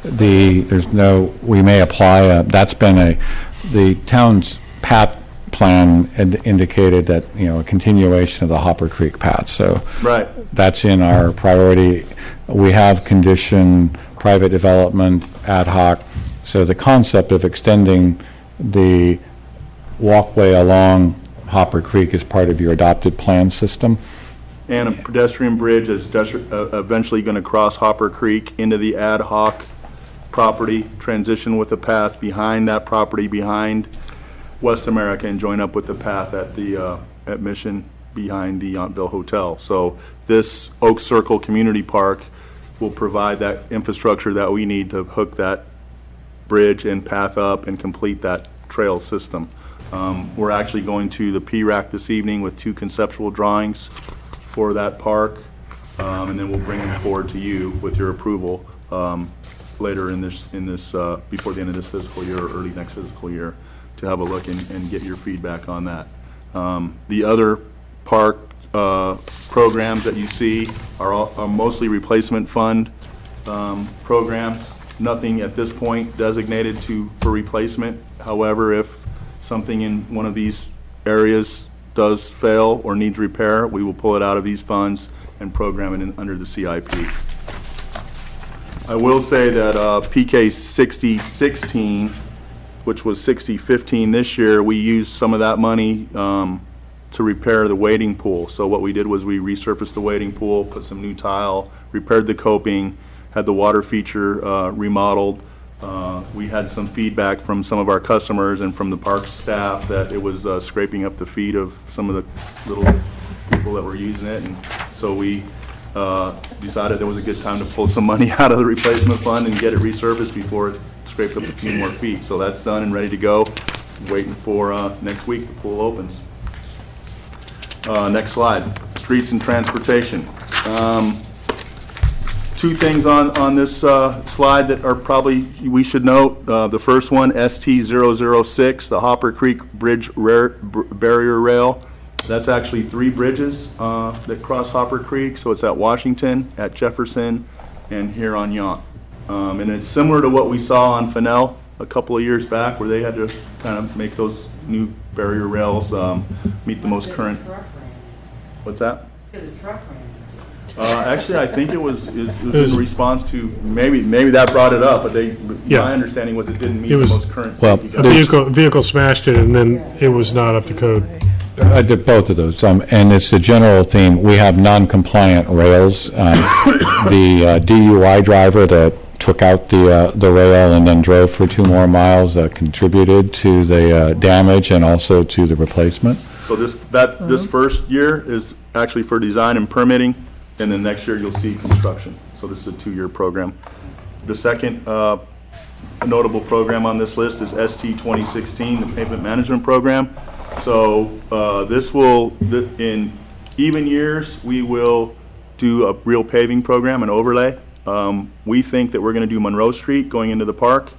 There's no, we may apply, that's been the town's path plan indicated that, a continuation of the Hopper Creek path. So Right. that's in our priority. We have conditioned private development ad hoc. So the concept of extending the walkway along Hopper Creek is part of your adopted plan system. And a pedestrian bridge is eventually going to cross Hopper Creek into the ad hoc property, transition with the path behind that property, behind West America, and join up with the path at Mission behind the Yountville Hotel. So this Oak Circle Community Park will provide that infrastructure that we need to hook that bridge and path up and complete that trail system. We're actually going to the PRAC this evening with 2 conceptual drawings for that park, and then we'll bring them forward to you with your approval later in this before the end of this fiscal year or early next fiscal year to have a look and get your feedback on that. The other park programs that you see are mostly replacement fund programs. Nothing at this point designated for replacement. However, if something in one of these areas does fail or needs repair, we will pull it out of these funds and program it under the CIP. I will say that PK 6016, which was 6015 this year, we used some of that money to repair the wading pool. So what we did was we resurfaced the wading pool, put some new tile, repaired the coping, had the water feature remodeled. We had some feedback from some of our customers and from the park staff that it was scraping up the feet of some of the little people that were using it. And so we decided it was a good time to pull some money out of the replacement fund and get it resurfaced before it scraped up a few more feet. So that's done and ready to go. Waiting for next week the pool opens. Next slide, streets and transportation. 2 things on this slide that are probably we should note. The first one, ST006, the Hopper Creek Bridge Barrier Rail. That's actually 3 bridges that cross Hopper Creek. So it's at Washington, at Jefferson, and here on Yount. And it's similar to what we saw on Fennell a couple of years back, where they had to kind of make those new barrier rails meet the most current. What's that? Actually, I think it was in response to maybe that brought it up, but my understanding was it didn't meet the most current. Well, a vehicle smashed it, and then it was not up to code. I did both of those, and it's a general theme. We have non-compliant rails. The DUI driver that took out the rail and then drove for 2 more miles contributed to the damage and also to the replacement. So this first year is actually for design and permitting, and then next year you'll see construction. So this is a 2-year program. The second notable program on this list is ST 2016, the pavement management program. So this will, in even years, we will do a real paving program, an overlay. We think that we're going to do Monroe Street going into the park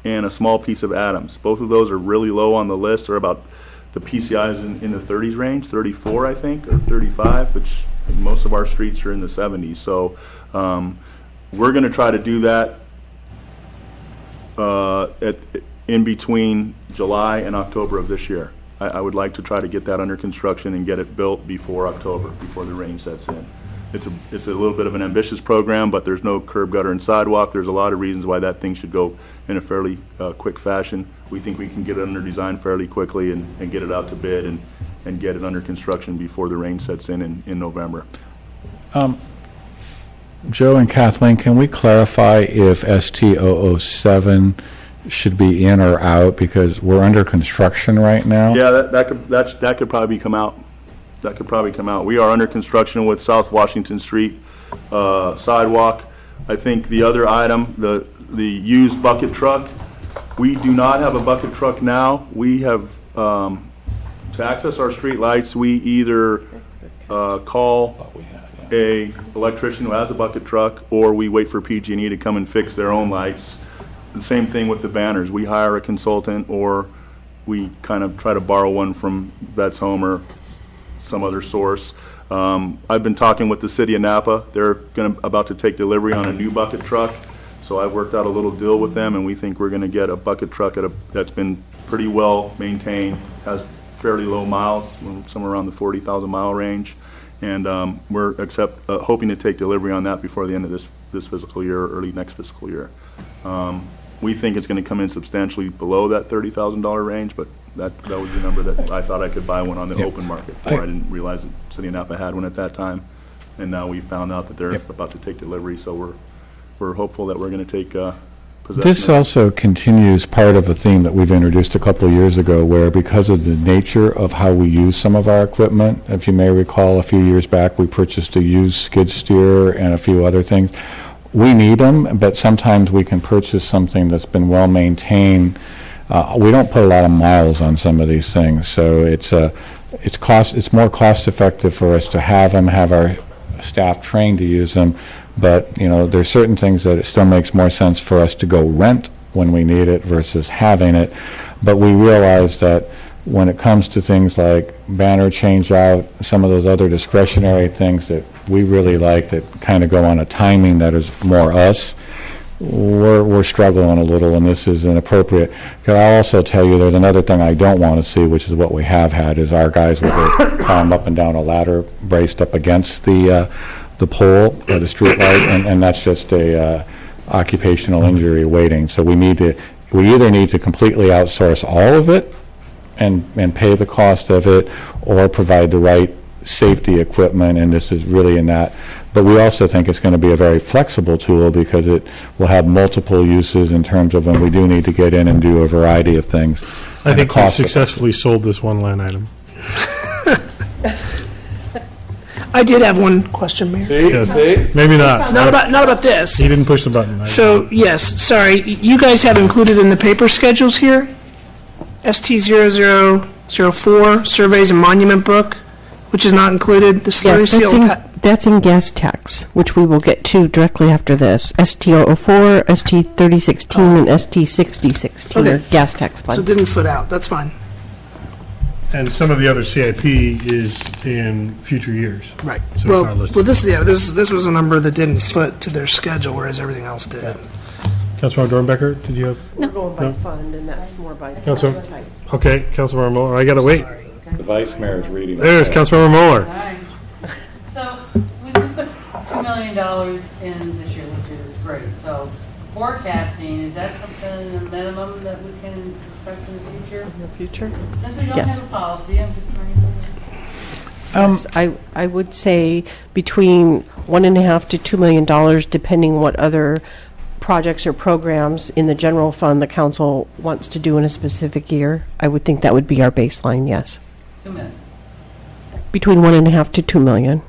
and a small piece of Adams. Both of those are really low on the list. They're about, the PCI is in the 30s range, 34 I think, or 35, which most of our streets are in the 70s. So we're going to try to do that in between July and October of this year. I would like to try to get that under construction and get it built before October, before the rain sets in. It's a little bit of an ambitious program, but there's no curb, gutter, and sidewalk. There's a lot of reasons why that thing should go in a fairly quick fashion. We think we can get it under design fairly quickly and get it out to bid and get it under construction before the rain sets in November. Joe and Kathleen, can we clarify if ST007 should be in or out, because we're under construction right now? Yeah, that could probably come out. That could probably come out. We are under construction with South Washington Street sidewalk. I think the other item, the used bucket truck, we do not have a bucket truck now. We have, to access our street lights, we either call a electrician who has a bucket truck, or we wait for PG&E to come and fix their own lights. The same thing with the banners. We hire a consultant, or we kind of try to borrow one from Vets Home or some other source. I've been talking with the city of Napa. They're about to take delivery on a new bucket truck. So I've worked out a little deal with them, and we think we're going to get a bucket truck that's been pretty well maintained, has fairly low miles, somewhere around the 40,000 mile range. And we're hoping to take delivery on that before the end of this fiscal year or early next fiscal year. We think it's going to come in substantially below that $30,000 range, but that was the number that I thought I could buy one on the open market. I didn't realize that City of Napa had one at that time, and now we found out that they're about to take delivery, so we're hopeful that we're going to take possession. This also continues part of a theme that we've introduced a couple of years ago, where because of the nature of how we use some of our equipment, if you may recall, a few years back, we purchased a used skid steer and a few other things. We need them, but sometimes we can purchase something that's been well maintained. We don't put a lot of miles on some of these things, so it's more cost effective for us to have them, have our staff trained to use them. But there's certain things that it still makes more sense for us to go rent when we need it versus having it. But we realize that when it comes to things like banner change out, some of those other discretionary things that we really like that kind of go on a timing that is more us, we're struggling a little, and this is inappropriate. Because I'll also tell you there's another thing I don't want to see, which is what we have had, is our guys that climb up and down a ladder braced up against the pole or the street light, and that's just a occupational injury waiting. So we either need to completely outsource all of it and pay the cost of it, or provide the right safety equipment, and this is really in that. But we also think it's going to be a very flexible tool, because it will have multiple uses in terms of when we do need to get in and do a variety of things. I think we've successfully sold this one line item. I did have one question, Mayor. See? Maybe not. Not about this. He didn't push the button. So, yes, sorry, you guys have included in the paper schedules here, ST0004, Surveys and Monument Book, which is not included, the slurry Yes, seal. that's in gas tax, which we will get to directly after this. ST004, ST3016, and ST6016 are Okay. gas tax So it funds. didn't foot out, that's fine. And some of the other CIP is in future years. Right. So it's Well, not listed. this was a number that didn't foot to their schedule, whereas everything else did. Councilmember Dornbecker, did you have? We're going by No. fund, and that's more by Councilor- type. Okay, Councilmember Mueller, I gotta wait. The vice mayor is reading. There's Councilmember Mueller. All right. So we put $2 million in this year, which is great. So forecasting, is that something, a minimum that we can expect in the future? In the future? Since we don't Yes. have a policy, I'm just trying to. Yes, I would say between $1.5 to $2 million, depending what other projects or programs in the general fund the council wants to do in a specific year. I would think that would be our baseline, yes. 2 million. Between 1.5 to 2 million.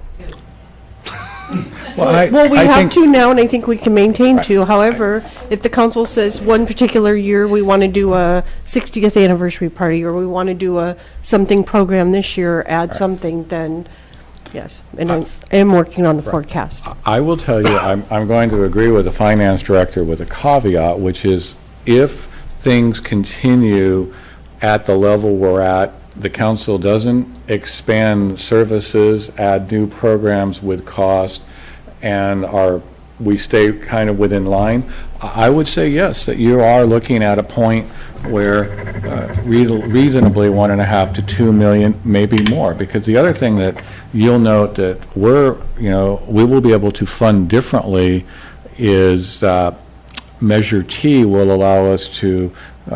Well, we I have think- to now, and I think we can maintain to. However, if the council says one particular year we want to do a 60th anniversary party, or we want to do a something program this year, add something, then yes. And I am working on the forecast. I will tell you, I'm going to agree with the finance director with a caveat, which is if things continue at the level we're at, the council doesn't expand services, add new programs with cost, and our we stay kind of within line. I would say yes, that you are looking at a point where reasonably 1.5 to 2 million, maybe more. Because the other thing that you'll note that we will be able to fund differently is Measure T will allow us to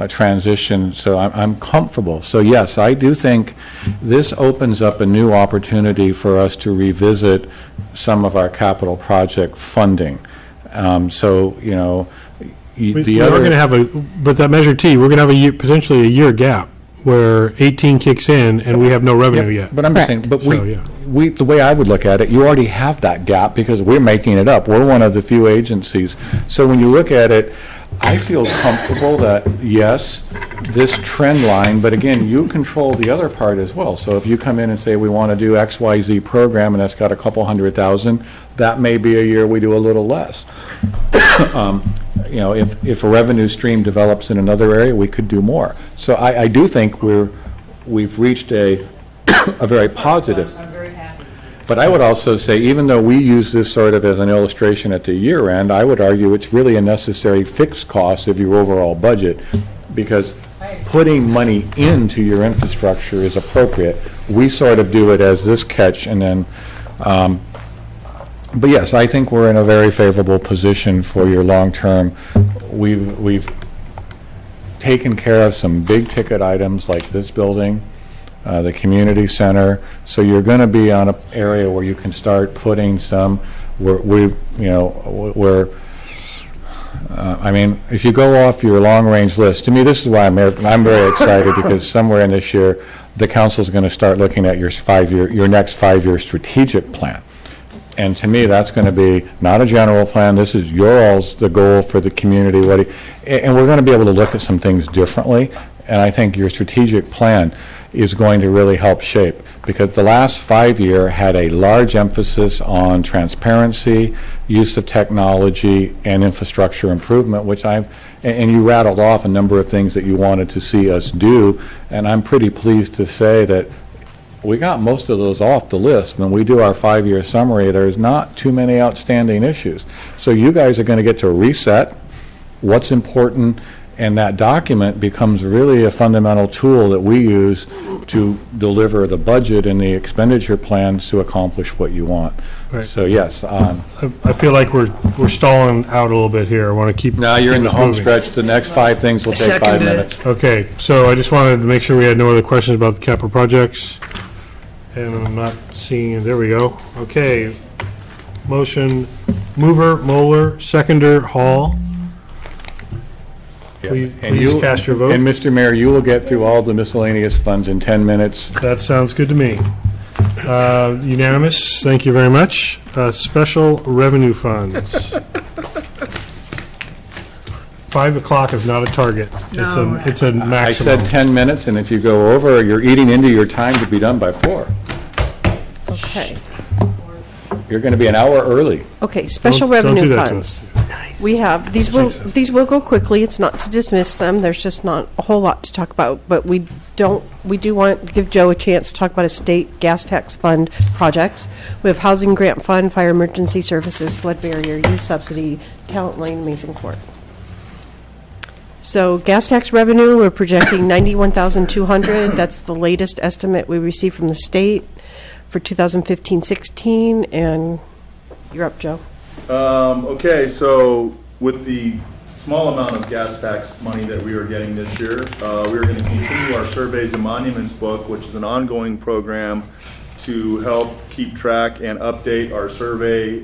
transition, so I'm comfortable. So yes, I do think this opens up a new opportunity for us to revisit some of our capital project funding. So, We are going to have but that Measure T, we're going to have potentially a year gap where 18 kicks in and we have no revenue yet. But I'm just saying, but So, yeah. the way I would look at it, you already have that gap because we're making it up. We're one of the few agencies. So when you look at it, I feel comfortable that, yes, this trend line, but again, you control the other part as well. So if you come in and say, we want to do XYZ program and that's got a couple $100,000, that may be a year we do a little less. If a revenue stream develops in another area, we could do more. So I do think we've reached a very positive. I'm very happy to see that. But I would also say, even though we use this sort of as an illustration at the year end, I would argue it's really a necessary fixed cost of your overall budget, because putting money into your infrastructure is appropriate. We sort of do it as this catch, and then, but yes, I think we're in a very favorable position for your long-term. We've taken care of some big-ticket items like this building, the community center, so you're going to be on an area where you can start putting some, if you go off your long-range list, to me, this is why I'm very excited, because somewhere in this year, the council's going to start looking at your next 5-year strategic plan. And to me, that's going to be not a general plan. This is the goal for the community. And we're going to be able to look at some things differently. And I think your strategic plan is going to really help shape, because the last 5-year had a large emphasis on transparency, use of technology, and infrastructure improvement, and you rattled off a number of things that you wanted to see us do. And I'm pretty pleased to say that we got most of those off the list. When we do our 5-year summary, there's not too many outstanding issues. So you guys are going to get to reset what's important, and that document becomes really a fundamental tool that we use to deliver the budget and the expenditure plans to accomplish what you want. Right. So yes. I feel like we're stalling out a little bit here. I want to keep. Now you're in the us home moving. stretch. The next 5 things will take 5 Seconded it. minutes. Okay, so I just wanted to make sure we had no other questions about the capital projects. And I'm not seeing, there we go. Okay. Motion, mover, Moeller, seconder, Hall. Please cast your vote. And Mr. Mayor, you will get through all the miscellaneous funds in 10 minutes. That sounds good to me. Unanimous, thank you very much. Special revenue funds. 5 o'clock is not a target. It's a maximum. I said 10 minutes, and if you go over, you're eating into your time to be done by 4. Okay. You're going to be an hour early. Okay, special Don't do revenue that to funds. We have, these will go quickly. It's not to dismiss them. There's just not a whole lot to talk about. But we do want to give Joe a chance to talk about a state gas tax fund projects. We have housing grant fund, fire emergency services, flood barrier, youth subsidy, Talent Lane, Mason Court. So gas tax revenue, we're projecting $91,200. That's the latest estimate we received from the state for 2015-16. And you're up, Joe. Okay, so with the small amount of gas tax money that we are getting this year, we are going to continue our Surveys and Monuments book, which is an ongoing program to help keep track and update our survey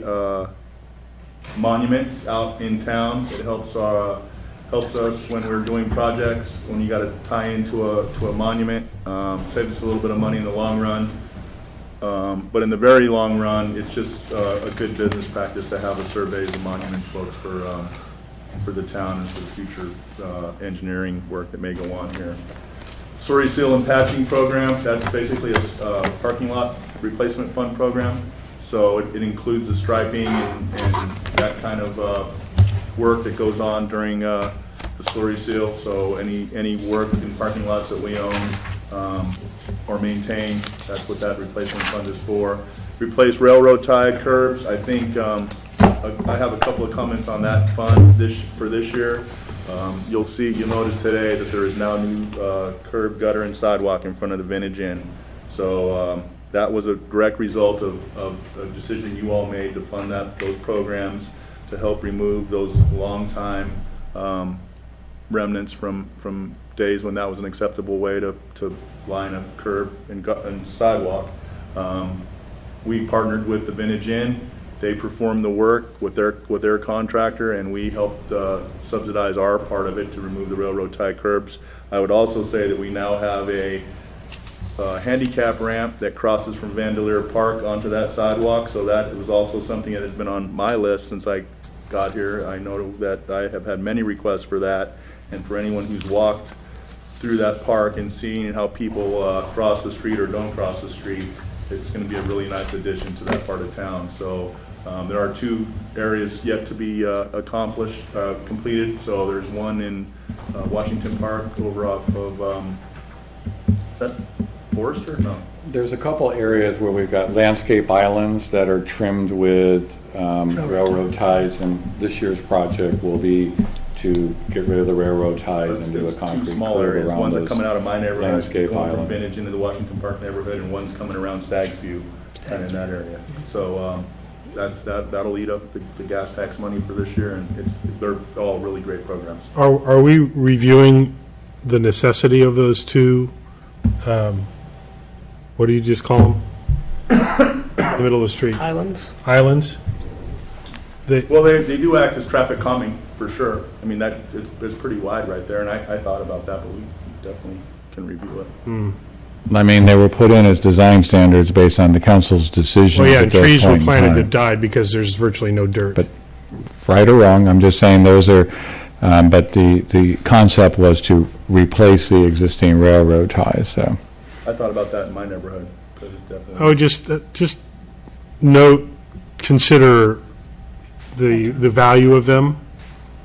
monuments out in town. It helps us when we're doing projects, when you got to tie into a monument. Saves us a little bit of money in the long run. But in the very long run, it's just a good business practice to have a surveys and monuments books for the town and for the future engineering work that may go on here. Slurry seal and patching program, that's basically a parking lot replacement fund program. So it includes the striping and that kind of work that goes on during the slurry seal. So any work in parking lots that we own or maintain, that's what that replacement fund is for. Replace railroad tied curbs. I think I have a couple of comments on that fund for this year. You'll notice today that there is now new curb, gutter, and sidewalk in front of the Vintage Inn. So that was a direct result of a decision you all made to fund those programs to help remove those long-time remnants from days when that was an acceptable way to line a curb and sidewalk. We partnered with the Vintage Inn. They performed the work with their contractor, and we helped subsidize our part of it to remove the railroad tie curbs. I would also say that we now have a handicap ramp that crosses from Vandeleur Park onto that sidewalk, so that was also something that has been on my list since I got here. I know that I have had many requests for that, and for anyone who's walked through that park and seeing how people cross the street or don't cross the street, it's going to be a really nice addition to that part of town. So there are 2 areas yet to be completed. So there's one in Washington Park over off of, is that Forester? No. There's a couple areas where we've got landscape islands that are trimmed with railroad ties, and this year's project will be to get rid of the railroad ties and do a There's concrete 2 small curb areas. around One's those coming out of my neighborhood, landscape going from islands. Vintage into the Washington Park neighborhood, and one's coming around Stagview and in that area. So that'll eat up the gas tax money for this year, and they're all really great programs. Are we reviewing the necessity of those 2, what do you just call them? The middle of the street? Islands? Islands? Well, they do act as traffic calming, for sure. I mean, it's pretty wide right there, and I thought about that, but we definitely can review it. I mean, they were put in as design standards based on the council's decision. Well, yeah, at and that trees were point in planted time. that died because there's virtually no dirt. But right or wrong, I'm just saying those are, but the concept was to replace the existing railroad ties, so. I thought about that in my neighborhood, because it's definitely. I would just note, consider the value of them,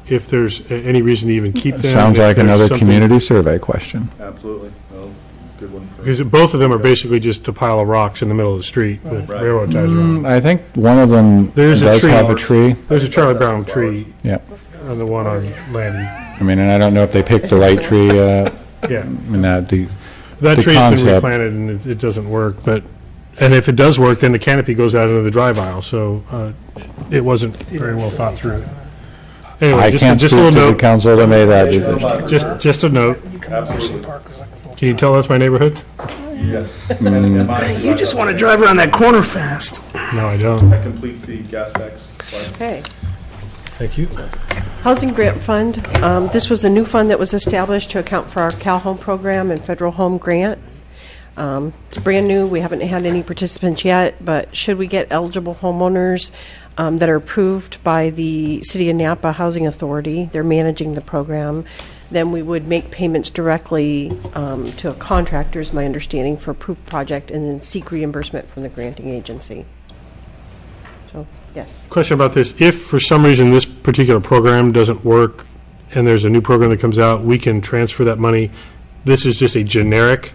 if there's any reason to even keep them. Sounds if like there's another something- community survey question. Absolutely. Well, good one. Because both of them are basically just a pile of rocks in the middle of the street with Right. railroad ties around. I think one of them There's a does tree. have a tree. There's a Charlie Brown tree Yeah. on the one on Landy. I mean, and I don't know if they picked the right tree, Yeah. in that, That The tree's been concept. replanted and it doesn't work, and if it does work, then the canopy goes out into the drive aisle, so it wasn't very well thought through. Anyway, I can't just speak a to little the note, council that made that decision. just a note. Absolutely. Can you tell us my neighborhood? Yeah. You just want to drive around that corner fast. No, I don't. That completes the gas tax. Okay. Thank you. Housing Grant Fund. This was a new fund that was established to account for our Cal Home program and federal home grant. It's brand new. We haven't had any participants yet, but should we get eligible homeowners that are approved by the City of Napa Housing Authority, they're managing the program, then we would make payments directly to a contractor, is my understanding, for approved project, and then seek reimbursement from the granting agency. So, yes. Question about this. If for some reason this particular program doesn't work and there's a new program that comes out, we can transfer that money. This is just a generic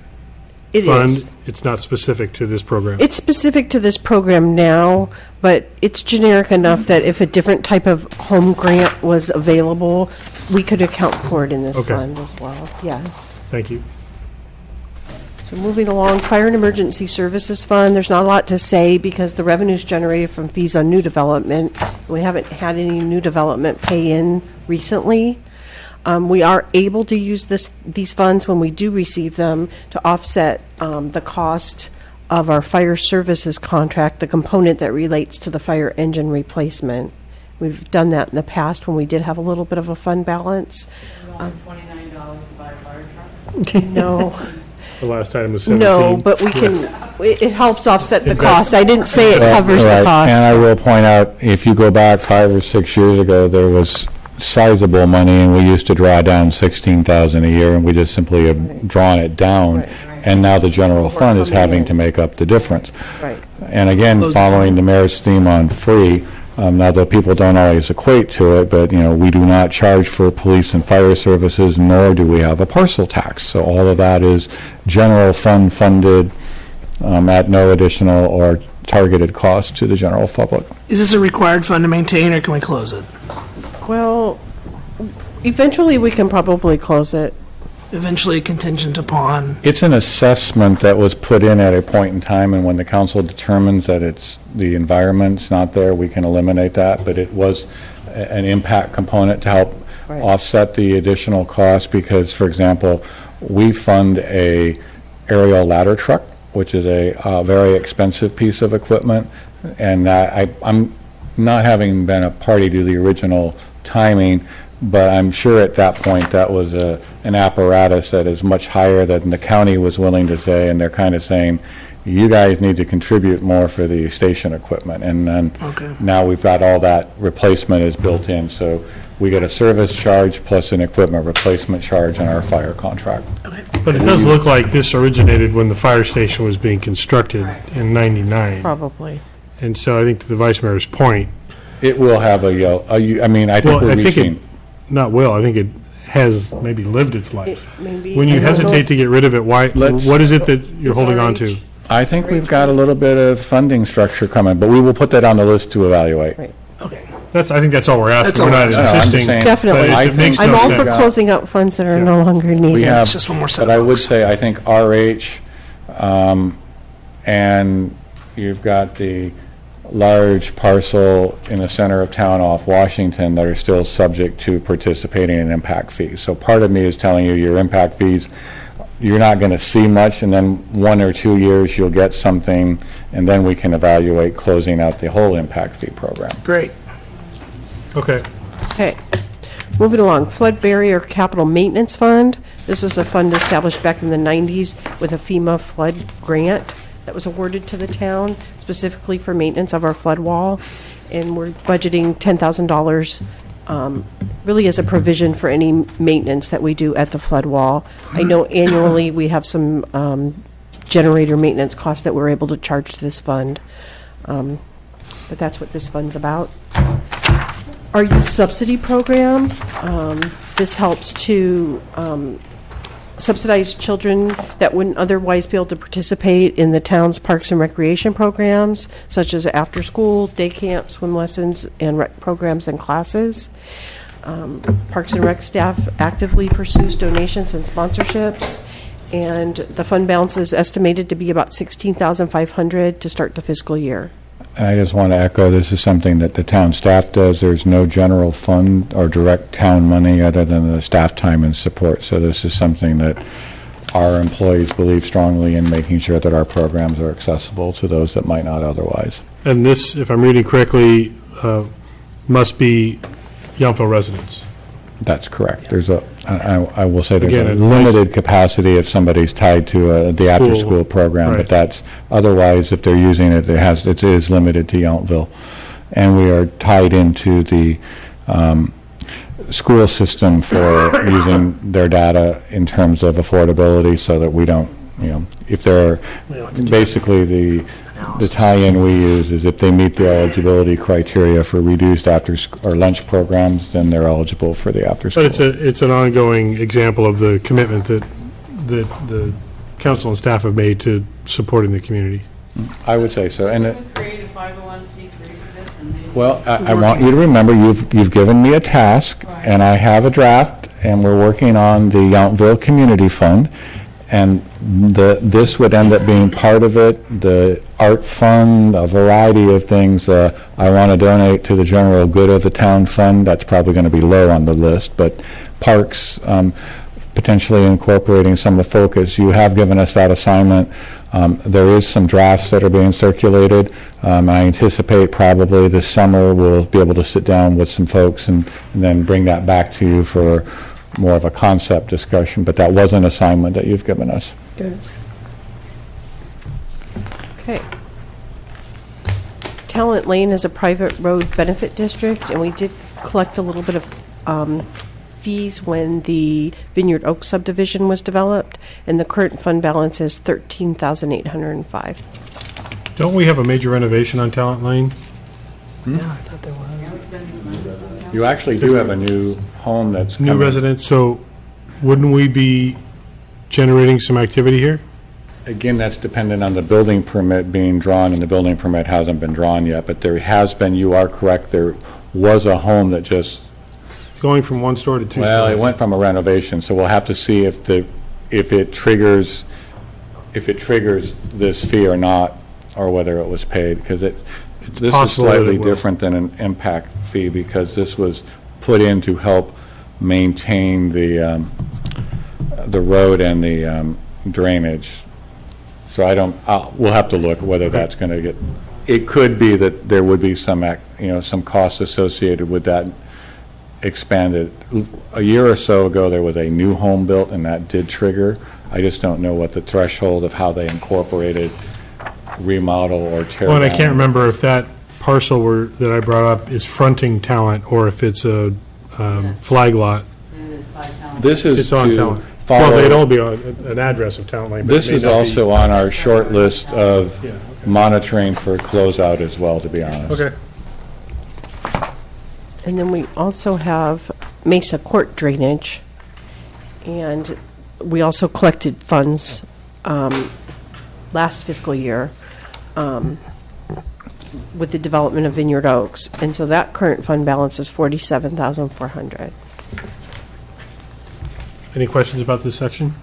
It fund. is. It's not specific to this program. It's specific to this program now, but it's generic enough that if a different type of home grant was available, we could account for it in this Okay. fund as well, yes. Thank you. So moving along, Fire and Emergency Services Fund, there's not a lot to say because the revenue's generated from fees on new development. We haven't had any new development pay in recently. We are able to use these funds when we do receive them to offset the cost of our fire services contract, the component that relates to the fire engine replacement. We've done that in the past when we did have a little bit of a fund balance. Only $29 to buy a fire truck? No, The last item was 17. no, but we can, it helps offset the cost. I didn't say it covers the Right. cost. And I will point out, if you go back 5 or 6 years ago, there was sizable money, and we used to draw down 16,000 a year, and we just simply have drawn it down. Right. And now the general fund is coming having in. to make up the difference. Right. And again, following the mayor's theme on free, now though people don't always equate to it, but, we do not charge for police and fire services, nor do we have a parcel tax. So all of that is general fund funded at no additional or targeted cost to the general public. Is this a required fund to maintain, or can we close it? Well, eventually we can probably close it. Eventually contingent upon, It's an assessment that was put in at a point in time, and when the council determines that the environment's not there, we can eliminate that, but it was an impact component to help Right. offset the additional cost, because, for example, we fund a aerial ladder truck, which is a very expensive piece of equipment, and I'm not having been a party to the original timing, but I'm sure at that point that was an apparatus that is much higher than the county was willing to say, and they're kind of saying, you guys need to contribute more for the station equipment. And then now we've got all that replacement is built in, so we get a service charge plus an equipment replacement charge in our fire contract. But it does look like this originated when the fire station was being constructed in '99. Probably. And so I think to the vice mayor's point, It will have I mean, I think well, we're I think reaching. it, not will, I think it has maybe lived its life. Maybe. When you I don't know hesitate if- to get rid of it, why, Let's- what is it that you're It's holding on to? RH. I think we've got a little bit of funding structure coming, but we will put that on the list to evaluate. Right. okay. I think that's all we're That's asking. all We're not we're asking. No, I'm just insisting. saying- Definitely. But it makes I'm no all sense. for closing out funds that are Yeah. no longer needed. We have, It's just one more but I would soapbox. say, I think RH, and you've got the large parcel in the center of town off Washington that are still subject to participating in impact fees. So part of me is telling you your impact fees, you're not going to see much, and then 1 or 2 years you'll get something, and then we can evaluate closing out the whole impact fee program. Great. Okay. Okay. Moving along, Flood Barrier Capital Maintenance Fund. This was a fund established back in the 90s with a FEMA flood grant that was awarded to the town specifically for maintenance of our flood wall. And we're budgeting $10,000 really as a provision for any maintenance that we do at the flood wall. I know annually we have some generator maintenance costs that we're able to charge to this fund. But that's what this fund's about. Our youth subsidy program, this helps to subsidize children that wouldn't otherwise be able to participate in the town's parks and recreation programs, such as after-school, day camp, swim lessons, and rec programs and classes. Parks and Rec staff actively pursues donations and sponsorships, and the fund balance is estimated to be about $16,500 to start the fiscal year. And I just want to echo, this is something that the town staff does. There's no general fund or direct town money other than the staff time and support. So this is something that our employees believe strongly in, making sure that our programs are accessible to those that might not otherwise. And this, if I'm reading correctly, must be Yountville residents. That's correct. There's I will say there's Again, a a nice- limited capacity if somebody's tied to the after-school program, right. but that's, otherwise, if they're using it, it is limited to Yountville. And we are tied into the school system for using their data in terms of affordability, so that we don't, if they're, basically the tie-in we use is if they meet the eligibility criteria for reduced or lunch programs, then they're eligible for the after-school. But it's an ongoing example of the commitment that the council and staff have made to supporting the community. I would say so. And Who created a 501c3 for this? And they- well, I want you to remember, you've given me a task, and I have a draft, and we're working on the Yountville Community Fund, and this would end up being part of it, the art fund, a variety of things. I want to donate to the general good of the town fund. That's probably going to be low on the list, but parks, potentially incorporating some of the focus. You have given us that assignment. There is some drafts that are being circulated. I anticipate probably this summer we'll be able to sit down with some folks and then bring that back to you for more of a concept discussion, but that was an assignment that you've given us. Good. Okay. Talent Lane is a private road benefit district, and we did collect a little bit of fees when the Vineyard Oaks subdivision was developed, and the current fund balance is $13,805. Don't we have a major renovation on Talent Lane? Yeah, I thought there was. You actually do have a new home that's New coming. residents, so wouldn't we be generating some activity here? Again, that's dependent on the building permit being drawn, and the building permit hasn't been drawn yet, but there has been, you are correct, there was a home that just, Going from one store to two stores. well, it went from a renovation, so we'll have to see if it triggers this fee or not, or whether it was paid, because this is possible that it slightly will. different than an impact fee, because this was put in to help maintain the road and the drainage. So we'll have to look whether that's going to get, it could be that there would be some costs associated with that expanded. A year or so ago, there was a new home built, and that did trigger. I just don't know what the threshold of how they incorporated remodel or tear Well, and I down. can't remember if that parcel that I brought up is fronting Talent, or if it's a Yes. flag lot. And it is 5 Talent. This is It's on to Talent. Well, they'd follow, all be on an address of Talent Lane. But it this may is not be- also on our short list of Yeah, okay. monitoring for closeout as well, to be honest. Okay. And then we also have Mesa Court drainage, and we also collected funds last fiscal year with the development of Vineyard Oaks, and so that current fund balance is $47,400. Any questions about this section?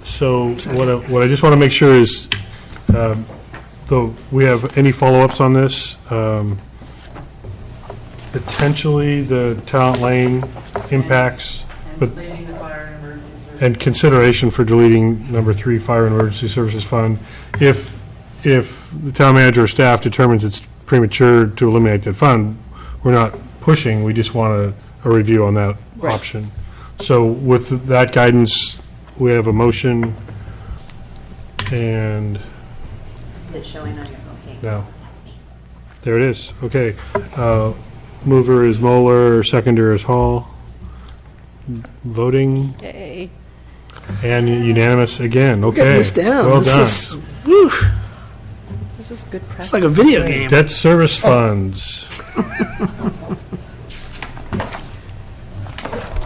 So what I just want to make sure is, though we have any follow-ups on this, potentially the Talent Lane impacts, And but deleting the fire and emergency services. and consideration for deleting number 3, Fire and Emergency Services Fund. If the town manager or staff determines it's premature to eliminate that fund, we're not pushing, we just want a review on that Right. option. So with that guidance, we have a motion, and Is it showing on your, okay. now, there it is, okay. Mover is Moeller, seconder is Hall. Voting, Yay. and unanimous again, okay. Getting this down. Well This done. is, whew, This is good practice. it's like a video game. Debt service funds.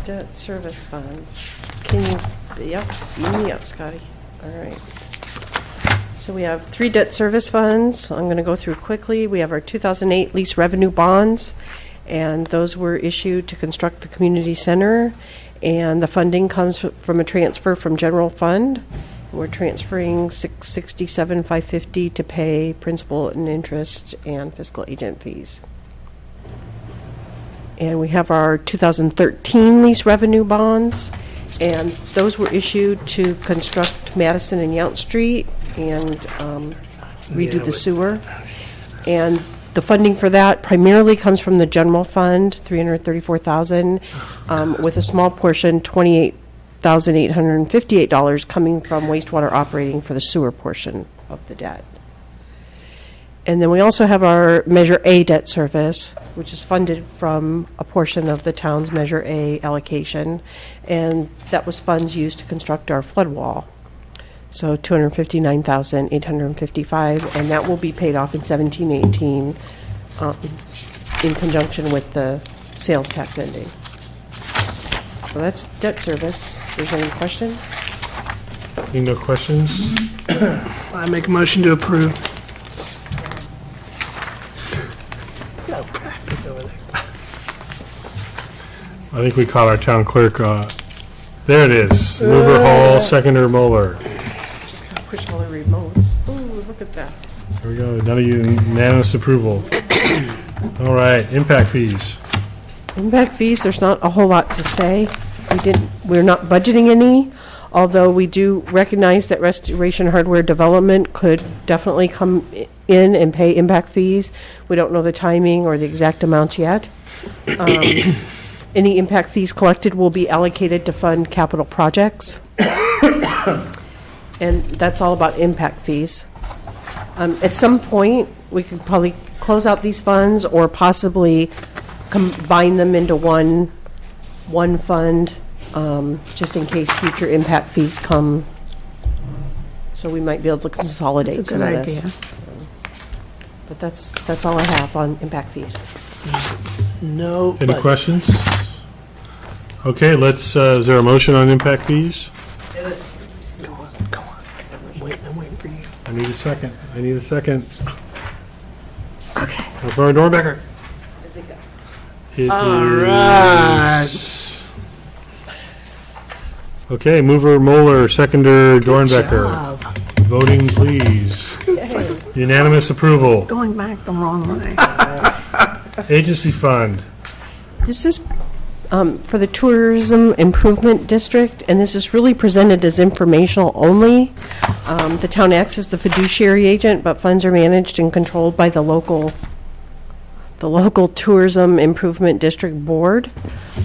Debt service funds. Can you, yep, beam me up, Scotty. All right. So we have 3 debt service funds. I'm going to go through quickly. We have our 2008 lease revenue bonds, and those were issued to construct the community center, and the funding comes from a transfer from general fund. We're transferring $667,550 to pay principal and interest and fiscal agent fees. And we have our 2013 lease revenue bonds, and those were issued to construct Madison and Yount Street and redo the sewer. And the funding for that primarily comes from the general fund, $334,000, with a small portion, $28,858, coming from wastewater operating for the sewer portion of the debt. And then we also have our Measure A debt service, which is funded from a portion of the town's Measure A allocation, and that was funds used to construct our flood wall. So $259,855, and that will be paid off in 17-18 in conjunction with the sales tax ending. So that's debt service. There's any questions? Any no questions? I make a motion to approve. Got practice over there. I think we caught our town clerk. There it is. Mover Hall, seconder Moeller. Just gotta push all the remotes. Ooh, look at that. There we go. Another unanimous approval. All right, impact fees. Impact fees, there's not a whole lot to say. We're not budgeting any, although we do recognize that Restoration Hardware Development could definitely come in and pay impact fees. We don't know the timing or the exact amount yet. Any impact fees collected will be allocated to fund capital projects. And that's all about impact fees. At some point, we could probably close out these funds or possibly combine them into one fund, just in case future impact fees come. So we might be able to consolidate That's a some good of this. idea. But that's all I have on impact fees. No, Any but questions? Okay, let's, is there a motion on impact fees? come on. need a second. Okay. Councilmember Dornbecker. Does it go? It All is- right. Okay, mover Moeller, seconder Dornbecker. Job. Voting, please. Unanimous approval. Going back the wrong way. Agency fund. This is for the Tourism Improvement District, and this is really presented as informational only. The town acts as the fiduciary agent, but funds are managed and controlled by the local Tourism Improvement District Board,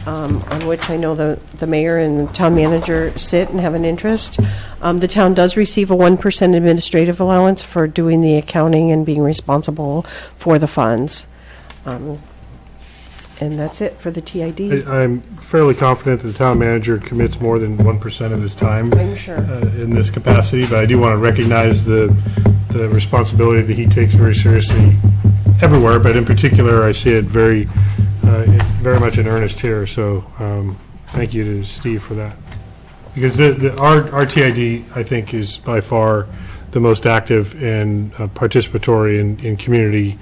on which I know the mayor and the town manager sit and have an interest. The town does receive a 1% administrative allowance for doing the accounting and being responsible for the funds. And that's it for the TID. I'm fairly confident that the town manager commits more than 1% of his time I'm sure. in this capacity, but I do want to recognize the responsibility that he takes very seriously everywhere, but in particular, I see it very much in earnest here, so thank you to Steve for that. Because our TID, I think, is by far the most active and participatory in community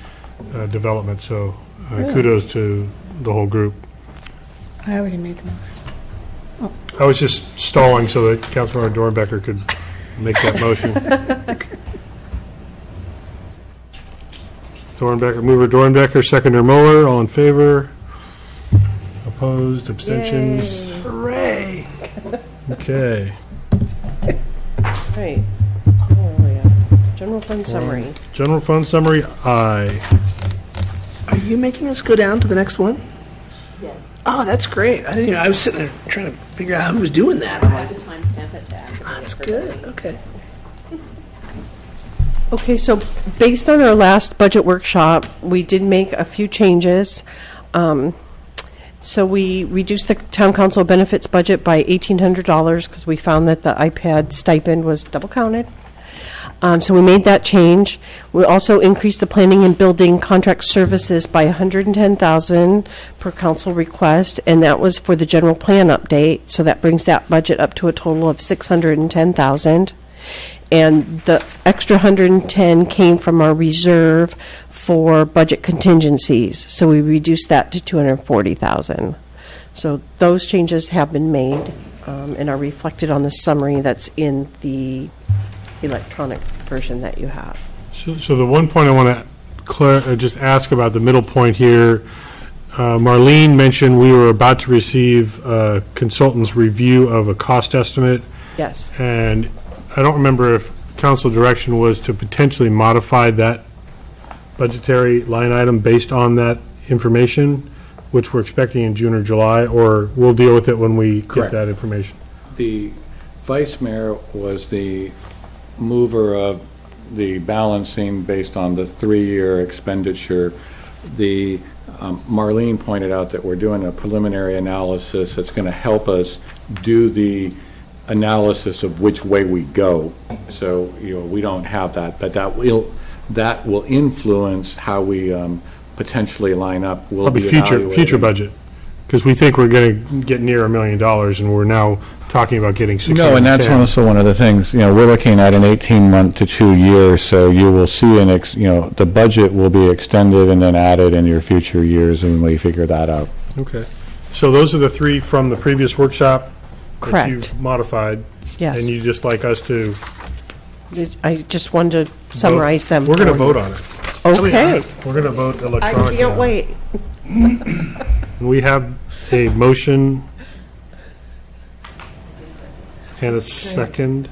development, so kudos to the whole group. I already made the motion. I was just stalling so that Councilmember Dornbecker could make that motion. Mover Dornbecker, seconder Mueller, all in favor? Opposed, abstentions? Hooray. Okay. Right. Oh, yeah. General fund summary. General fund summary, aye. Are you making us go down to the next one? Yes. Oh, that's great. I didn't. I was sitting there trying to figure out who was doing that. I'm I like, have to timestamp it to actually. that's get good. everybody. Okay. Okay, so based on our last budget workshop, we did make a few changes. So we reduced the town council benefits budget by $1,800 because we found that the iPad stipend was double counted. So we made that change. We also increased the planning and building contract services by $110,000 per council request, and that was for the general plan update. So that brings that budget up to a total of $610,000. And the extra 110 came from our reserve for budget contingencies. So we reduced that to 240,000. So those changes have been made and are reflected on the summary that's in the electronic version that you have. So the one point I want to just ask about the middle point here, Marlene mentioned we were about to receive a consultant's review of a cost estimate, Yes. and I don't remember if council direction was to potentially modify that budgetary line item based on that information, which we're expecting in June or July, or we'll deal with it when we get Correct. that information. The vice mayor was the mover of the balancing based on the 3-year expenditure. The Marlene pointed out that we're doing a preliminary analysis that's going to help us do the analysis of which way we go. So, we don't have that, but that will influence how we potentially line up. We'll Probably be future evaluating. budget, because we think we're going to get near $1 million, and we're now talking about getting 610. No, and that's also one of the things, we're looking at an 18-month to 2 years, so you will see the budget will be extended and then added in your future years when we figure that out. Okay. So those are the three from the previous workshop that Correct. you've modified? Yes. And you'd just like us to I just wanted to summarize them. We're going to for you. vote on it. Okay. We're going to vote I electronically. can't wait. And we have a motion and a second.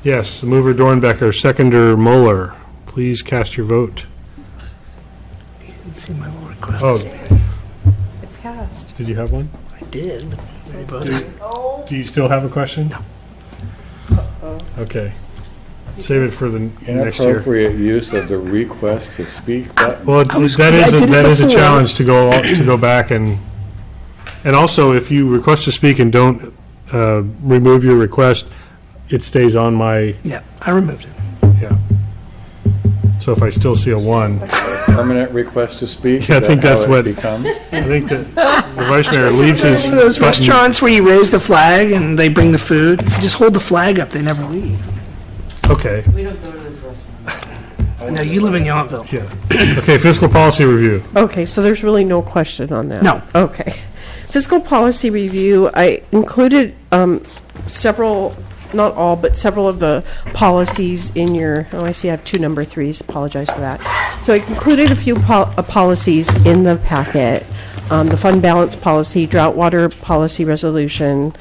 Yes, the mover Dornbecker, seconder Mueller. Please cast your vote. Didn't see my little request. Oh, It passed. did you have one? I did. but I voted. Do you still have a question? No. Okay. Save it for the next year. Inappropriate use of the request to speak button. Well, I was- that I is, did it that is a before. challenge to go back and also, if you request to speak and don't remove your request, it stays on my, Yeah, I removed it. yeah. So if I still see a 1, Permanent request to speak? Yeah, I is think that that's how what- it becomes? I think that the vice mayor leaves his Some of those button. restaurants where you raise the flag and they bring the food, if you just hold the flag up, they never leave. Okay, We don't go to this restaurant. I know you live in Yountville. yeah. Okay, fiscal policy review. Okay, so there's really no question on that? No. Okay. Fiscal policy review, I included several, not all, but several of the policies in your, I see I have two number threes, apologize for that. So I included a few policies in the packet. The fund balance policy, drought water policy resolution,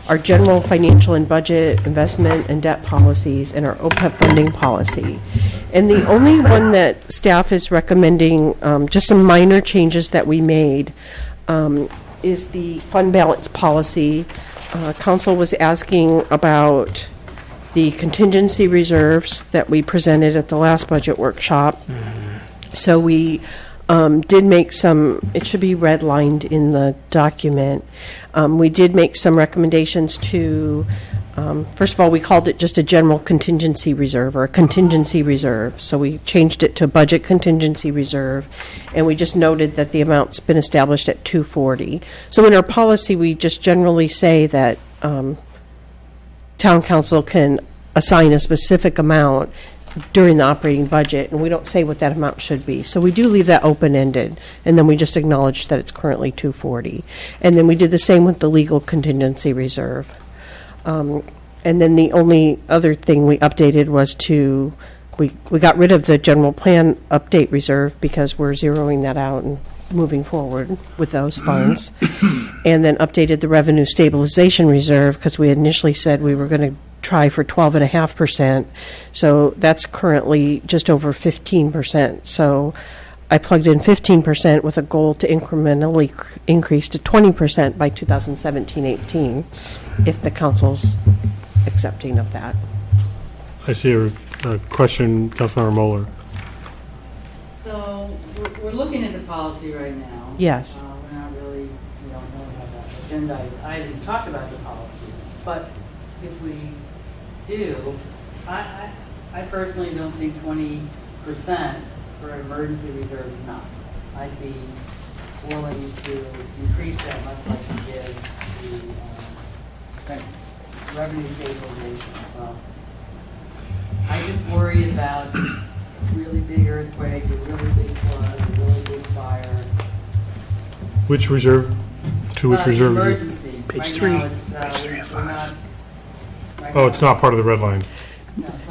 our general financial and budget, investment and debt policies, and our OPEB funding policy. And the only one that staff is recommending, just some minor changes that we made, is the fund balance policy. Council was asking about the contingency reserves that we presented at the last budget workshop. So we did make some, it should be redlined in the document. We did make some recommendations to, first of all, we called it just a general contingency reserve or a contingency reserve. So we changed it to budget contingency reserve, and we just noted that the amount's been established at 240. So in our policy, we just generally say that town council can assign a specific amount during the operating budget, and we don't say what that amount should be. So we do leave that open-ended, and then we just acknowledge that it's currently 240. And then we did the same with the legal contingency reserve. And then the only other thing we updated was to, we got rid of the general plan update reserve because we're zeroing that out and moving forward with those funds. And then updated the revenue stabilization reserve because we initially said we were going to try for 12.5%. So that's currently just over 15%. So I plugged in 15% with a goal to incrementally increase to 20% by 2017-18, if the council's accepting of that. I see a question, Councilmember Moeller. So we're looking at the policy right now. Yes. We're not really, we don't know how that agendized. I didn't talk about the policy, but if we do, I personally don't think 20% for emergency reserves enough. I'd be willing to increase that much like we did the revenue stabilization. So I just worry about a really big earthquake, a really big flood, a really big fire. Which reserve? To which reserve? Emergency. Page Right three. now it's, Page 3 of we're 5. not- right Oh, now it's not part of the red line.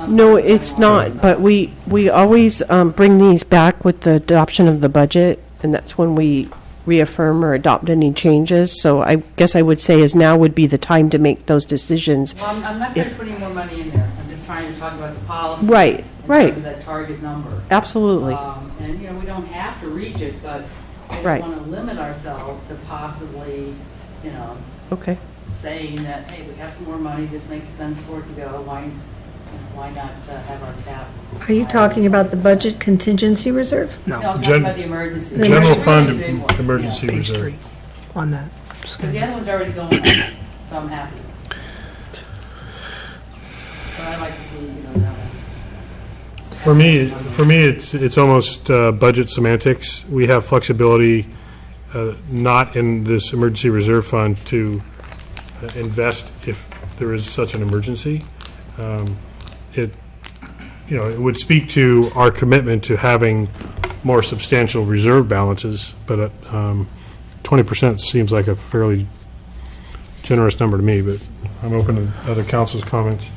No, it's not, but we always bring these back with the adoption of the budget, and that's when we reaffirm or adopt any changes. So I guess I would say is now would be the time to make those decisions. Well, I'm not trying to put any more money in there. I'm just trying to talk about the policy. Right, in right. terms of that target number. Absolutely. And, we don't have to reach it, but I Right. don't want to limit ourselves to possibly, Okay. saying that, hey, we have some more money, this makes sense for it to go, why not have our cap? Are you talking about the budget contingency reserve? No, I'm talking Gen- about the emergency. General It's fund really big one, emergency yeah. Page reserve. 3 on that. Because the other one's already going up, so I'm happy. But I'd like to see, that one. For me, it's almost budget semantics. We have flexibility, not in this emergency reserve fund, to invest if there is such an emergency. It would speak to our commitment to having more substantial reserve balances, but 20% seems like a fairly generous number to me, but I'm open to other council's comments.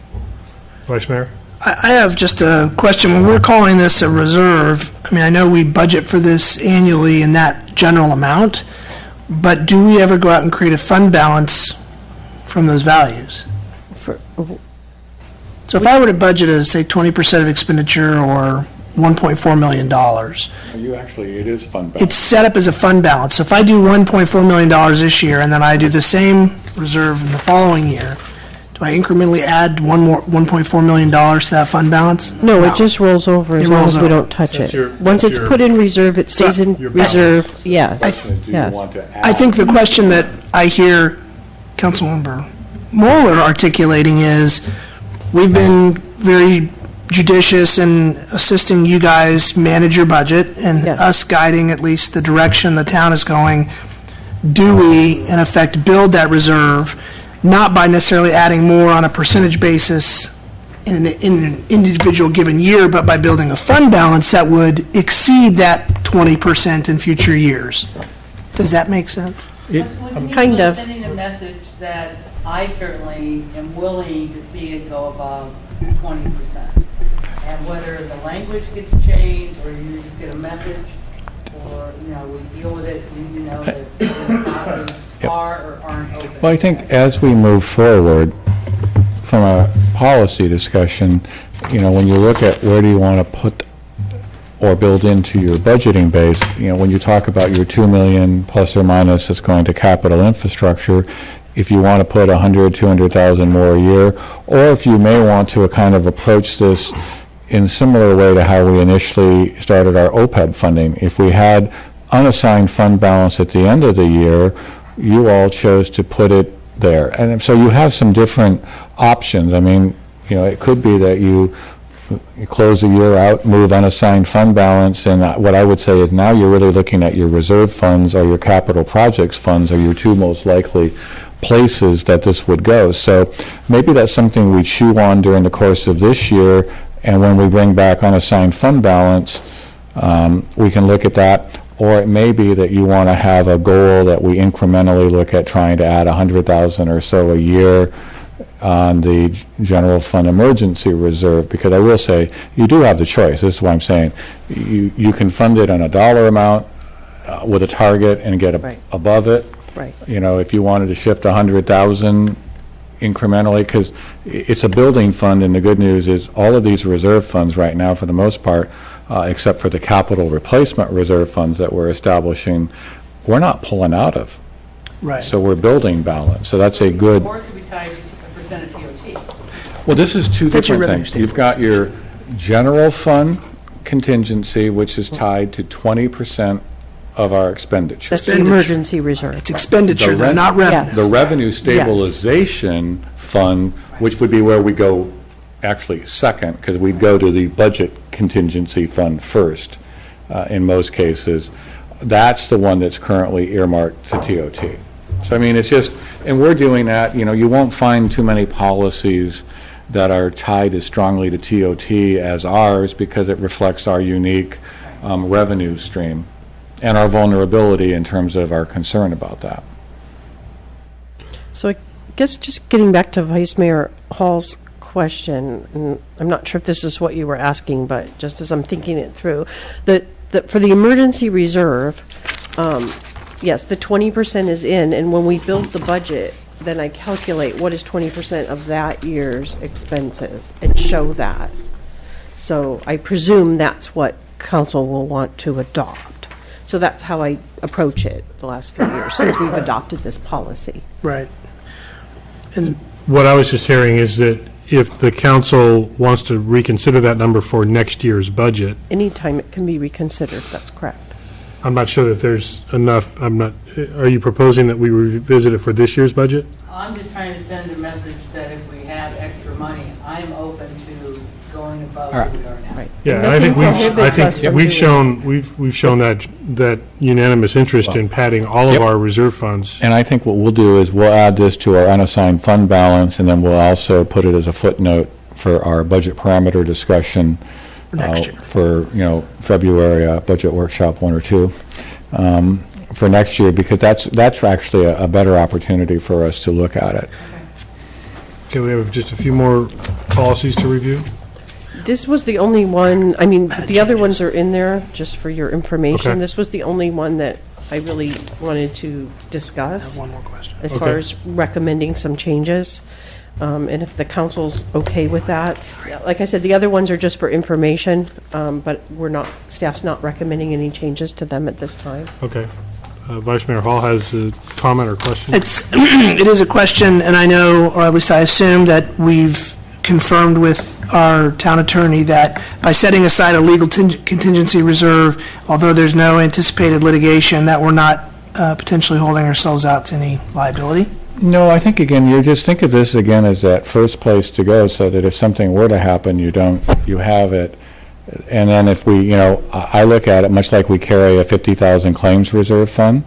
Vice Mayor? I have just a question. When we're calling this a reserve, I know we budget for this annually in that general amount, but do we ever go out and create a fund balance from those values? So if I were to budget as, say, 20% of expenditure or $1.4 million, It is fund balance. it's set up as a fund balance. So if I do $1.4 million this year and then I do the same reserve in the following year, do I incrementally add $1.4 million to that fund balance? No, it just rolls over as It long rolls as we over. don't touch That's it. your- Once that's it's your- put in reserve, it stays in your balance. reserve, yes, Do you yes. want to add? I think the question that I hear Councilmember Moeller articulating is, we've been very judicious in assisting you guys manage your budget and Yes. us guiding at least the direction the town is going. Do we, in effect, build that reserve, not by necessarily adding more on a percentage basis in an individual given year, but by building a fund balance that would exceed that 20% in future years. Does that make sense? Kind of. Sending a message that I certainly am willing to see it go above 20%. And whether the language gets changed, or you just get a message, or, we deal with it, you know that we are or aren't open. Well, I think as we move forward from a policy discussion, when you look at where do you want to put or build into your budgeting base, when you talk about your 2 million plus or minus that's going to capital infrastructure, if you want to put 100, 200,000 more a year, or if you may want to kind of approach this in a similar way to how we initially started our OPEB funding. If we had unassigned fund balance at the end of the year, you all chose to put it there. And so you have some different options. I mean, it could be that you close the year out, move unassigned fund balance, and what I would say is now you're really looking at your reserve funds or your capital projects funds are your two most likely places that this would go. So maybe that's something we chew on during the course of this year, and when we bring back unassigned fund balance, we can look at that. Or it may be that you want to have a goal that we incrementally look at trying to add 100,000 or so a year on the general fund emergency reserve, because I will say, you do have the choice. This is what I'm saying. You can fund it on a dollar amount with a target and get above it. Right. If you wanted to shift 100,000 incrementally, because it's a building fund, and the good news is all of these reserve funds right now, for the most part, except for the capital replacement reserve funds that we're establishing, we're not pulling out of. Right. So we're building balance. So that's a good. Or it could be tied to a percent of TOT. Well, this is two That's your different revenue things. You've got your general fund contingency, which is tied to 20% of our expenditures. That's the Expenditure. emergency reserve. It's expenditure, The though, not revenue. Yes. The revenue stabilization fund, which would be where we go actually second, because we'd go to the budget contingency fund first in most cases. That's the one that's currently earmarked to TOT. So, I mean, it's just, and we're doing that, you won't find too many policies that are tied as strongly to TOT as ours, because it reflects our unique revenue stream and our vulnerability in terms of our concern about that. So I guess just getting back to Vice Mayor Hall's question, and I'm not sure if this is what you were asking, but just as I'm thinking it through, that for the emergency reserve, yes, the 20% is in, and when we build the budget, then I calculate what is 20% of that year's expenses and show that. So I presume that's what council will want to adopt. So that's how I approach it the last few years, since we've adopted this policy. Right. And What I was just hearing is that if the council wants to reconsider that number for next year's budget, Anytime it can be reconsidered, that's correct. I'm not sure that there's enough, are you proposing that we revisit it for this year's budget? I'm just trying to send a message that if we have extra money, I'm open to going above where we are now. Right. Yeah, and I think Nothing prohibits us from we've doing shown that unanimous interest in padding all of Yep. our reserve funds. And I think what we'll do is we'll add this to our unassigned fund balance, and then we'll also put it as a footnote for our budget parameter discussion For next year. for, February budget workshop 1 or 2 for next year, because that's actually a better opportunity for us to look at it. Okay, we have just a few more policies to review. This was the only one, I mean, the other ones are in there, just for your information. Okay. This was the only one that I really wanted to discuss, one more question. as far Okay. as recommending some changes. And if the council's okay with that. Like I said, the other ones are just for information, but staff's not recommending any changes to them at this time. Okay. Vice Mayor Hall has a comment or question? It is a question, and I know, or at least I assume, that we've confirmed with our town attorney that by setting aside a legal contingency reserve, although there's no anticipated litigation, that we're not potentially holding ourselves out to any liability. No, I think, again, you just think of this again as that first place to go, so that if something were to happen, you have it. And then if we, I look at it much like we carry a 50,000 claims reserve fund.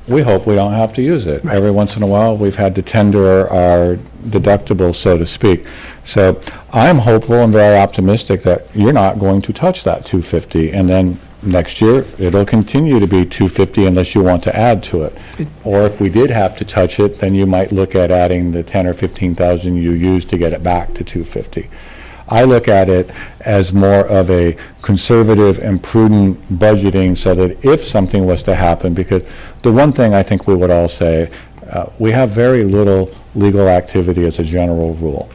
we hope we don't have to use it. Every once in a while, we've had to tender our deductible, so to speak. So I'm hopeful and very optimistic that you're not going to touch that 250, and then next year, it'll continue to be 250 unless you want to add to it. Or if we did have to touch it, then you might look at adding the 10 or 15,000 you used to get it back to 250. I look at it as more of a conservative and prudent budgeting so that if something was to happen, because the one thing I think we would all say, we have very little legal activity as a general rule.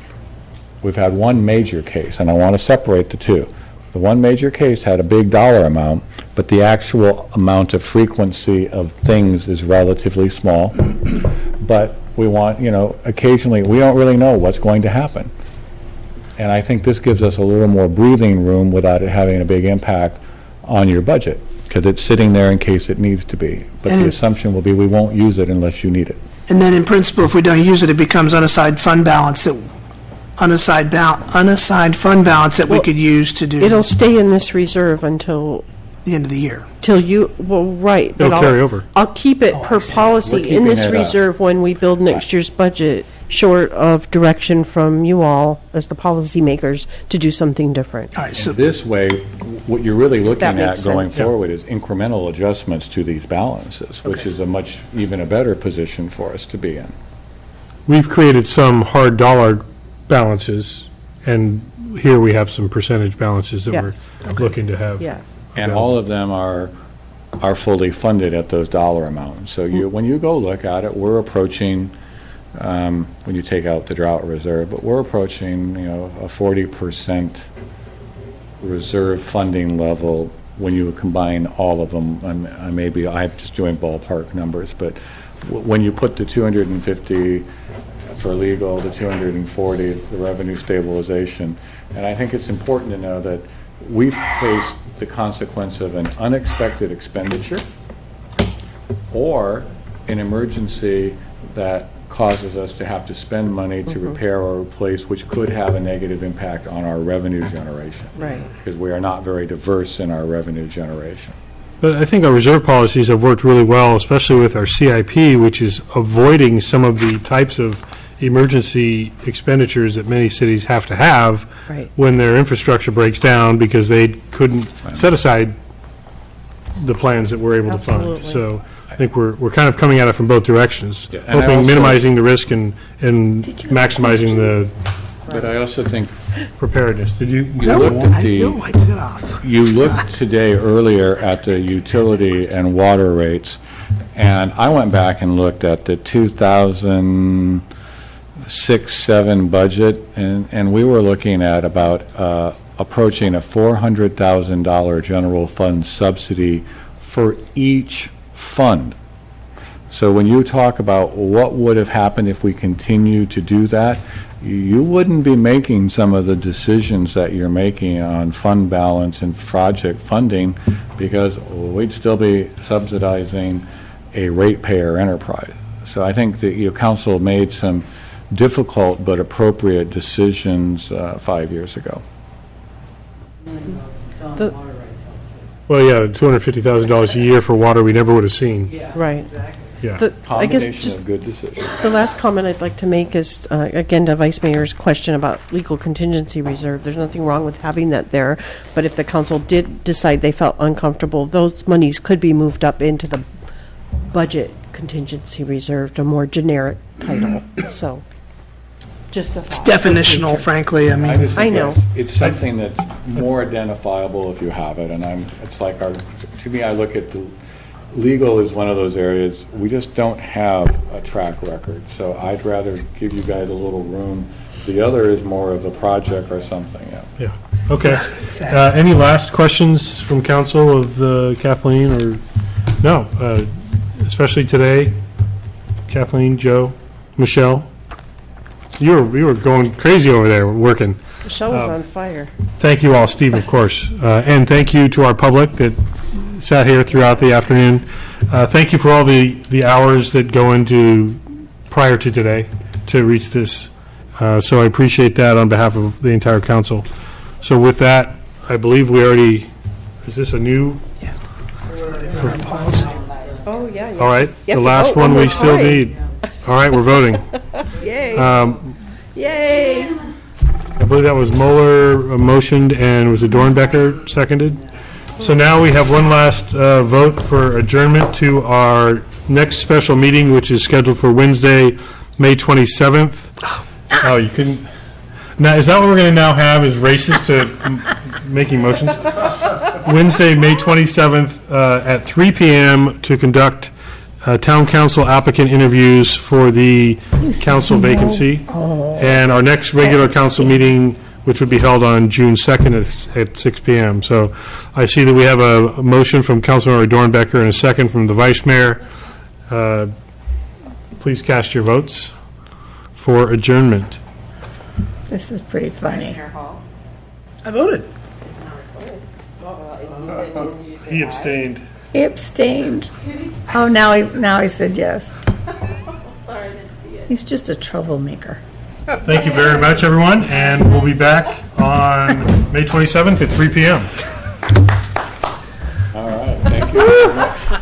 We've had one major case, and I want to separate the two. The one major case had a big dollar amount, but the actual amount of frequency of things is relatively small. But we want, occasionally, we don't really know what's going to happen. And I think this gives us a little more breathing room without it having a big impact on your budget, because it's sitting there in case it needs to be. But the assumption will be we won't use it unless you need it. And then in principle, if we don't use it, it becomes unassigned fund balance, unassigned fund balance that we could use to do It'll stay in this reserve until, the end of the year. right. but It'll carry over. I'll keep it per We're policy in this keeping it up. reserve when we build next year's budget, short of direction from you all as the policymakers to do something different. All right, so, This way, what you're really looking That at makes going sense. forward is incremental adjustments to these balances, which is even a better position for us to be in. We've created some hard dollar balances, and here we have some percentage balances that we're Yes. looking to have. Yes. And all of them are fully funded at those dollar amounts. So when you go look at it, we're approaching, when you take out the drought reserve, but we're approaching, a 40% reserve funding level when you combine all of them. I'm just doing ballpark numbers, but when you put the 250 for legal, the 240, the revenue stabilization, and I think it's important to know that we've faced the consequence of an unexpected expenditure or an emergency that causes us to have to spend money to repair or replace, which could have a negative impact on our revenue generation. Right. Because we are not very diverse in our revenue generation. But I think our reserve policies have worked really well, especially with our CIP, which is avoiding some of the types of emergency expenditures that many cities have to have Right. when their infrastructure breaks down because they couldn't set aside the plans that we're able to fund. Absolutely. So I think we're kind of coming at it from both directions, Yeah, and I hoping also- minimizing the risk and maximizing the But I also think preparedness. Did you? no, looked at I the- know, I took it off. you looked today earlier at the utility and water rates, and I went back and looked at the 2006-07 budget, and we were looking at about approaching a $400,000 general fund subsidy for each fund. So when you talk about what would have happened if we continue to do that, you wouldn't be making some of the decisions that you're making on fund balance and project funding because we'd still be subsidizing a ratepayer enterprise. So I think that your council made some difficult but appropriate decisions 5 years ago. The- Well, yeah, $250,000 a year for water we never would have seen. Yeah, Right. exactly. Yeah. I guess Combination just of good decisions. the last comment I'd like to make is, again, to Vice Mayor's question about legal contingency reserve. There's nothing wrong with having that there, but if the council did decide they felt uncomfortable, those monies could be moved up into the budget contingency reserve, a more generic title, so, just a It's thought. definitional, frankly, I mean. just I think know. It's something that's more identifiable if you have it, and it's like to me, I look at the, legal is one of those areas, we just don't have a track record, so I'd rather give you guys a little room. The other is more of a project or something, yeah. Yeah, okay. Any last questions from council of Kathleen or, no, especially today, Kathleen, Joe, Michelle? You were going crazy over there working. The show was on fire. Thank you all, Steve, of course. And thank you to our public that sat here throughout the afternoon. Thank you for all the hours that go into prior to today to reach this. So I appreciate that on behalf of the entire council. So with that, I believe we already, is this a new? Oh, yeah. All right, You the have to last vote one one we more still time. need. All right, we're voting. Yay. Yay. I believe that was Mueller motioned, and was it Dornbecker seconded? So now we have one last vote for adjournment to our next special meeting, which is scheduled for Wednesday, May 27th. Oh, you couldn't, now, is that what we're going to now have, is races to making motions? Wednesday, May 27th, at 3 PM to conduct town council applicant interviews for the council vacancy. And our next regular council meeting, which would be held on June 2nd at 6 PM. So I see that we have a motion from Councilmember Dornbecker and a second from the Vice Mayor. Please cast your votes for adjournment. This is pretty funny. Mayor Hall? I voted. It's not recorded. Did you say He aye? abstained. He abstained. Oh, now he said yes. Sorry, I didn't see it. He's just a troublemaker. Thank you very much, everyone, and we'll be back on May 27th at 3 PM. All right, thank you.